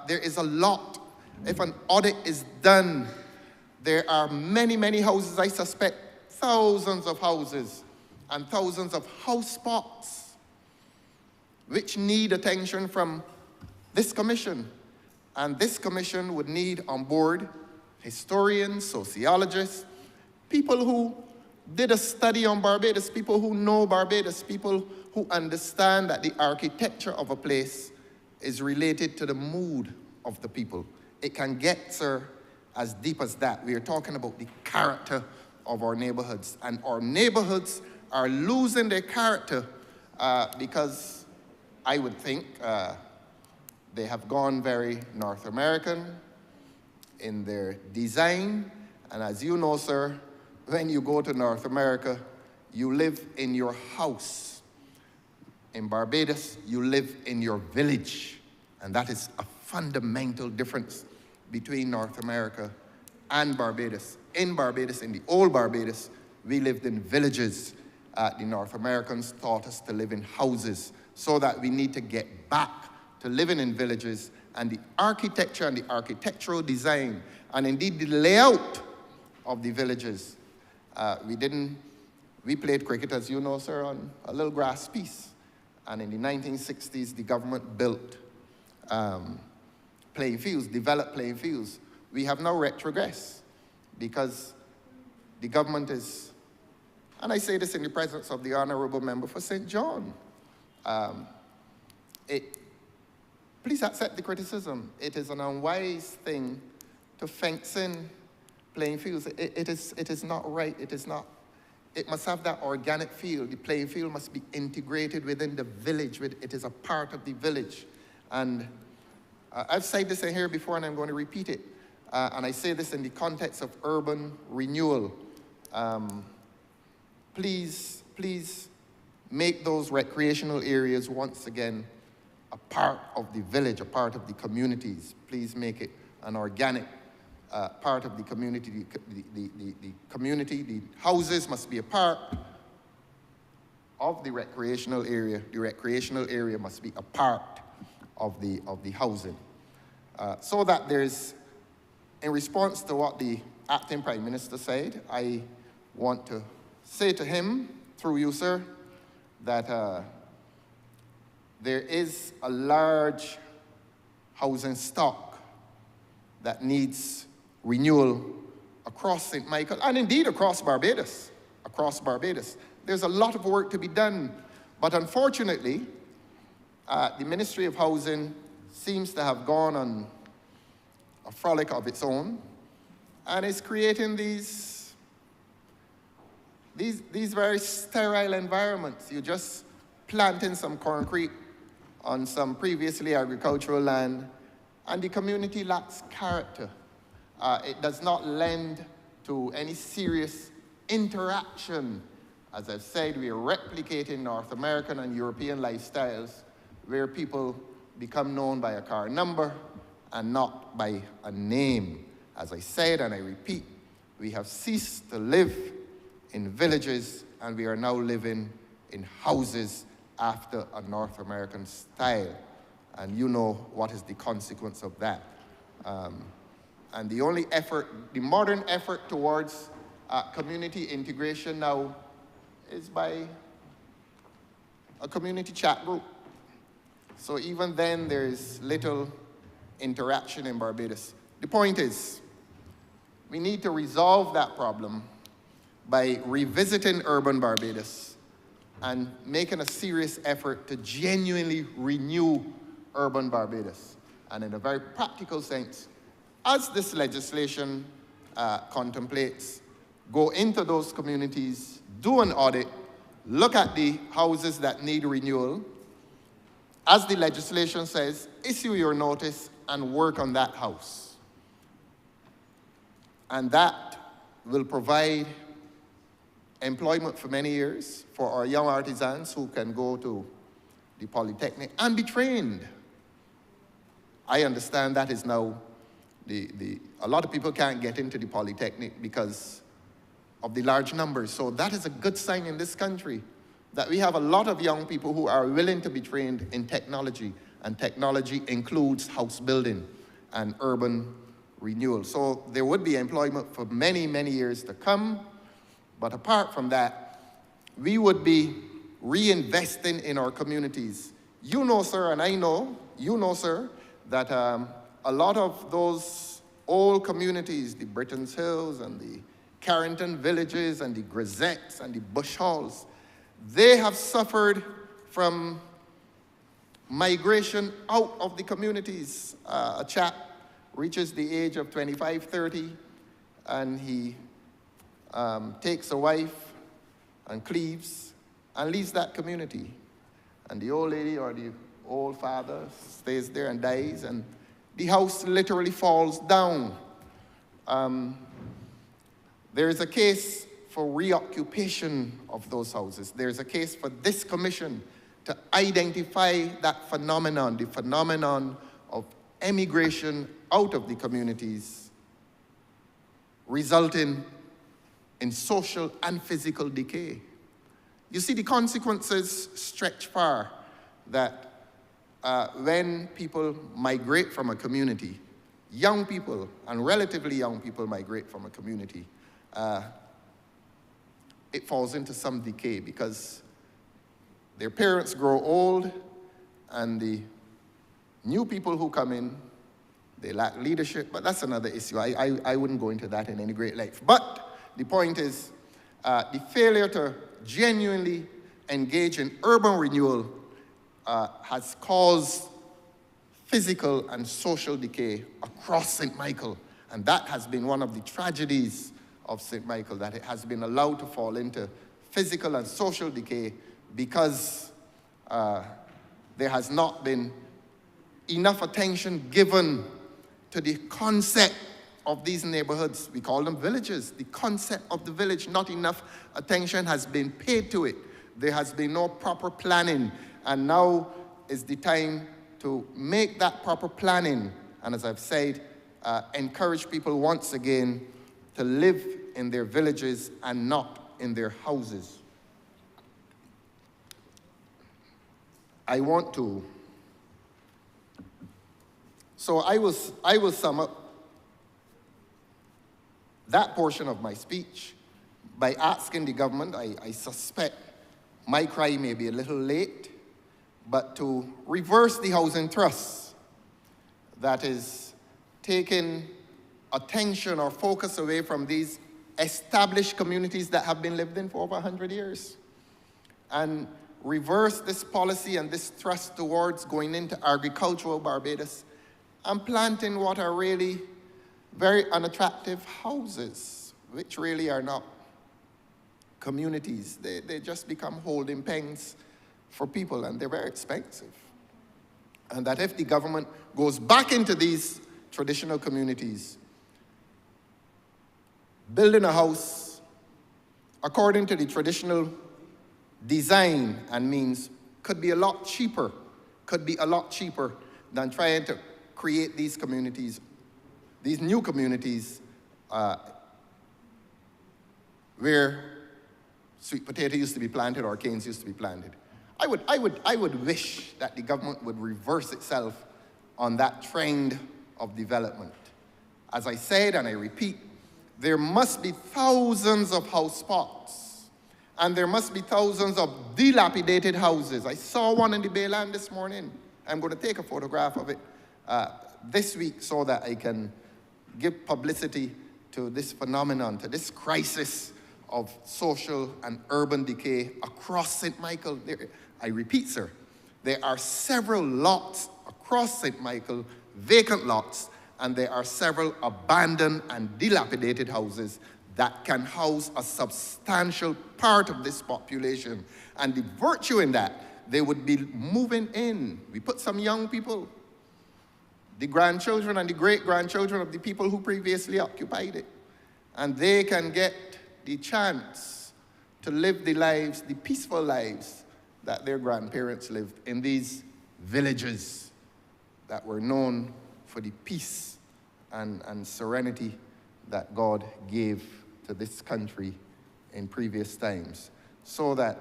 A: There is a lot. If an audit is done, there are many, many houses, I suspect thousands of houses and thousands of house spots which need attention from this commission. And this commission would need on board historians, sociologists, people who did a study on Barbados, people who know Barbados, people who understand that the architecture of a place is related to the mood of the people. It can get, sir, as deep as that. We are talking about the character of our neighborhoods, and our neighborhoods are losing their character because I would think they have gone very North American in their design, and as you know, sir, when you go to North America, you live in your house. In Barbados, you live in your village. And that is a fundamental difference between North America and Barbados. In Barbados, in the old Barbados, we lived in villages. The North Americans taught us to live in houses, so that we need to get back to living in villages, and the architecture and the architectural design, and indeed the layout of the villages. We played cricket, as you know, sir, on a little grass piece. And in the 1960s, the government built playing fields, developed playing fields. We have now retrogressed because the government is, and I say this in the presence of the Honourable Member for St. John, please accept the criticism. It is an unwise thing to fence in playing fields. It is not right. It is not. It must have that organic feel. The playing field must be integrated within the village. It is a part of the village. And I've said this in here before, and I'm going to repeat it. And I say this in the context of urban renewal. Please make those recreational areas once again a part of the village, a part of the communities. Please make it an organic part of the community. The community, the houses must be a part of the recreational area. The recreational area must be a part of the housing. So that there's, in response to what the acting Prime Minister said, I want to say to him, through you, sir, that there is a large housing stock that needs renewal across St. Michael, and indeed across Barbados. There's a lot of work to be done, but unfortunately, the Ministry of Housing seems to have gone on a frolic of its own, and is creating these very sterile environments. You just planting some concrete on some previously agricultural land, and the community lacks character. It does not lend to any serious interaction. As I've said, we are replicating North American and European lifestyles where people become known by a car number and not by a name. As I said, and I repeat, we have ceased to live in villages, and we are now living in houses after a North American style. And you know what is the consequence of that. And the only effort, the modern effort towards community integration now is by a community chat group. So even then, there's little interaction in Barbados. The point is, we need to resolve that problem by revisiting urban Barbados and making a serious effort to genuinely renew urban Barbados. And in a very practical sense, as this legislation contemplates, go into those communities, do an audit, look at the houses that need renewal. As the legislation says, issue your notice and work on that house. And that will provide employment for many years for our young artisans who can go to the Polytechnic and be trained. I understand that is now a lot of people can't get into the Polytechnic because of the large numbers. So that is a good sign in this country, that we have a lot of young people who are willing to be trained in technology, and technology includes house building and urban renewal. So there would be employment for many, many years to come. But apart from that, we would be reinvesting in our communities. You know, sir, and I know, you know, sir, that a lot of those old communities, the Britons Hills and the Carrington villages and the Grisettes and the Bush Halls, they have suffered from migration out of the communities. A chap reaches the age of 25, 30, and he takes a wife and cleaves and leaves that community. And the old lady or the old father stays there and dies, and the house literally falls down. There is a case for reoccupation of those houses. There's a case for this commission to identify that phenomenon, the phenomenon of emigration out of the communities, resulting in social and physical decay. You see, the consequences stretch far, that when people migrate from a community, young people and relatively young people migrate from a community, it falls into some decay because their parents grow old, and the new people who come in, they lack leadership, but that's another issue. I wouldn't go into that in any great length. But the point is, the failure to genuinely engage in urban renewal has caused physical and social decay across St. Michael. And that has been one of the tragedies of St. Michael, that it has been allowed to fall into physical and social decay because there has not been enough attention given to the concept of these neighborhoods. We call them villages. The concept of the village, not enough attention has been paid to it. There has been no proper planning, and now is the time to make that proper planning, and as I've said, encourage people once again to live in their villages and not in their houses. I want to. So I will sum up that portion of my speech by asking the government, I suspect my cry may be a little late, but to reverse the housing trust that is taking attention or focus away from these established communities that have been lived in for over 100 years, and reverse this policy and this thrust towards going into agricultural Barbados and planting what are really very unattractive houses, which really are not communities. They just become holding pens for people, and they're very expensive. And that if the government goes back into these traditional communities, building a house according to the traditional design and means could be a lot cheaper than trying to create these communities, these new communities where sweet potato used to be planted or canes used to be planted. I would wish that the government would reverse itself on that trend of development. As I said, and I repeat, there must be thousands of house spots, and there must be thousands of dilapidated houses. I saw one in the Bayland this morning. I'm going to take a photograph of it this week so that I can give publicity to this phenomenon, to this crisis of social and urban decay across St. Michael. I repeat, sir, there are several lots across St. Michael, vacant lots, and there are several abandoned and dilapidated houses that can house a substantial part of this population. And the virtue in that, they would be moving in. We put some young people, the grandchildren and the great-grandchildren of the people who previously occupied it, and they can get the chance to live the lives, the peaceful lives that their grandparents lived in these villages that were known for the peace and serenity that God gave to this country in previous times. So that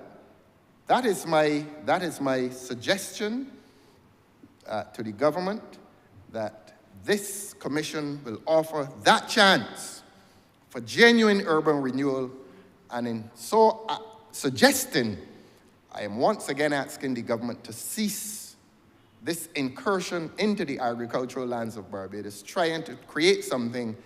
A: is my suggestion to the government, that this commission will offer that chance for genuine urban renewal, and in so suggesting, I am once again asking the government to cease this incursion into the agricultural lands of Barbados, trying to create something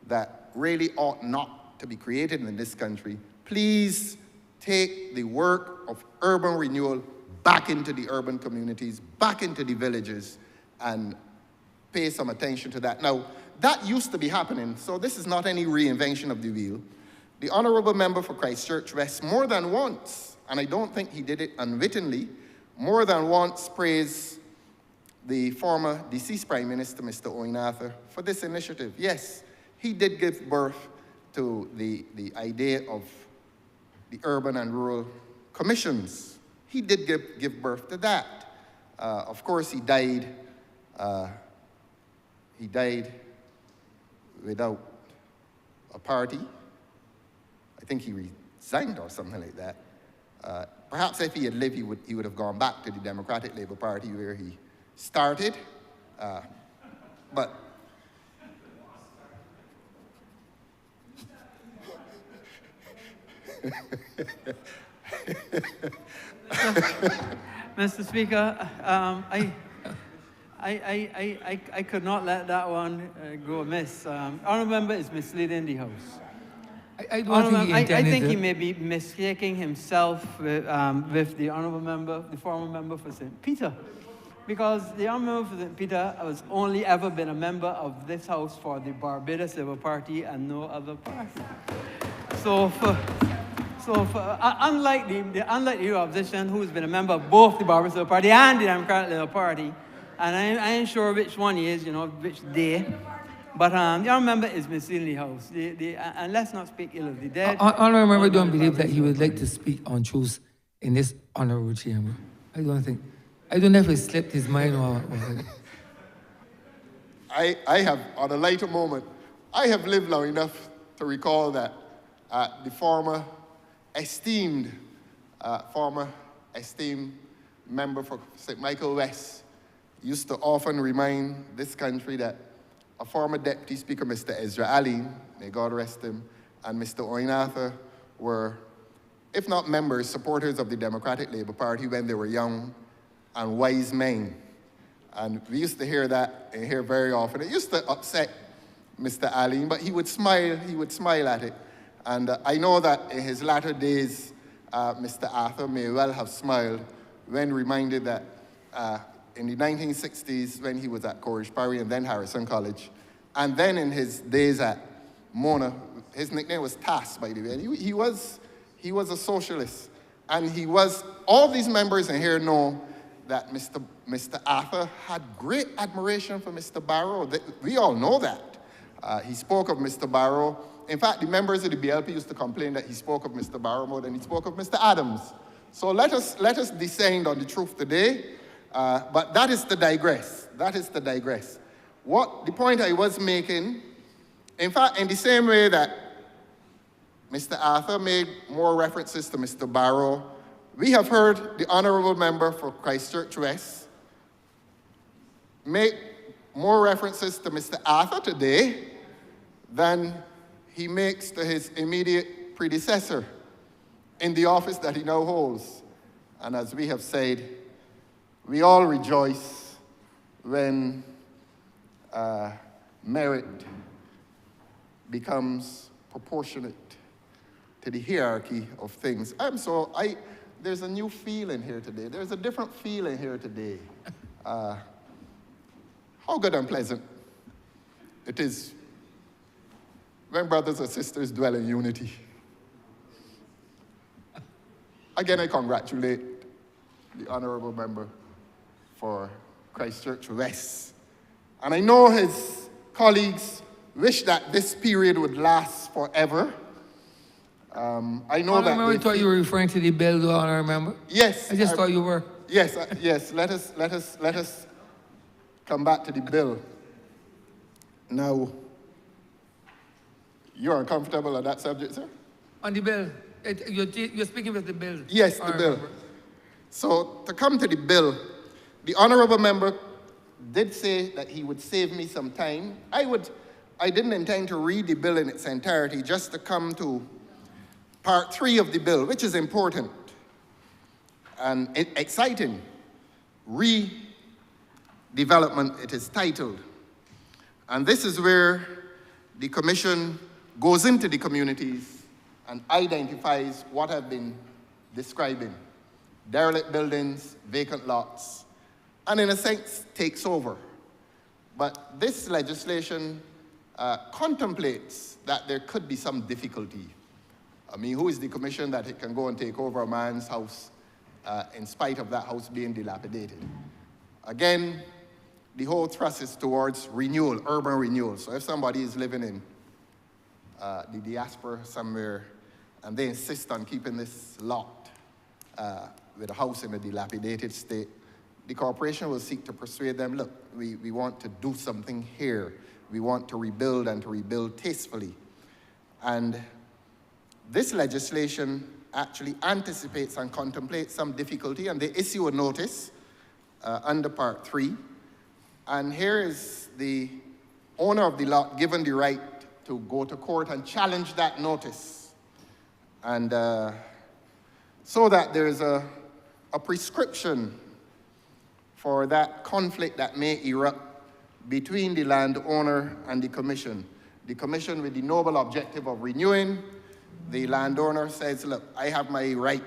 A: that really ought not to be created in this country. Please take the work of urban renewal back into the urban communities, back into the villages, and pay some attention to that. Now, that used to be happening, so this is not any reinvention of the wheel. The Honourable Member for Christchurch West more than once, and I don't think he did it unwittingly, more than once praised the former deceased Prime Minister, Mr. Owen Arthur, for this initiative. Yes, he did give birth to the idea of the urban and rural commissions. He did give birth to that. Of course, he died without a party. I think he resigned or something like that. Perhaps if he had lived, he would have gone back to the Democratic Labour Party where he started. But
E: Mr. Speaker, I could not let that one go amiss. Honourable Member is misleading the House.
B: I don't think he
E: I
B: intended
E: think
B: to.
E: he may be mistaking himself with the Honourable Member, the former member for St. Peter. Because the Honourable Member for St. Peter has only ever been a member of this House for the Barbados Labour Party and no other party. Unlike the opposition, who's been a member of both the Barbados Labour Party and the Democratic Labour Party, and I ain't sure which one he is, which day, but the Honourable Member is misleading the House. And let's not speak ill of the dead.
B: Honourable Member don't believe that he would like to speak on truth in this honourable chamber. I don't know if it slipped his mind or
A: I have, on a lighter moment, I have lived long enough to recall that the former esteemed member for St. Michael West used to often remind this country that a former Deputy Speaker, Mr. Ezra Ali, may God rest him, and Mr. Owen Arthur were, if not members, supporters of the Democratic Labour Party when they were young, and wise men. And we used to hear that in here very often. It used to upset Mr. Allen, but he would smile at it. And I know that in his latter days, Mr. Arthur may well have smiled when reminded that in the 1960s, when he was at Cornish Parry and then Harrison College, and then in his days at Mona, his nickname was Tass, by the way. And he was a socialist. And all these members in here know that Mr. Arthur had great admiration for Mr. Barrow. We all know that. He spoke of Mr. Barrow. In fact, the members of the BLP used to complain that he spoke of Mr. Barrow more than he spoke of Mr. Adams. So let us descend on the truth today. But that is to digress. That is to digress. The point I was making, in fact, in the same way that Mr. Arthur made more references to Mr. Barrow, we have heard the Honourable Member for Christchurch West make more references to Mr. Arthur today than he makes to his immediate predecessor in the office that he now holds. And as we have said, we all rejoice when merit becomes proportionate to the hierarchy of things. There's a new feeling here today. There's a different feeling here today. How good and pleasant it is when brothers and sisters dwell in unity. Again, I congratulate the Honourable Member for Christchurch West. And I know his colleagues wish that this period would last forever. I know that.
B: I thought you were referring to the bill, though, Honourable Member.
A: Yes.
B: I just thought you were.
A: Yes, yes. Let us come back to the bill. Now, you're uncomfortable on that subject, sir?
B: On the bill. You're speaking with the bill.
A: Yes, the bill. So, to come to the bill, the Honourable Member did say that he would save me some time. I didn't intend to read the bill in its entirety, just to come to Part 3 of the bill, which is important and exciting. Redevelopment, it is titled. And this is where the Commission goes into the communities and identifies what I've been describing: derelict buildings, vacant lots, and in a sense, takes over. But this legislation contemplates that there could be some difficulty. I mean, who is the Commission that it can go and take over a man's house in spite of that house being dilapidated? Again, the whole thrust is towards renewal, urban renewal. So if somebody is living in the diaspora somewhere and they insist on keeping this lot with a house in a dilapidated state, the corporation will seek to persuade them, look, we want to do something here. We want to rebuild and to rebuild tastefully. And this legislation actually anticipates and contemplates some difficulty, and they issue a notice under Part 3. And here is the owner of the lot given the right to go to court and challenge that notice. And so that there's a prescription for that conflict that may erupt between the landowner and the Commission. The Commission with the noble objective of renewing. The landowner says, look, I have my right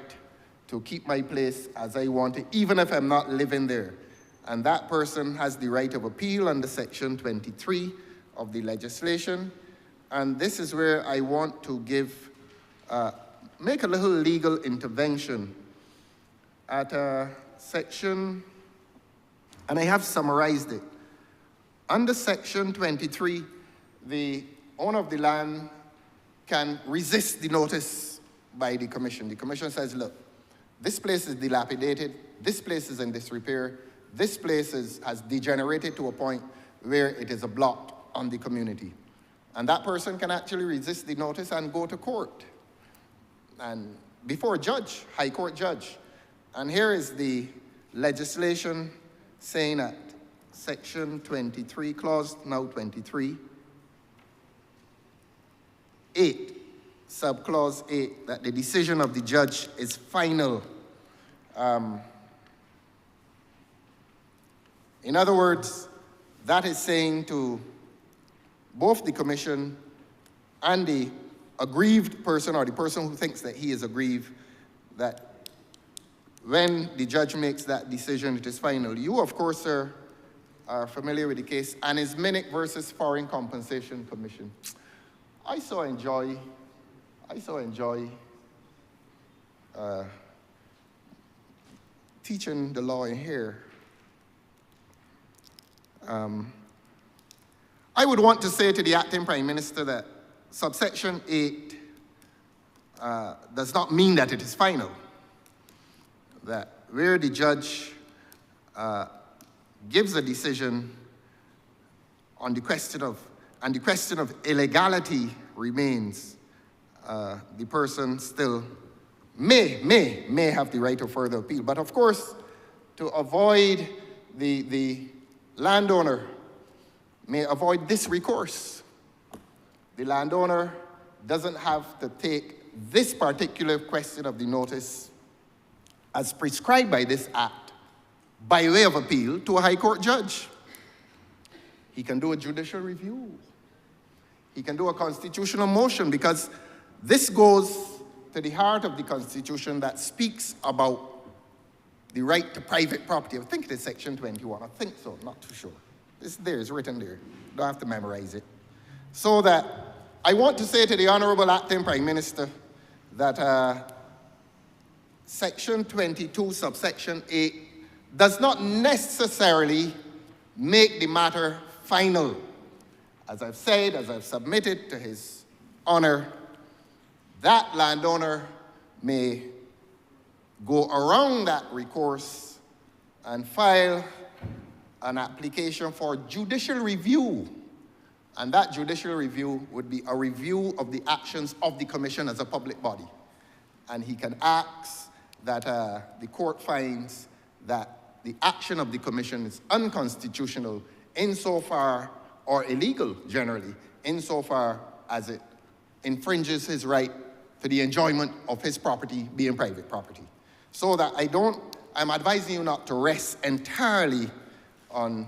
A: to keep my place as I want it, even if I'm not living there. And that person has the right of appeal under Section 23 of the legislation. And this is where I want to make a little legal intervention at section, and I have summarized it. Under Section 23, the owner of the land can resist the notice by the Commission. The Commission says, look, this place is dilapidated, this place is in disrepair, this place has degenerated to a point where it is a blot on the community. And that person can actually resist the notice and go to court, and before a judge, High Court judge. And here is the legislation saying that Section 23, Clause now 23, 8, subclause 8, that the decision of the judge is final. In other words, that is saying to both the commission and the aggrieved person or the person who thinks that he is aggrieved, that when the judge makes that decision, it is final. You, of course, sir, are familiar with the case, and his Minnick versus Foreign Compensation Commission. I so enjoy teaching the law in here. I would want to say to the acting Prime Minister that subsection 8 does not mean that it is final. That where the judge gives a decision on the question of, and the question of illegality remains, the person still may have the right of further appeal. But of course, to avoid the landowner may avoid this recourse. The landowner doesn't have to take this particular question of the notice as prescribed by this act by way of appeal to a high court judge. He can do a judicial review. He can do a constitutional motion, because this goes to the heart of the Constitution that speaks about the right to private property. I think it is section 21. I think so, not too sure. It's there, it's written there. Don't have to memorize it. So that I want to say to the Honourable Acting Prime Minister that section 22, subsection 8, does not necessarily make the matter final. As I've said, as I've submitted to his honor, that landowner may go around that recourse and file an application for judicial review. And that judicial review would be a review of the actions of the commission as a public body. And he can ask that the court finds that the action of the commission is unconstitutional insofar, or illegal generally, insofar as it infringes his right to the enjoyment of his property being private property. So that I'm advising you not to rest entirely on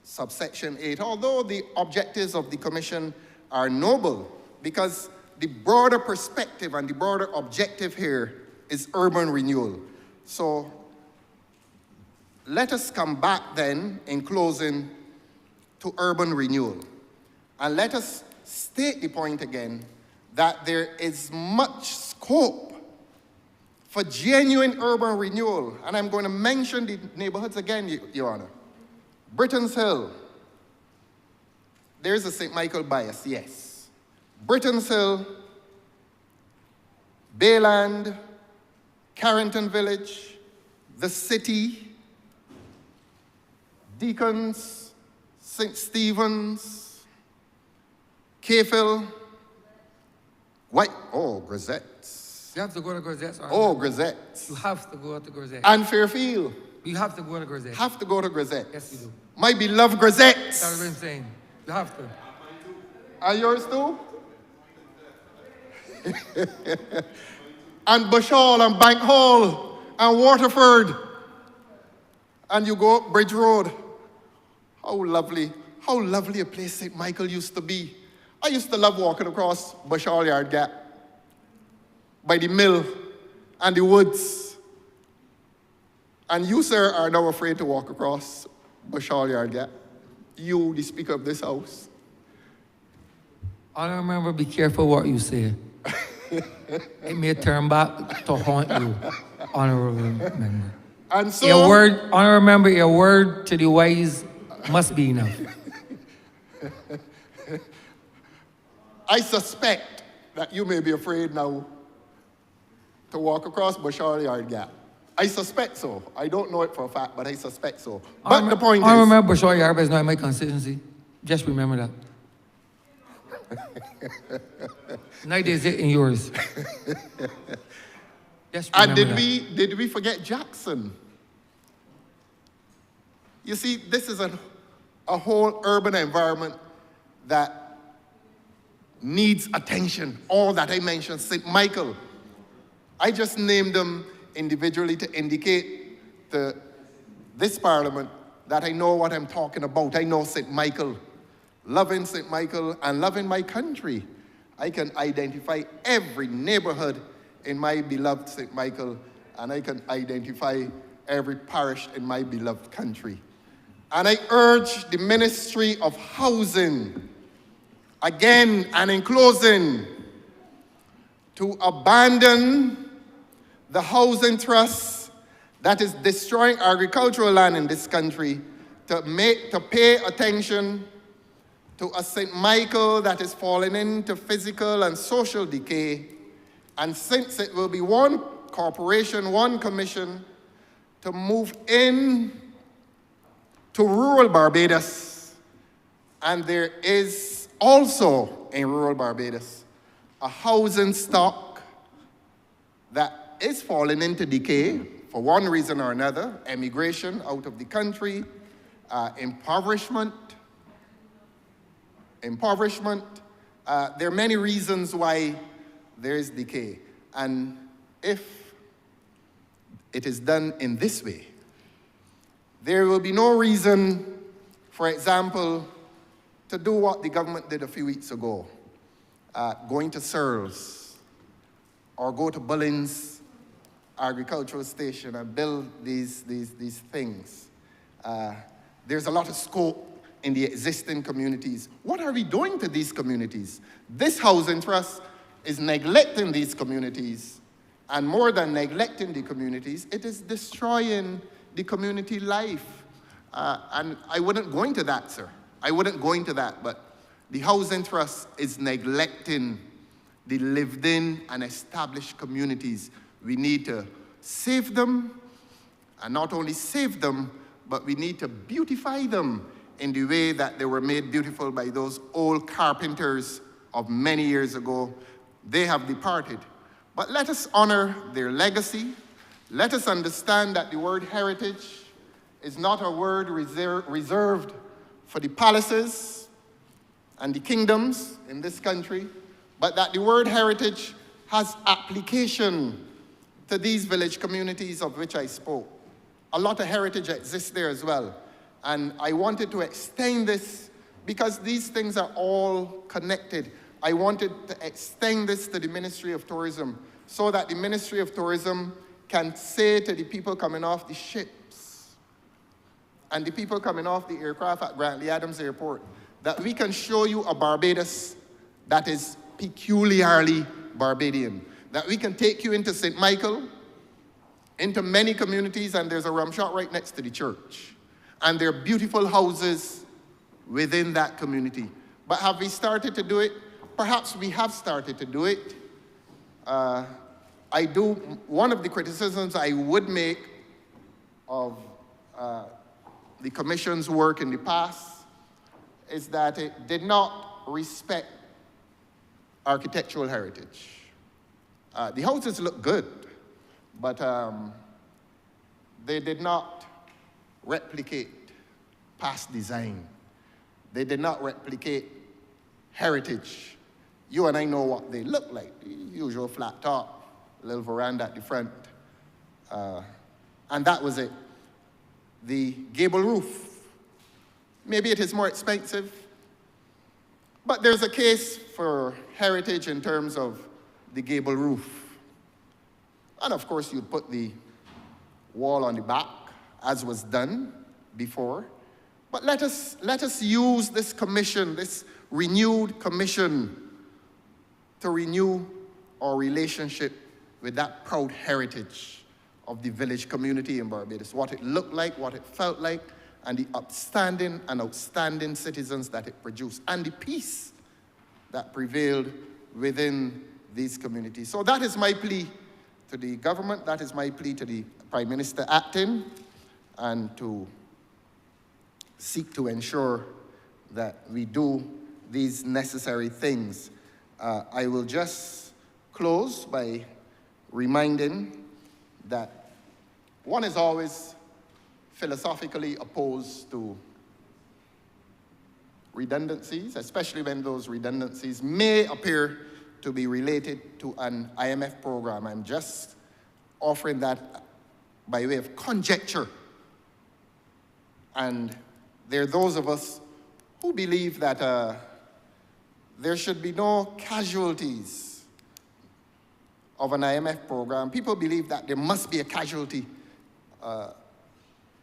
A: subsection 8, although the objectives of the commission are noble, because the broader perspective and the broader objective here is urban renewal. So let us come back then, in closing, to urban renewal. And let us state the point again that there is much scope for genuine urban renewal. And I'm going to mention the neighborhoods again, Your Honor. Britain's Hill. There's a St. Michael bias, yes. Britain's Hill, Bayland, Carrington Village, the city, Deacons, St. Stephen's, Cayfield, Grisette's.
B: You have to go to Grisette's.
A: Grisette's.
B: You have to go to Grisette's.
A: And Fairfield.
B: You have to go to Grisette's.
A: Have to go to Grisette's.
B: Yes, you do.
A: My beloved Grisette's.
B: That's what I'm saying. You have to.
A: And yours too? And Bush Hall and Bank Hall and Waterford. And you go up Bridge Road. How lovely a place St. Michael used to be. I used to love walking across Bush Hall Yard Gap by the mill and the woods. And you, sir, are now afraid to walk across Bush Hall Yard Gap. You, the Speaker of this House.
B: Honourable member, be careful what you say. It may turn back to haunt you, honourable member.
A: And so,
B: Honourable member, your word to the wise must be enough.
A: I suspect that you may be afraid now to walk across Bush Hall Yard Gap. I suspect so. I don't know it for a fact, but I suspect so. But the point is...
B: I remember Bush Hall Yard is not in my constituency. Just remember that. Neither is it in yours. Just remember
A: And did we forget Jackson? You see, this is a whole urban environment that needs attention. All that I mentioned, St. Michael. I just named them individually to indicate to this Parliament that I know what I'm talking about. I know St. Michael. Loving St. Michael and loving my country, I can identify every neighborhood in my beloved St. Michael, and I can identify every parish in my beloved country. And I urge the Ministry of Housing, again and in closing, to abandon the housing trust that is destroying agricultural land in this country, to pay attention to a St. Michael that is falling into physical and social decay. And since it will be one corporation, one commission, to move in to rural Barbados. And there is also in rural Barbados a housing stock that is falling into decay for one reason or another: emigration out of the country, impoverishment. There are many reasons why there is decay. And if it is done in this way, there will be no reason, for example, to do what the government did a few weeks ago, going to Searles or go to Bullins Agricultural Station and build these things. There's a lot of scope in the existing communities. What are we doing to these communities? This housing trust is neglecting these communities, and more than neglecting the communities, it is destroying the community life. And I wouldn't go into that, sir. I wouldn't go into that, but the housing trust is neglecting the lived-in and established communities. We need to save them, and not only save them, but we need to beautify them in the way that they were made beautiful by those old carpenters of many years ago. They have departed. But let us honor their legacy. Let us understand that the word heritage is not a word reserved for the palaces and the kingdoms in this country, but that the word heritage has application to these village communities of which I spoke. A lot of heritage exists there as well. And I wanted to extend this because these things are all connected. I wanted to extend this to the Ministry of Tourism so that the Ministry of Tourism can say to the people coming off the ships and the people coming off the aircraft at Grantley Adams Airport that we can show you a Barbados that is peculiarly Barbadian. That we can take you into St. Michael, into many communities, and there's a rum shop right next to the church. And there are beautiful houses within that community. But have we started to do it? Perhaps we have started to do it. One of the criticisms I would make of the Commission's work in the past is that it did not respect architectural heritage. The houses look good, but they did not replicate past design. They did not replicate heritage. You and I know what they look like. The usual flat top, little veranda at the front. And that was it. The gable roof. Maybe it is more expensive, but there's a case for heritage in terms of the gable roof. And of course, you'd put the wall on the back, as was done before. But let us use this commission, this renewed commission, to renew our relationship with that proud heritage of the village community in Barbados, what it looked like, what it felt like, and the upstanding and outstanding citizens that it produced, and the peace that prevailed within these communities. So that is my plea to the government, that is my plea to the Prime Minister acting, and to seek to ensure that we do these necessary things. I will just close by reminding that one is always philosophically opposed to redundancies, especially when those redundancies may appear to be related to an IMF program. I'm just offering that by way of conjecture. And there are those of us who believe that there should be no casualties of an IMF program. People believe that there must be a casualty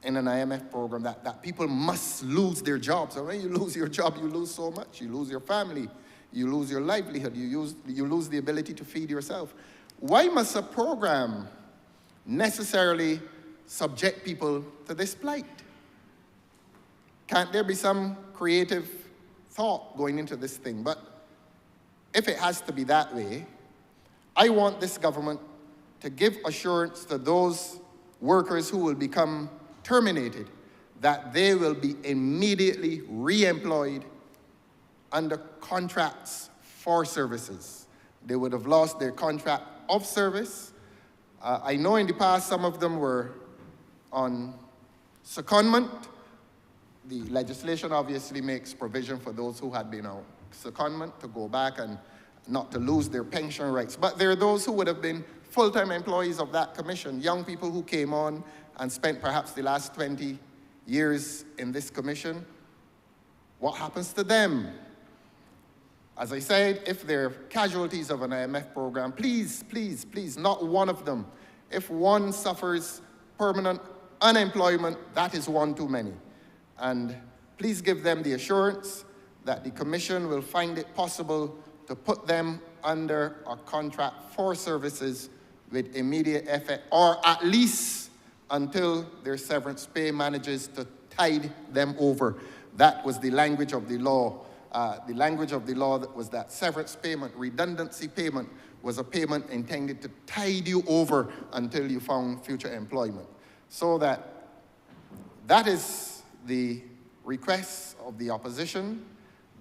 A: in an IMF program, that people must lose their jobs. And when you lose your job, you lose so much. You lose your family, you lose your livelihood, you lose the ability to feed yourself. Why must a program necessarily subject people to this plight? Can't there be some creative thought going into this thing? But if it has to be that way, I want this government to give assurance to those workers who will become terminated that they will be immediately re-employed under contracts for services. They would have lost their contract of service. I know in the past some of them were on secondment. The legislation obviously makes provision for those who had been on secondment to go back and not to lose their pension rights. But there are those who would have been full-time employees of that commission, young people who came on and spent perhaps the last 20 years in this commission. What happens to them? As I said, if they're casualties of an IMF program, please, please, please, not one of them. If one suffers permanent unemployment, that is one too many. And please give them the assurance that the Commission will find it possible to put them under a contract for services with immediate effect, or at least until their severance pay manages to tide them over. That was the language of the law. The language of the law was that severance payment, redundancy payment, was a payment intended to tide you over until you found future employment. So that is the request of the opposition,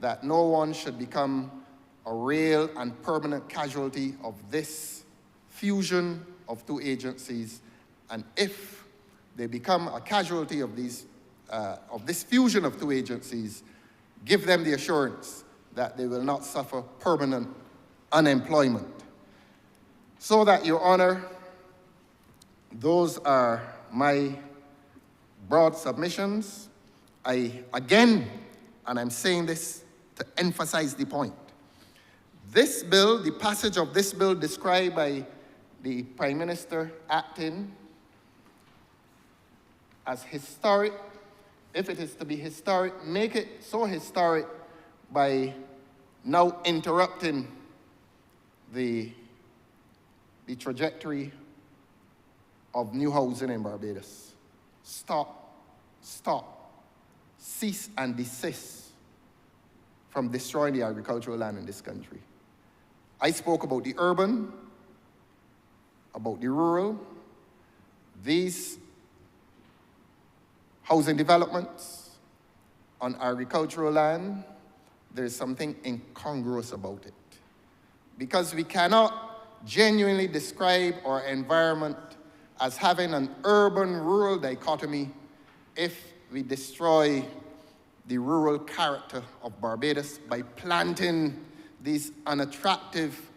A: that no one should become a real and permanent casualty of this fusion of two agencies. And if they become a casualty of this fusion of two agencies, give them the assurance that they will not suffer permanent unemployment. So that, Your Honor, those are my broad submissions. Again, and I'm saying this to emphasize the point, this bill, the passage of this bill described by the Prime Minister acting as historic. If it is to be historic, make it so historic by now interrupting the trajectory of new housing in Barbados. Stop, cease and desist from destroying the agricultural land in this country. I spoke about the urban, about the rural. These housing developments on agricultural land, there's something incongruous about it. Because we cannot genuinely describe our environment as having an urban-rural dichotomy if we destroy the rural character of Barbados by planting these unattractive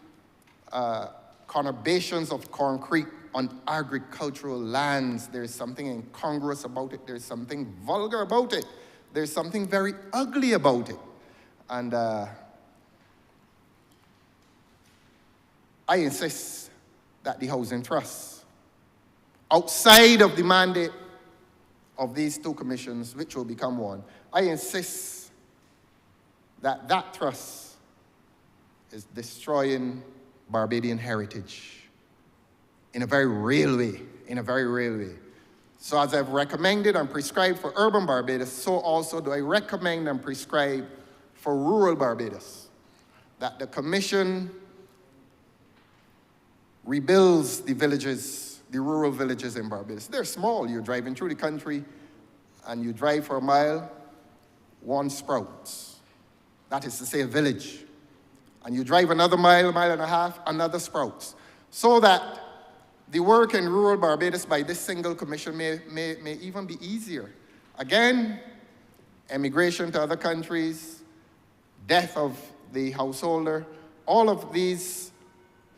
A: conurbations of concrete on agricultural lands. There's something incongruous about it. There's something vulgar about it. There's something very ugly about it. And I insist that the Housing Trust, outside of the mandate of these two commissions, which will become one, I insist that that trust is destroying Barbadian heritage in a very real way, So as I've recommended and prescribed for urban Barbados, so also do I recommend and prescribe for rural Barbados, that the Commission rebuilds the villages, the rural villages in Barbados. They're small. You're driving through the country and you drive for a mile, one sprouts. That is to say, a village. And you drive another mile, mile and a half, another sprouts. So that the work in rural Barbados by this single commission may even be easier. Again, emigration to other countries, death of the householder, all of these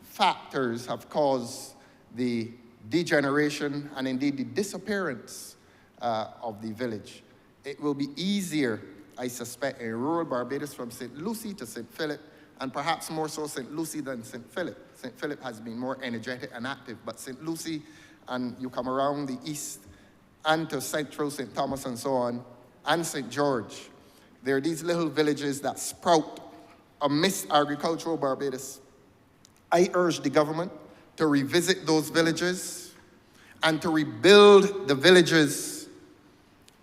A: factors have caused the degeneration and indeed the disappearance of the village. it will be easier, I suspect, in rural Barbados from St. Lucie to St. Philip, and perhaps more so St. Lucie than St. Philip. St. Philip has been more energetic and active, but St. Lucie, and you come around the east and to Central, St. Thomas and so on, and St. George, there are these little villages that sprout amidst agricultural Barbados. I urge the government to revisit those villages and to rebuild the villages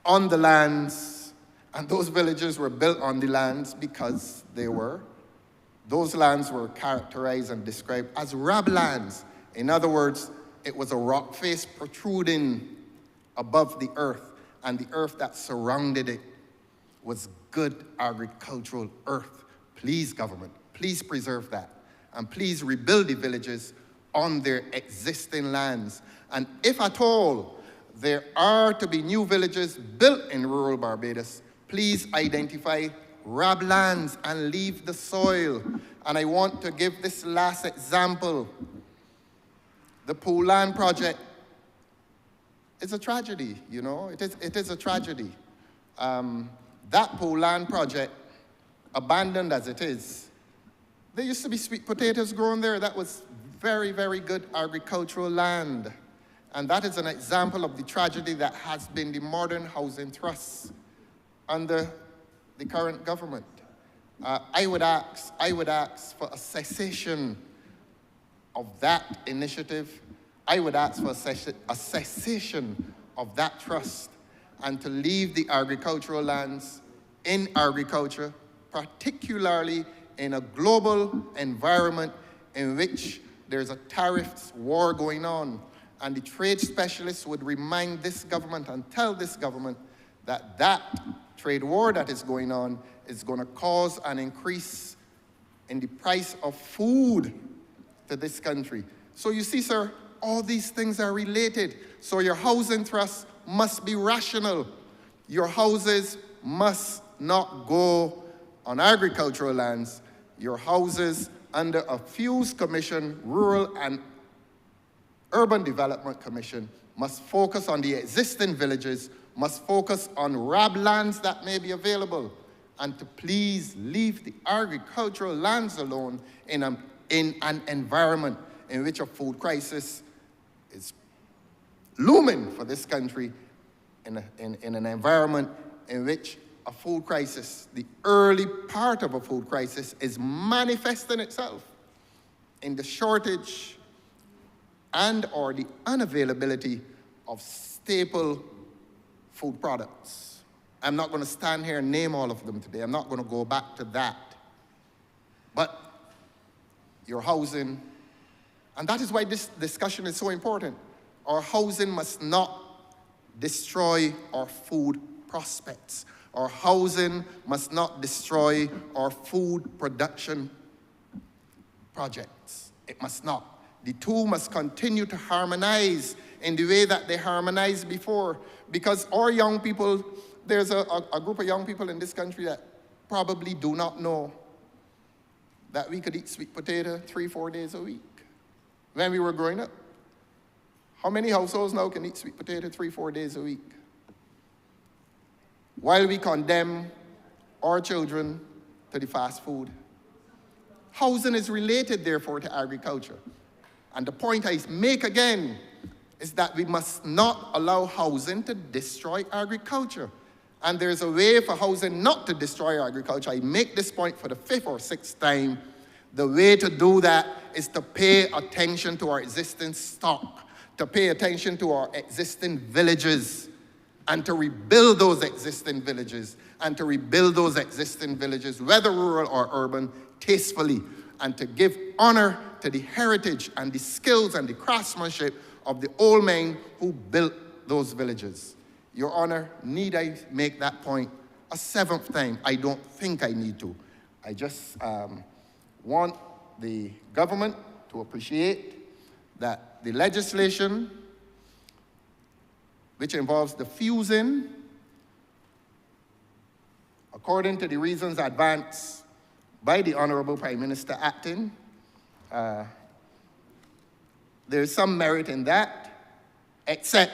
A: on the lands. And those villages were built on the lands because those lands were characterized and described as rablands. In other words, it was a rock face protruding above the earth, and the earth that surrounded it was good agricultural earth. Please, government, please preserve that. And please rebuild the villages on their existing lands. And if at all there are to be new villages built in rural Barbados, please identify rablands and leave the soil. And I want to give this last example. The Pool Land Project is a tragedy, you know, it is a tragedy. That Pool Land Project, abandoned as it is, there used to be sweet potatoes grown there. That was very, very good agricultural land. And that is an example of the tragedy that has been the modern housing thrust under the current government. I would ask for a cessation of that initiative. I would ask for a cessation of that trust, and to leave the agricultural lands in agriculture, particularly in a global environment in which there's a tariffs war going on. And the trade specialists would remind this government and tell this government that that trade war that is going on is going to cause an increase in the price of food to this country. So you see, sir, all these things are related. So your housing trust must be rational. Your houses must not go on agricultural lands. Your houses under a Fuse Commission, Rural and Urban Development Commission, must focus on the existing villages, must focus on rablands that may be available, and to please leave the agricultural lands alone in an environment in which a food crisis is looming for this country, in an environment in which a food crisis, the early part of a food crisis, is manifesting itself in the shortage and or the unavailability of staple food products. I'm not going to stand here and name all of them today. I'm not going to go back to that. But your housing, and that is why this discussion is so important. Our housing must not destroy our food prospects. Our housing must not destroy our food production projects. It must not. The two must continue to harmonize in the way that they harmonized before, because our young people, there's a group of young people in this country that probably do not know that we could eat sweet potato 3-4 days a week. When we were growing up, how many households now can eat sweet potato 3-4 days a week? While we condemn our children to the fast food. Housing is related, therefore, to agriculture. And the point I make again is that we must not allow housing to destroy agriculture. And there's a way for housing not to destroy agriculture. I make this point for the 5th or 6th time. The way to do that is to pay attention to our existing stock, to pay attention to our existing villages, and to rebuild those existing villages, whether rural or urban, tastefully, and to give honor to the heritage and the skills and the craftsmanship of the old men who built those villages. Your Honor, need I make that point a 7th time? I don't think I need to. I just want the government to appreciate that the legislation which involves the fusing, according to the reasons advanced by the Honourable Prime Minister acting, there's some merit in that, except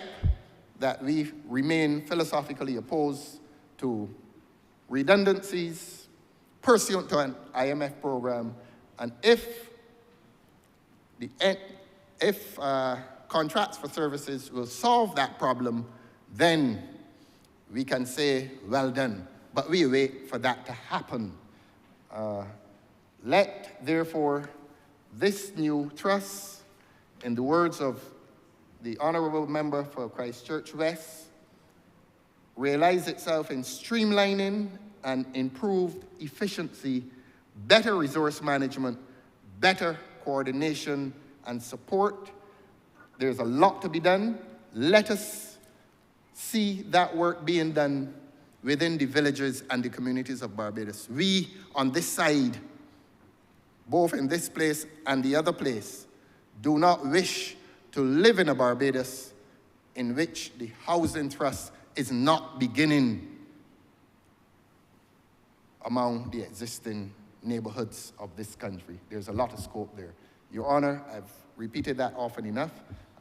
A: that we remain philosophically opposed to redundancies pursuant to an IMF program, and if contracts for services will solve that problem, then we can say, well done. But we wait for that to happen. Let, therefore, this new trust, in the words of the Honourable Member for Christchurch West, realize itself in streamlining and improved efficiency, better resource management, better coordination and support. There's a lot to be done. Let us see that work being done within the villages and the communities of Barbados. We, on this side, both in this place and the other place, do not wish to live in a Barbados in which the housing trust is not beginning among the existing neighborhoods of this country. There's a lot of scope there. Your Honor, I've repeated that often enough,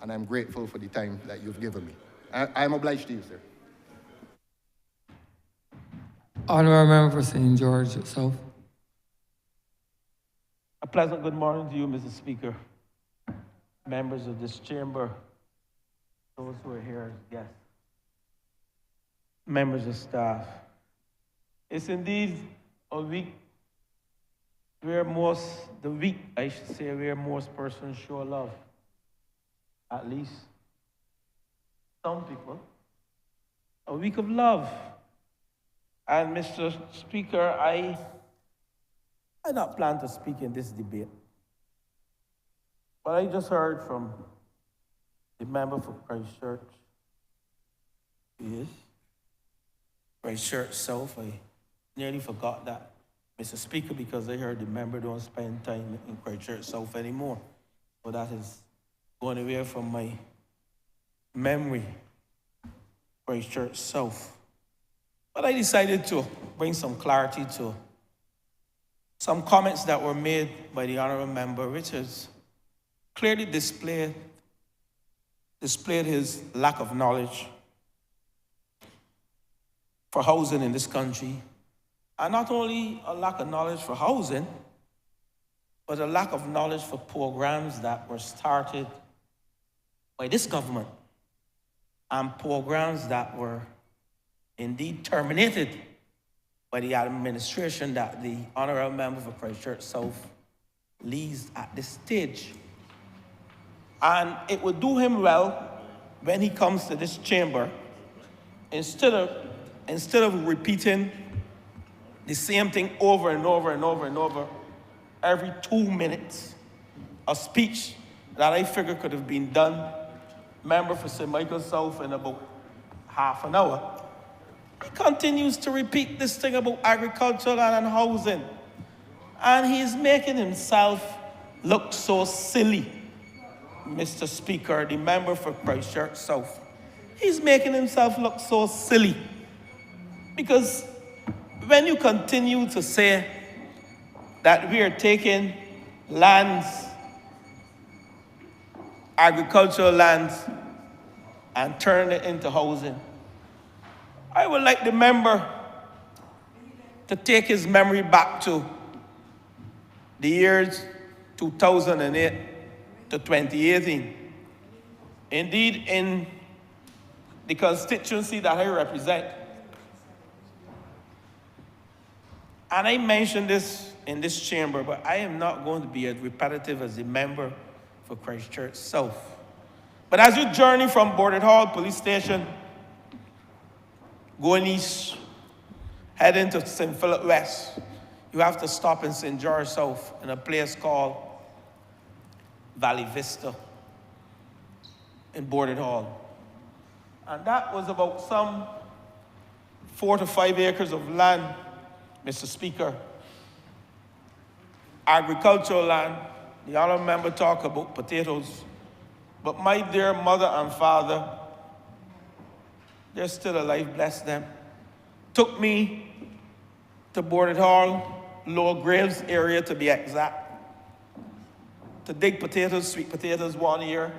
A: and I'm grateful for the time that you've given me. I'm obliged to you, sir.
B: Honourable Member for St. George South.
F: A pleasant good morning to you, Mr. Speaker, members of this chamber, those who are here as guests, members of staff. It's indeed a week where I should say, where most persons show love. At least some people. A week of love. And Mr. Speaker, I not plan to speak in this debate, but I just heard from the member for Christchurch. Yes. Christchurch South. I nearly forgot that, Mr. Speaker, because I heard the member don't spend time in Christchurch South anymore. So that is going away from my memory, Christchurch South. But I decided to bring some clarity to some comments that were made by the Honourable Member, which has clearly displayed his lack of knowledge for housing in this country. And not only a lack of knowledge for housing, but a lack of knowledge for programs that were started by this government and programs that were indeed terminated by the administration that the Honourable Member for Christchurch South leads at this stage. And it would do him well when he comes to this chamber, instead of repeating the same thing over and over and over and over every 2 minutes, a speech that I figure could have been done, member for St. Michael South, in about half an hour. He continues to repeat this thing about agriculture and housing. And he's making himself look so silly, Mr. Speaker, the member for Christchurch South. He's making himself look so silly. Because when you continue to say that we are taking lands, agricultural lands, and turning it into housing, I would like the member to take his memory back to the years 2008 to 2018. Indeed, in the constituency that I represent, and I mentioned this in this chamber, but I am not going to be as repetitive as the member for Christchurch South. But as you journey from Boarded Hall Police Station, going east, heading to St. Philip West, you have to stop in St. George South in a place called Valley Vista in Boarded Hall. And that was about some 4 to 5 acres of land, Mr. Speaker. Agricultural land. The honourable member talked about potatoes. But my dear mother and father, they're still alive, bless them, took me to Boarded Hall, Lower Graves area to be exact, to dig potatoes, sweet potatoes 1 year.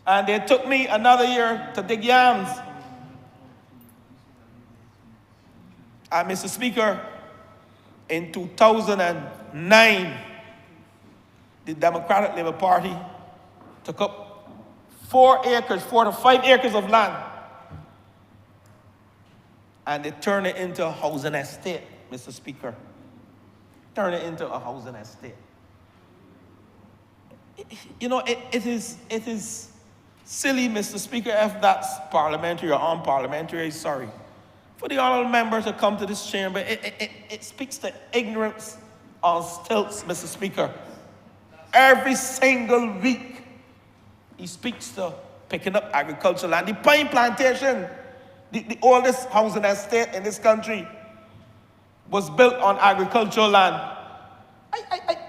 F: And they took me another year to dig yams. And Mr. Speaker, in 2009, the Democratic Labour Party took up 4 to 5 acres of land, and they turned it into a housing estate, Mr. Speaker. Turn it into a housing estate. You know, it is silly, Mr. Speaker, if that's parliamentary or unparliamentary, sorry. For the honourable member to come to this chamber, it speaks to ignorance on stilts, Mr. Speaker. Every single week, he speaks to picking up agricultural land. The pine plantation, the oldest housing estate in this country, was built on agricultural land.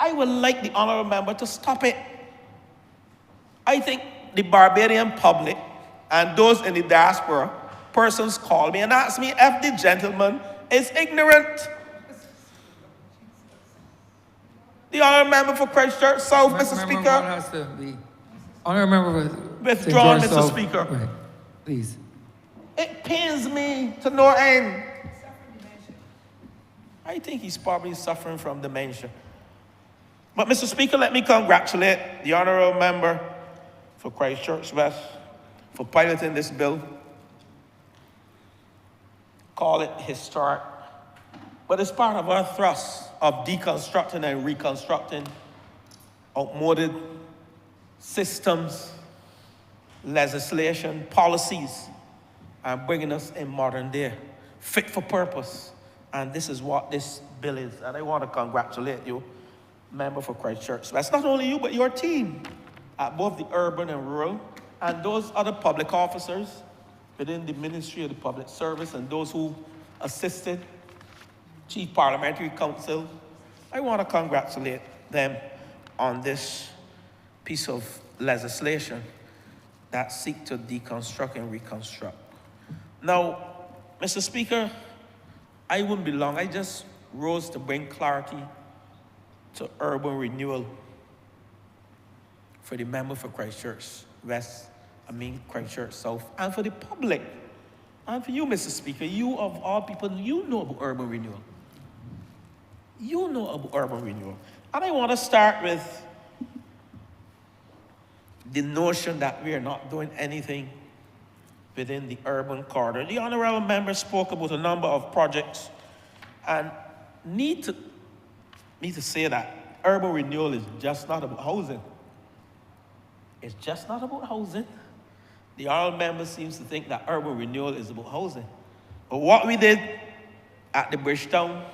F: I would like the honourable member to stop it. I think the Barbadian public and those in the diaspora, persons call me and ask me if the gentleman is ignorant. The honourable member for Christchurch South, Mr.
B: Member
F: Speaker.
B: one has to be. Honourable member for
F: Withdrawn,
B: St.
F: Mr.
B: George South.
F: Speaker.
B: Right. Please.
F: It pains me to no end. I think he's probably suffering from dementia. But, Mr. Speaker, let me congratulate the honourable member for Christchurch West for piloting this bill. Call it historic. But it's part of our thrust of deconstructing and reconstructing outmoded systems, legislation, policies, and bringing us in modern day, fit for purpose. And this is what this bill is. And I want to congratulate you, member for Christchurch. That's not only you, but your team at both the urban and rural, and those other public officers within the Ministry of the Public Service and those who assisted, Chief Parliamentary Council. I want to congratulate them on this piece of legislation that seek to deconstruct and reconstruct. Now, Mr. Speaker, I wouldn't be long. I just rose to bring clarity to urban renewal for the member for Christchurch West, Christchurch South, and for the public. And for you, Mr. Speaker, you of all people, you know about urban renewal. You know about urban renewal. And I want to start with the notion that we are not doing anything within the urban corridor. The honourable member spoke about a number of projects, and need to say that urban renewal is just not about housing. It's just not about housing. The honourable member seems to think that urban renewal is about housing. But what we did at the Bridgetown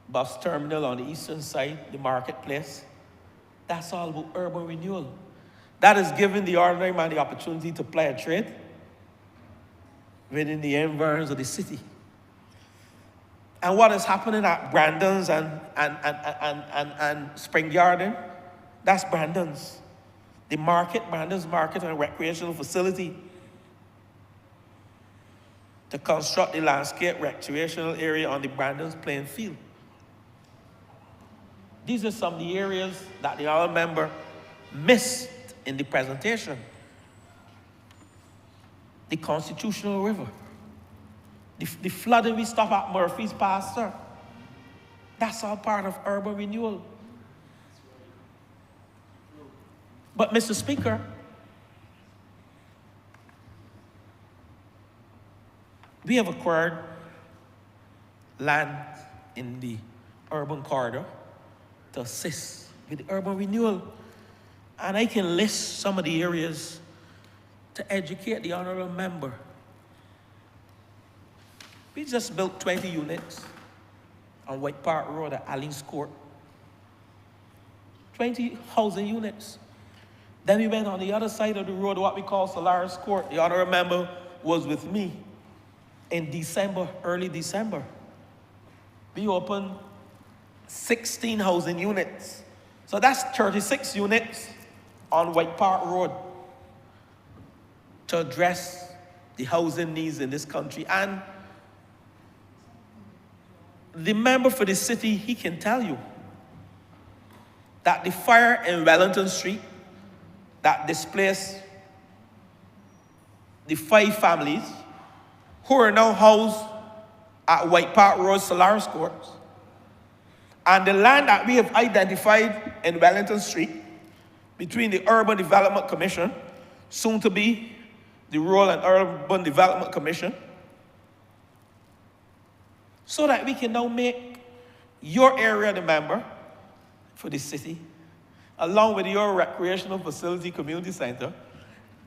F: bus terminal on the eastern side, the marketplace, that's all about urban renewal. That is giving the ordinary man the opportunity to play a trade within the environs of the city. And what is happening at Brandon's and Spring Garden, that's Brandon's. The market, Brandon's Market and Recreational Facility, to construct the landscape recreational area on the Brandon's playing field. These are some of the areas that the honourable member missed in the presentation. The Constitutional River, the flooding we stop at Murphy's Pasture, that's all part of urban renewal. But, Mr. Speaker, we have acquired land in the urban corridor to assist with the urban renewal. And I can list some of the areas to educate the honourable member. We just built 20 units on White Park Road at Allings Court. 20 housing units. Then we went on the other side of the road, what we call Solaris Court. The honourable member was with me in December, early December. We opened 16 housing units. So that's 36 units on White Park Road to address the housing needs in this country. And the member for the city, he can tell you that the fire in Wellington Street that displaced the 5 families who are now housed at White Park Road, Solaris Courts. And the land that we have identified in Wellington Street between the Urban Development Commission, soon to be the Rural and Urban Development Commission, so that we can now make your area the member for the city, along with your recreational facility community center,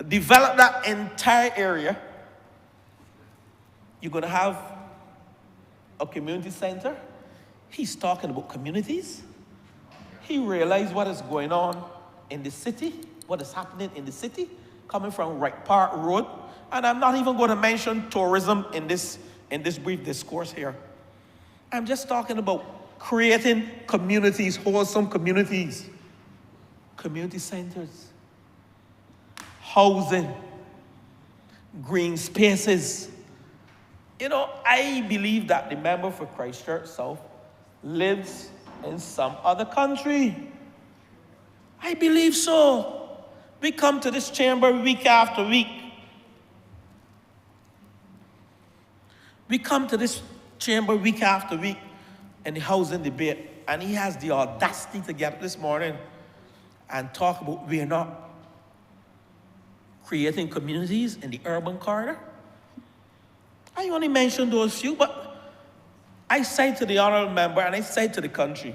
F: develop that entire area. You're going to have a community center. He's talking about communities. He realized what is going on in the city, what is happening in the city, coming from Wright Park Road. And I'm not even going to mention tourism in this brief discourse here. I'm just talking about creating communities, wholesome communities, community centers, housing, green spaces. You know, I believe that the member for Christchurch South lives in some other country. I believe so. We come to this chamber week after week. We come to this chamber week after week in the housing debate, and he has the audacity to get up this morning and talk about we're not creating communities in the urban corridor. I only mentioned those few, but I say to the honourable member, and I say to the country,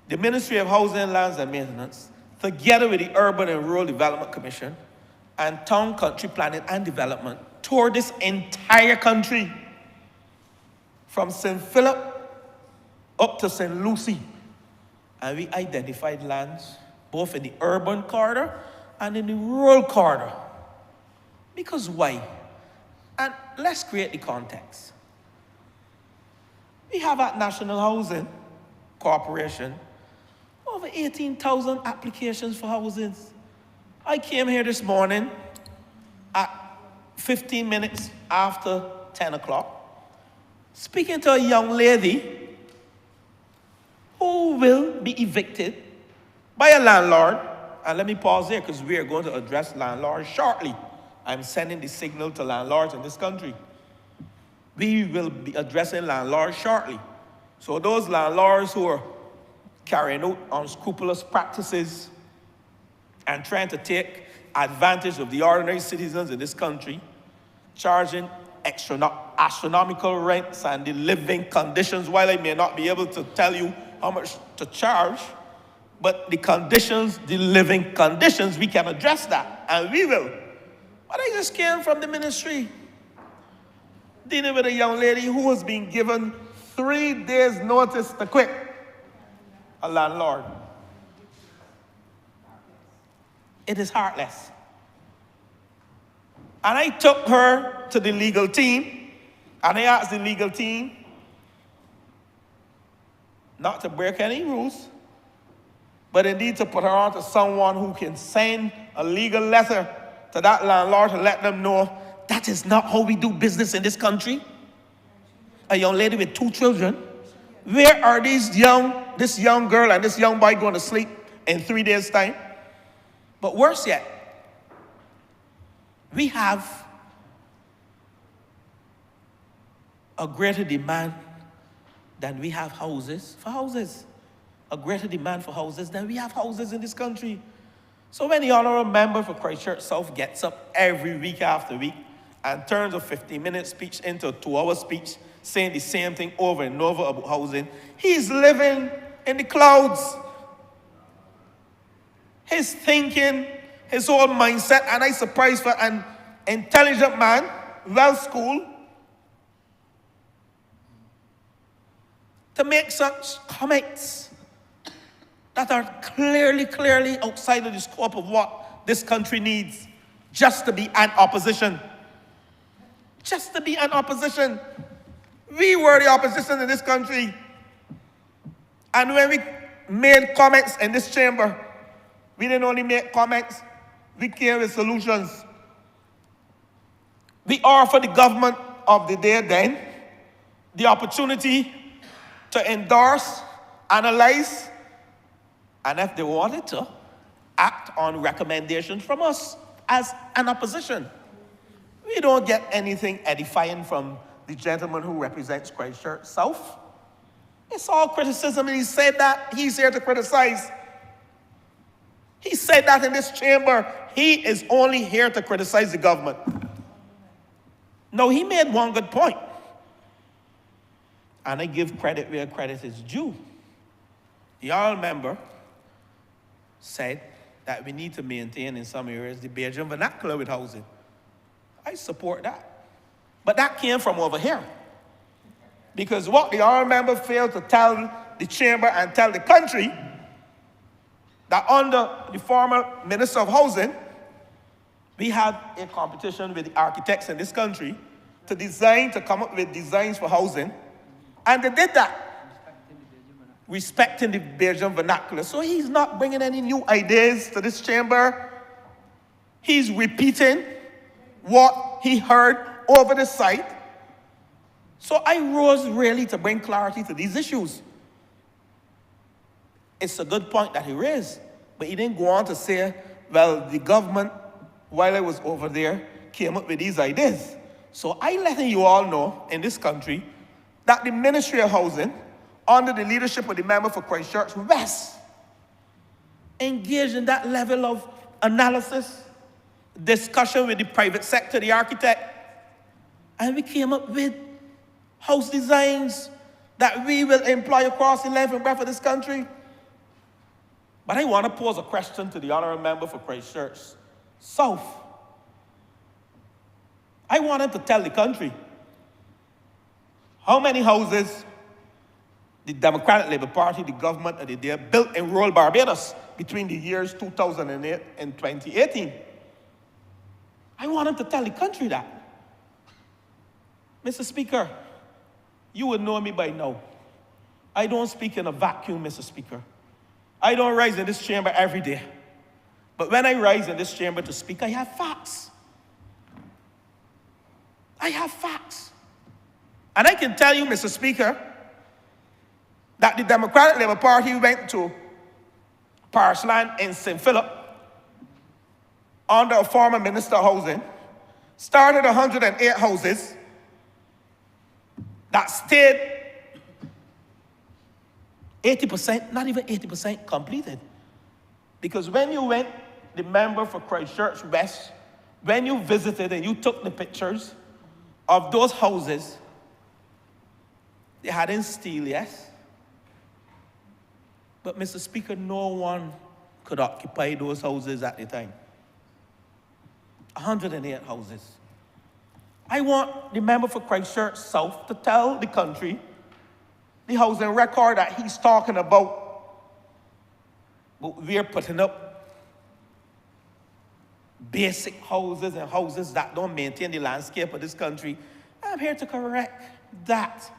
F: the Ministry of Housing, Lands and Maintenance, together with the Urban and Rural Development Commission and Town, Country Planning and Development, toured this entire country from St. Philip up to St. Lucie. And we identified lands both in the urban corridor and in the rural corridor. Because why? And let's create the context. We have at National Housing Corporation over 18,000 applications for houses. I came here this morning at 15 minutes after 10 o'clock, speaking to a young lady who will be evicted by a landlord. And let me pause there because we are going to address landlords shortly. I'm sending the signal to landlords in this country. We will be addressing landlords shortly. So those landlords who are carrying out unscrupulous practices and trying to take advantage of the ordinary citizens in this country, charging astronomical rents and the living conditions, while I may not be able to tell you how much to charge, but the conditions, the living conditions, we can address that, and we will. But I just came from the ministry dealing with a young lady who has been given 3 days' notice to quit, a landlord. It is heartless. And I took her to the legal team, and I asked the legal team not to break any rules, but indeed to put her on to someone who can send a legal letter to that landlord to let them know that is not how we do business in this country. A young lady with 2 children. Where are this young girl and this young boy going to sleep in 3 days' time? But worse yet, we have a greater demand than we have houses for houses. A greater demand for houses than we have houses in this country. So when the honourable member for Christchurch South gets up every week after week and turns a 15-minute speech into a 2-hour speech saying the same thing over and over about housing, he's living in the clouds. His thinking, his whole mindset, and I'm surprised for an intelligent man, well-schooled, to make such comments that are clearly outside of the scope of what this country needs, just to be an opposition. Just to be an opposition. We were the opposition in this country. And when we made comments in this chamber, we didn't only make comments, we came with solutions. We offered the government of the day then the opportunity to endorse, analyze, and if they wanted to, act on recommendations from us as an opposition. We don't get anything edifying from the gentleman who represents Christchurch South. It's all criticism, and he said that he's here to criticize. He said that in this chamber. He is only here to criticize the government. No, he made one good point. And I give credit where credit is due. The honourable member said that we need to maintain in some areas the Bajan vernacular with housing. I support that. But that came from over here. Because what the honourable member failed to tell the chamber and tell the country, that under the former Minister of Housing, we had a competition with the architects in this country to come up with designs for housing. And they did that, respecting the Bajan vernacular. So he's not bringing any new ideas to this chamber. He's repeating what he heard over the site. So I rose really to bring clarity to these issues. It's a good point that he raised, but he didn't go on to say, well, the government, while I was over there, came up with these ideas. So I'm letting you all know in this country that the Ministry of Housing, under the leadership of the member for Christchurch West, engaged in that level of analysis, discussion with the private sector, the architect, and we came up with house designs that we will employ across the length and breadth of this country. But I want to pose a question to the honourable member for Christchurch South. I want him to tell the country how many houses the Democratic Labour Party, the government of the day, built in rural Barbados between the years 2008 and 2018. I want him to tell the country that. Mr. Speaker, you would know me by now. I don't speak in a vacuum, Mr. Speaker. I don't rise in this chamber every day. But when I rise in this chamber to speak, I have facts. I have facts. And I can tell you, Mr. Speaker, that the Democratic Labour Party went to parish land in St. Philip under a former Minister of Housing, started 108 houses that stayed 80%, not even 80% completed. Because when you went, the member for Christchurch West, when you visited and you took the pictures of those houses, they hadn't steel, yes? But Mr. Speaker, no one could occupy those houses at the time. 108 houses. I want the member for Christchurch South to tell the country the housing record that he's talking about. But we're putting up basic houses and houses that don't maintain the landscape of this country. I'm here to correct that.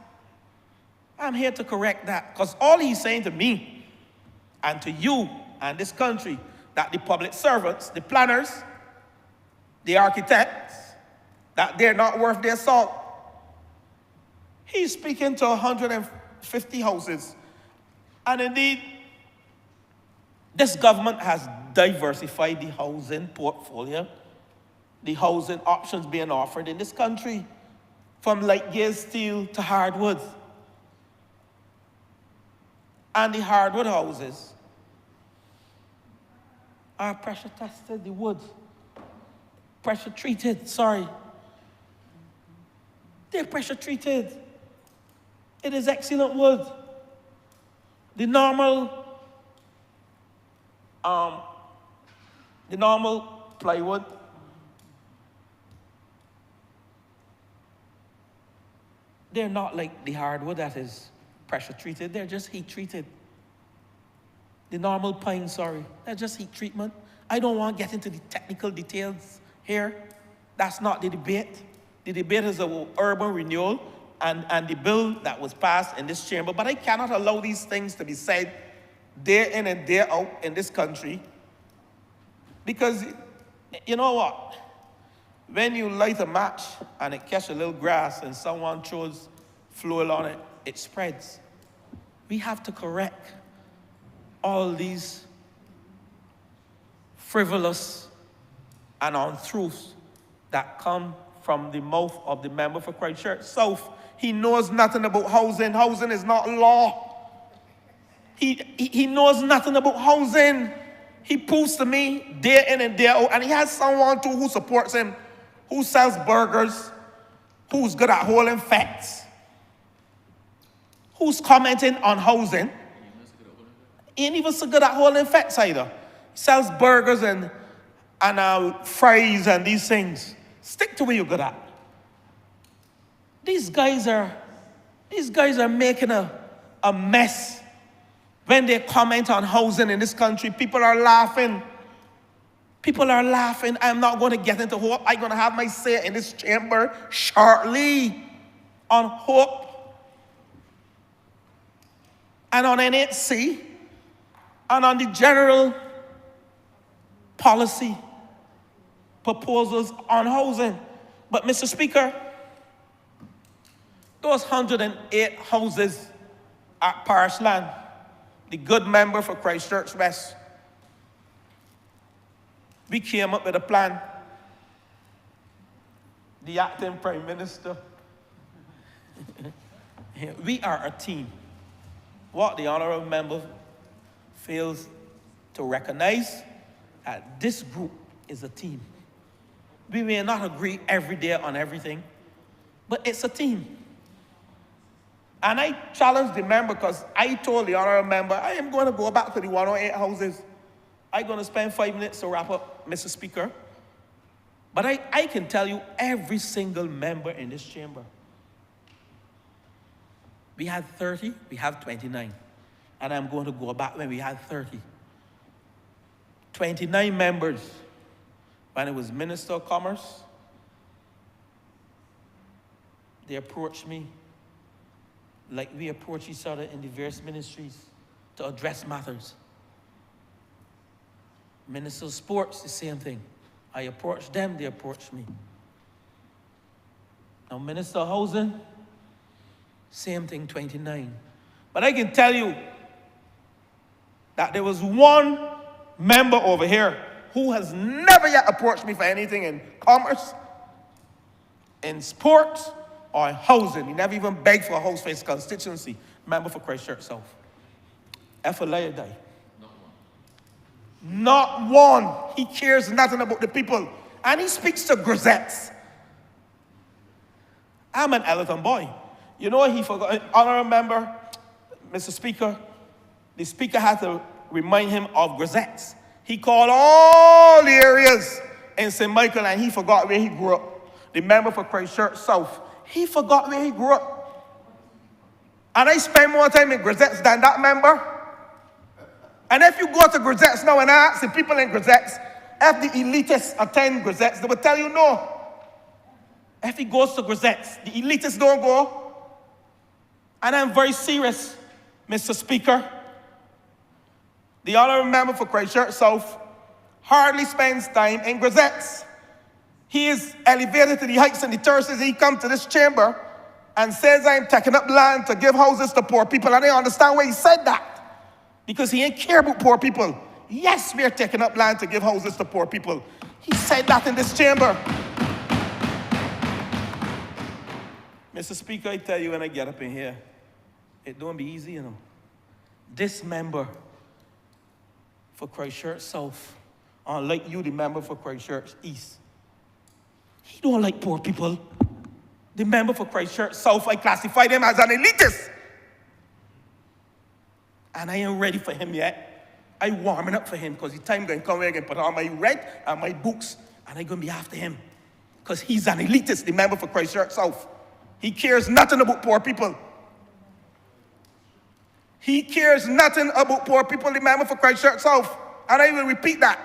F: I'm here to correct that. Because all he's saying to me and to you and this country, that the public servants, the planners, the architects, that they're not worth their salt. He's speaking to 150 houses. And indeed, this government has diversified the housing portfolio, the housing options being offered in this country, from light gauge steel to hardwood. And the hardwood houses are pressure tested, the wood. Pressure treated, sorry. They're pressure treated. It is excellent wood. The normal plywood, they're not like the hardwood that is pressure treated. They're just heat treated. The normal pine, sorry, they're just heat treatment. I don't want to get into the technical details here. That's not the debate. The debate is about urban renewal and the bill that was passed in this chamber. But I cannot allow these things to be said day in and day out in this country. Because, you know what? When you light a match and it catches a little grass and someone throws fuel on it, it spreads. We have to correct all these frivolous and untruths that come from the mouth of the member for Christchurch South. He knows nothing about housing. Housing is not law. He knows nothing about housing. He proves to me day in and day out, and he has someone too who supports him, who sells burgers, who's good at holding facts, who's commenting on housing. He ain't even so good at holding facts either. He sells burgers and fries and these things. Stick to what you're good at. These guys are making a mess. When they comment on housing in this country, people are laughing. People are laughing. I'm not going to get into hope. I'm going to have my say in this chamber shortly on hope and on NHC and on the general policy proposals on housing. But Mr. Speaker, those 108 houses at Parish Land, the good member for Christchurch West, we came up with a plan. The acting Prime Minister, we are a team. What the honourable member fails to recognize, that this group is a team. We may not agree every day on everything, but it's a team. And I challenged the member because I told the honourable member, I am going to go back to the 108 houses. I'm going to spend 5 minutes to wrap up, Mr. Speaker. But I can tell you every single member in this chamber. We had 30, we have 29. And I'm going to go back when we had 30. 29 members. When it was Minister of Commerce, they approached me like we approach each other in the various ministries to address matters. Minister of Sports, the same thing. I approach them, they approach me. Now, Minister of Housing, same thing, 29. But I can tell you that there was one member over here who has never yet approached me for anything in commerce, in sports, or in housing. He never even begged for a house for his constituency. Member for Christchurch South. Efalayadai. Not one. He cares nothing about the people. And he speaks to grisettes. I'm an Elton boy. You know what he forgot? Honourable member, Mr. Speaker, the Speaker had to remind him of grisettes. He called all the areas in St. Michael and he forgot where he grew up. The member for Christchurch South, he forgot where he grew up. And I spend more time in grisettes than that member. And if you go to grisettes now and ask the people in grisettes, if the elitists attend grisettes, they will tell you no. If he goes to grisettes, the elitists don't go. And I'm very serious, Mr. Speaker. The honourable member for Christchurch South hardly spends time in grisettes. He is elevated to the heights and the terraces. He comes to this chamber and says, I'm taking up land to give houses to poor people. And I understand why he said that. Because he ain't care about poor people. Yes, we are taking up land to give houses to poor people. He said that in this chamber. Mr. Speaker, I tell you when I get up in here, it don't be easy, you know. This member for Christchurch South, unlike you, the member for Christchurch East, he don't like poor people. The member for Christchurch South, I classify them as an elitist. And I ain't ready for him yet. I warming up for him because the time going to come where I can put on my red and my books and I'm going to be after him. Because he's an elitist, the member for Christchurch South. He cares nothing about poor people. He cares nothing about poor people, the member for Christchurch South. And I will repeat that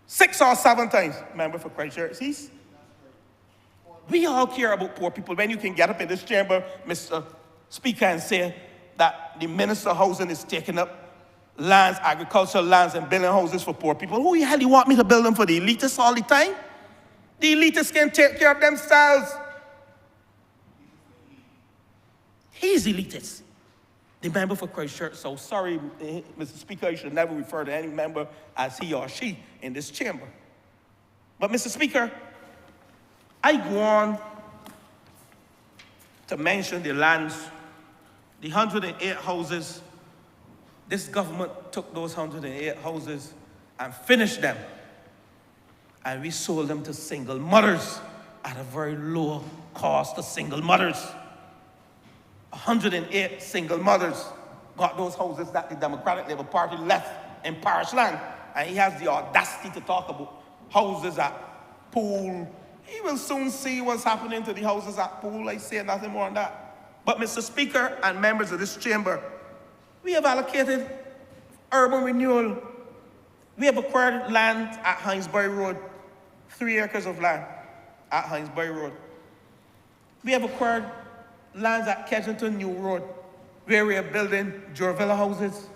F: 6 or 7 times, member for Christchurch East. We all care about poor people. When you can get up in this chamber, Mr. Speaker, and say that the Minister of Housing is taking up lands, agricultural lands, and building houses for poor people. Who the hell you want me to build them for? The elitists all the time? The elitists can take care of themselves. He's elitist. The member for Christchurch. So sorry, Mr. Speaker, you should never refer to any member as he or she in this chamber. But Mr. Speaker, I go on to mention the lands, the 108 houses. This government took those 108 houses and finished them. And we sold them to single mothers at a very low cost to single mothers. 108 single mothers got those houses that the Democratic Labour Party left in parish land. And he has the audacity to talk about houses at Pool. He will soon see what's happening to the houses at Pool. I say nothing more on that. But Mr. Speaker and members of this chamber, we have allocated urban renewal. We have acquired land at Hinesbury Road, 3 acres of land at Hinesbury Road. We have acquired lands at Kensington New Road, where we are building Jurvilla houses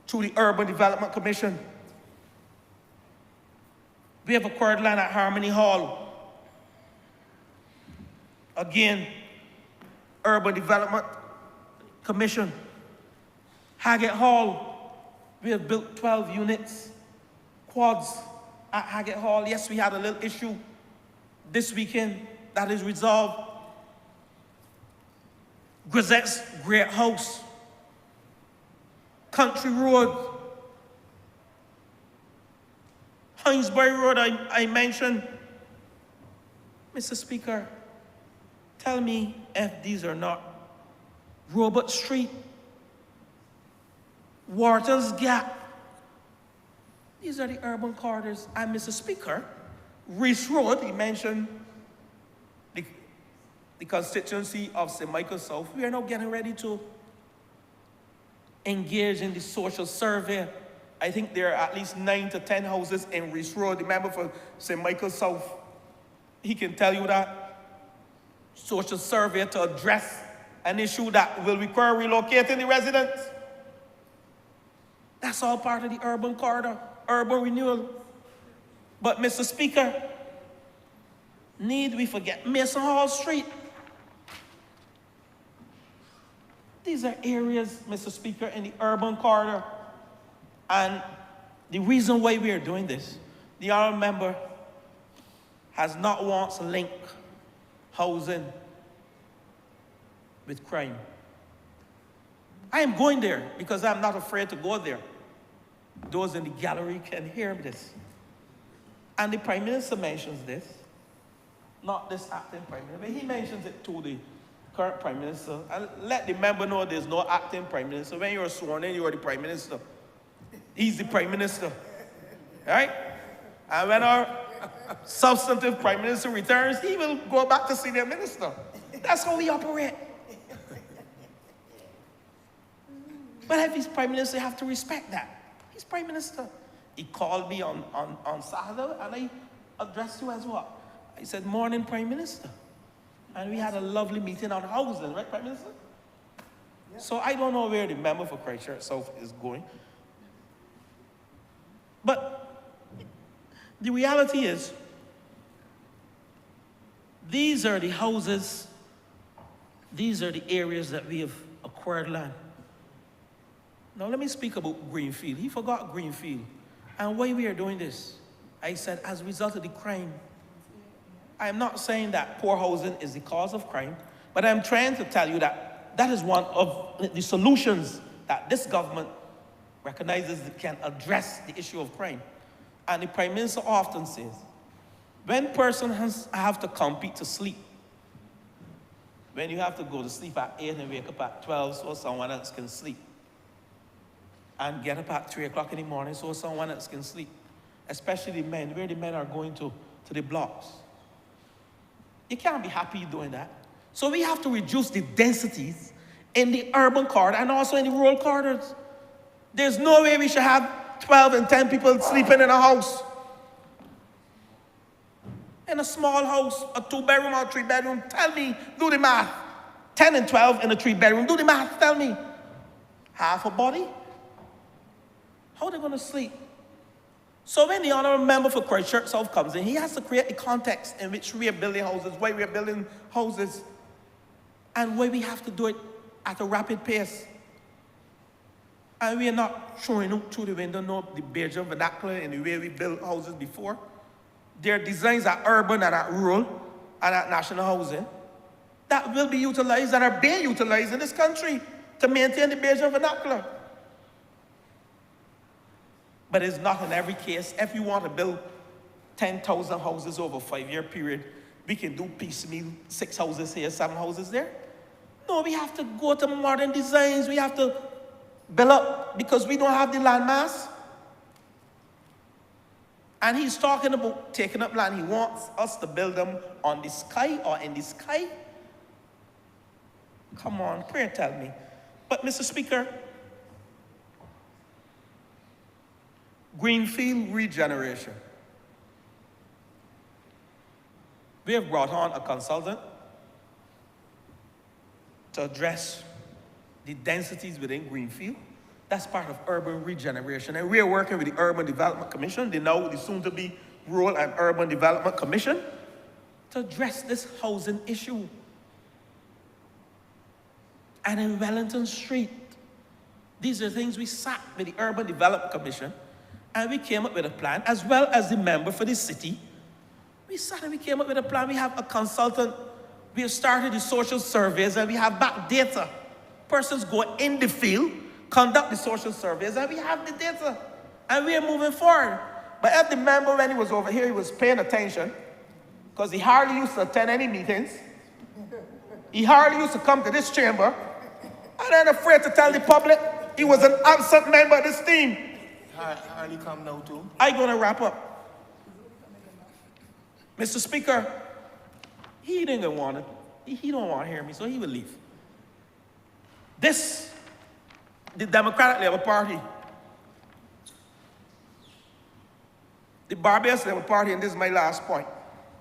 F: through the Urban Development Commission. We have acquired land at Harmony Hall. Again, Urban Development Commission. Haggett Hall, we have built 12 units, quads at Haggett Hall. Yes, we had a little issue this weekend that is resolved. Grisette's Great House, Country Road, Hinesbury Road I mentioned. Mr. Speaker, tell me if these are not Robert Street, Wharton's Gap. These are the urban corridors. And Mr. Speaker, Reese Road, he mentioned the constituency of St. Michael South. We are now getting ready to engage in the social survey. I think there are at least 9 to 10 houses in Reese Road. The member for St. Michael South, he can tell you that. Social survey to address an issue that will require relocating the residents. That's all part of the urban corridor, urban renewal. But Mr. Speaker, need we forget Mason Hall Street? These are areas, Mr. Speaker, in the urban corridor. And the reason why we are doing this, the honourable member has not once linked housing with crime. I am going there because I'm not afraid to go there. Those in the gallery can hear this. And the Prime Minister mentions this, not this acting Prime Minister, but he mentions it to the current Prime Minister. And let the member know there's no acting Prime Minister. When you're sworn in, you're the Prime Minister. He's the Prime Minister, right? And when our substantive Prime Minister returns, he will go back to senior minister. That's how we operate. But if he's Prime Minister, you have to respect that. He's Prime Minister. He called me on Saturday, and I addressed you as what? I said, morning, Prime Minister. And we had a lovely meeting on housing, right, Prime Minister? Yeah. So I don't know where the member for Christchurch South is going. But the reality is, these are the houses, these are the areas that we have acquired land. Now let me speak about Greenfield. He forgot Greenfield. And why we are doing this? I said, as a result of the crime. I am not saying that poor housing is the cause of crime, but I'm trying to tell you that that is one of the solutions that this government recognizes that can address the issue of crime. And the Prime Minister often says, when persons have to compete to sleep, when you have to go to sleep at 8 and wake up at 12 so someone else can sleep, and get up at 3 o'clock in the morning so someone else can sleep, especially the men, where the men are going to the blocks. You can't be happy doing that. So we have to reduce the densities in the urban corridor and also in the rural corridors. There's no way we should have 12 and 10 people sleeping in a house. In a small house, a 2-bedroom or 3-bedroom, tell me, do the math. 10 and 12 in a 3-bedroom, do the math, tell me. Half a body? How are they going to sleep? So when the honourable member for Christchurch South comes in, he has to create the context in which we are building houses, why we are building houses, and why we have to do it at a rapid pace. And we are not throwing out through the window the Bajan vernacular in the way we built houses before. Their designs are urban and are rural, and at national housing that will be utilized and are being utilized in this country to maintain the Bajan vernacular. But it's not in every case. If you want to build 10,000 houses over a 5-year period, we can do piecemeal, 6 houses here, 7 houses there. No, we have to go to modern designs. We have to build up because we don't have the land mass. And he's talking about taking up land. He wants us to build them on the sky or in the sky. Come on, pray tell me. But Mr. Speaker, greenfield regeneration. We have brought on a consultant to address the densities within greenfield. That's part of urban regeneration. And we are working with the Urban Development Commission, the soon-to-be Rural and Urban Development Commission, to address this housing issue. And in Wellington Street, these are things we sat with the Urban Development Commission, and we came up with a plan, as well as the member for the city. We sat and we came up with a plan. We have a consultant. We have started the social surveys, and we have back data. Persons go in the field, conduct the social surveys, and we have the data. And we are moving forward. But if the member, when he was over here, he was paying attention, because he hardly used to attend any meetings. He hardly used to come to this chamber. And then afraid to tell the public he was an absent member of this team.
A: Hardly come now too.
F: I'm going to wrap up. Mr. Speaker, he didn't want it. He don't want to hear me, so he will leave. This, the Democratic Labour Party, the Barbados Labour Party, and this is my last point.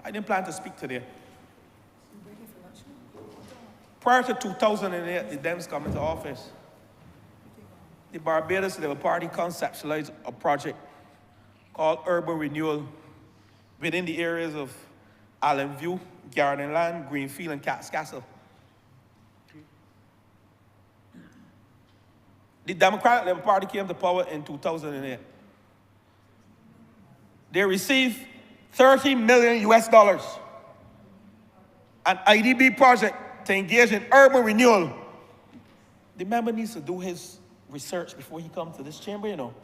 F: I didn't plan to speak today. Prior to 2008, the Dems come into office, the Barbados Labour Party conceptualized a project called Urban Renewal within the areas of Allen View, Garden Land, Greenfield, and Cat's Castle. The Democratic Labour Party came to power in 2008. They received $30 million US, an IDB project to engage in urban renewal. The member needs to do his research before he comes to this chamber, you know.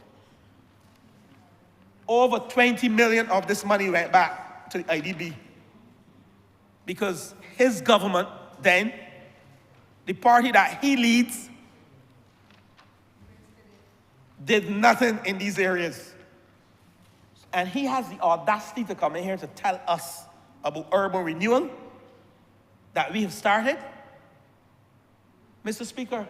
F: Over 20 million of this money went back to the IDB because his government then, the party that he leads, did nothing in these areas. And he has the audacity to come in here to tell us about urban renewal that we have started. Mr. Speaker,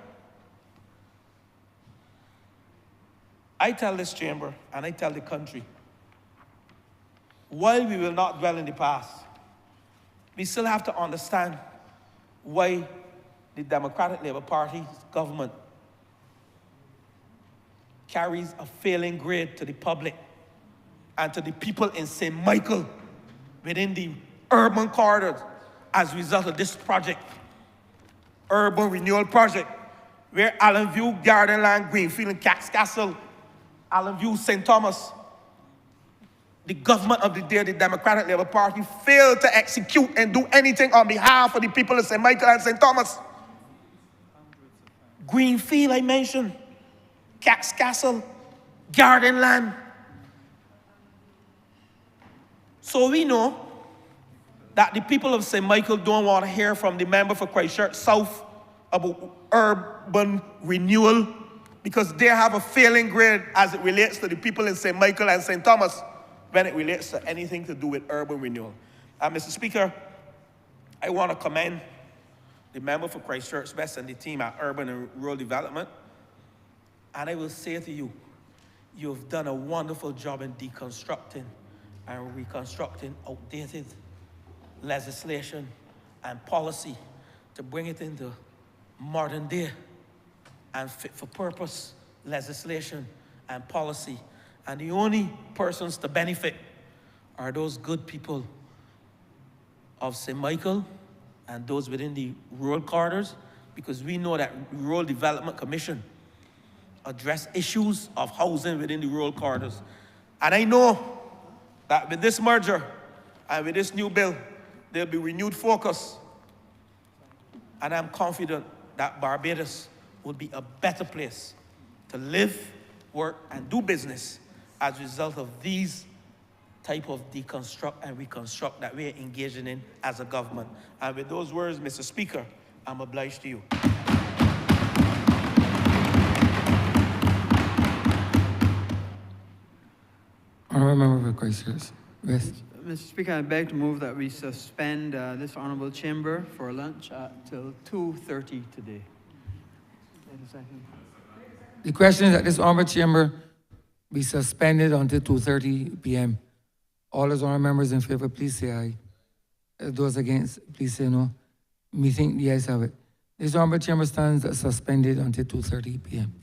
F: I tell this chamber and I tell the country, while we will not dwell in the past, we still have to understand why the Democratic Labour Party's government carries a failing grade to the public and to the people in St. Michael within the urban corridors as a result of this project, urban renewal project, where Allen View, Garden Land, Greenfield, and Cat's Castle, Allen View, St. Thomas, the government of the day, the Democratic Labour Party, failed to execute and do anything on behalf of the people of St. Michael and St. Thomas. Greenfield, I mentioned, Cat's Castle, Garden Land. So we know that the people of St. Michael don't want to hear from the member for Christchurch South about urban renewal because they have a failing grade as it relates to the people in St. Michael and St. Thomas when it relates to anything to do with urban renewal. And Mr. Speaker, I want to commend the member for Christchurch West and the team at Urban and Rural Development. And I will say to you, you've done a wonderful job in deconstructing and reconstructing outdated legislation and policy to bring it into modern day and fit for purpose legislation and policy. And the only persons to benefit are those good people of St. Michael and those within the rural corridors, because we know that Rural Development Commission address issues of housing within the rural corridors. And I know that with this merger and with this new bill, there'll be renewed focus. And I'm confident that Barbados will be a better place to live, work, and do business as a result of these type of deconstruct and reconstruct that we're engaging in as a government. And with those words, Mr. Speaker, I'm obliged to you.
B: Honourable member for Christchurch West.
E: Mr. Speaker, I beg to move that we suspend this honourable chamber for lunch till 2:30 today. Wait a second.
B: The question is that this honourable chamber be suspended until 2:30 p.m. All those honourable members in favour, please say aye. Those against, please say no. Me think the ayes have it. This honourable chamber stands suspended until 2:30 p.m.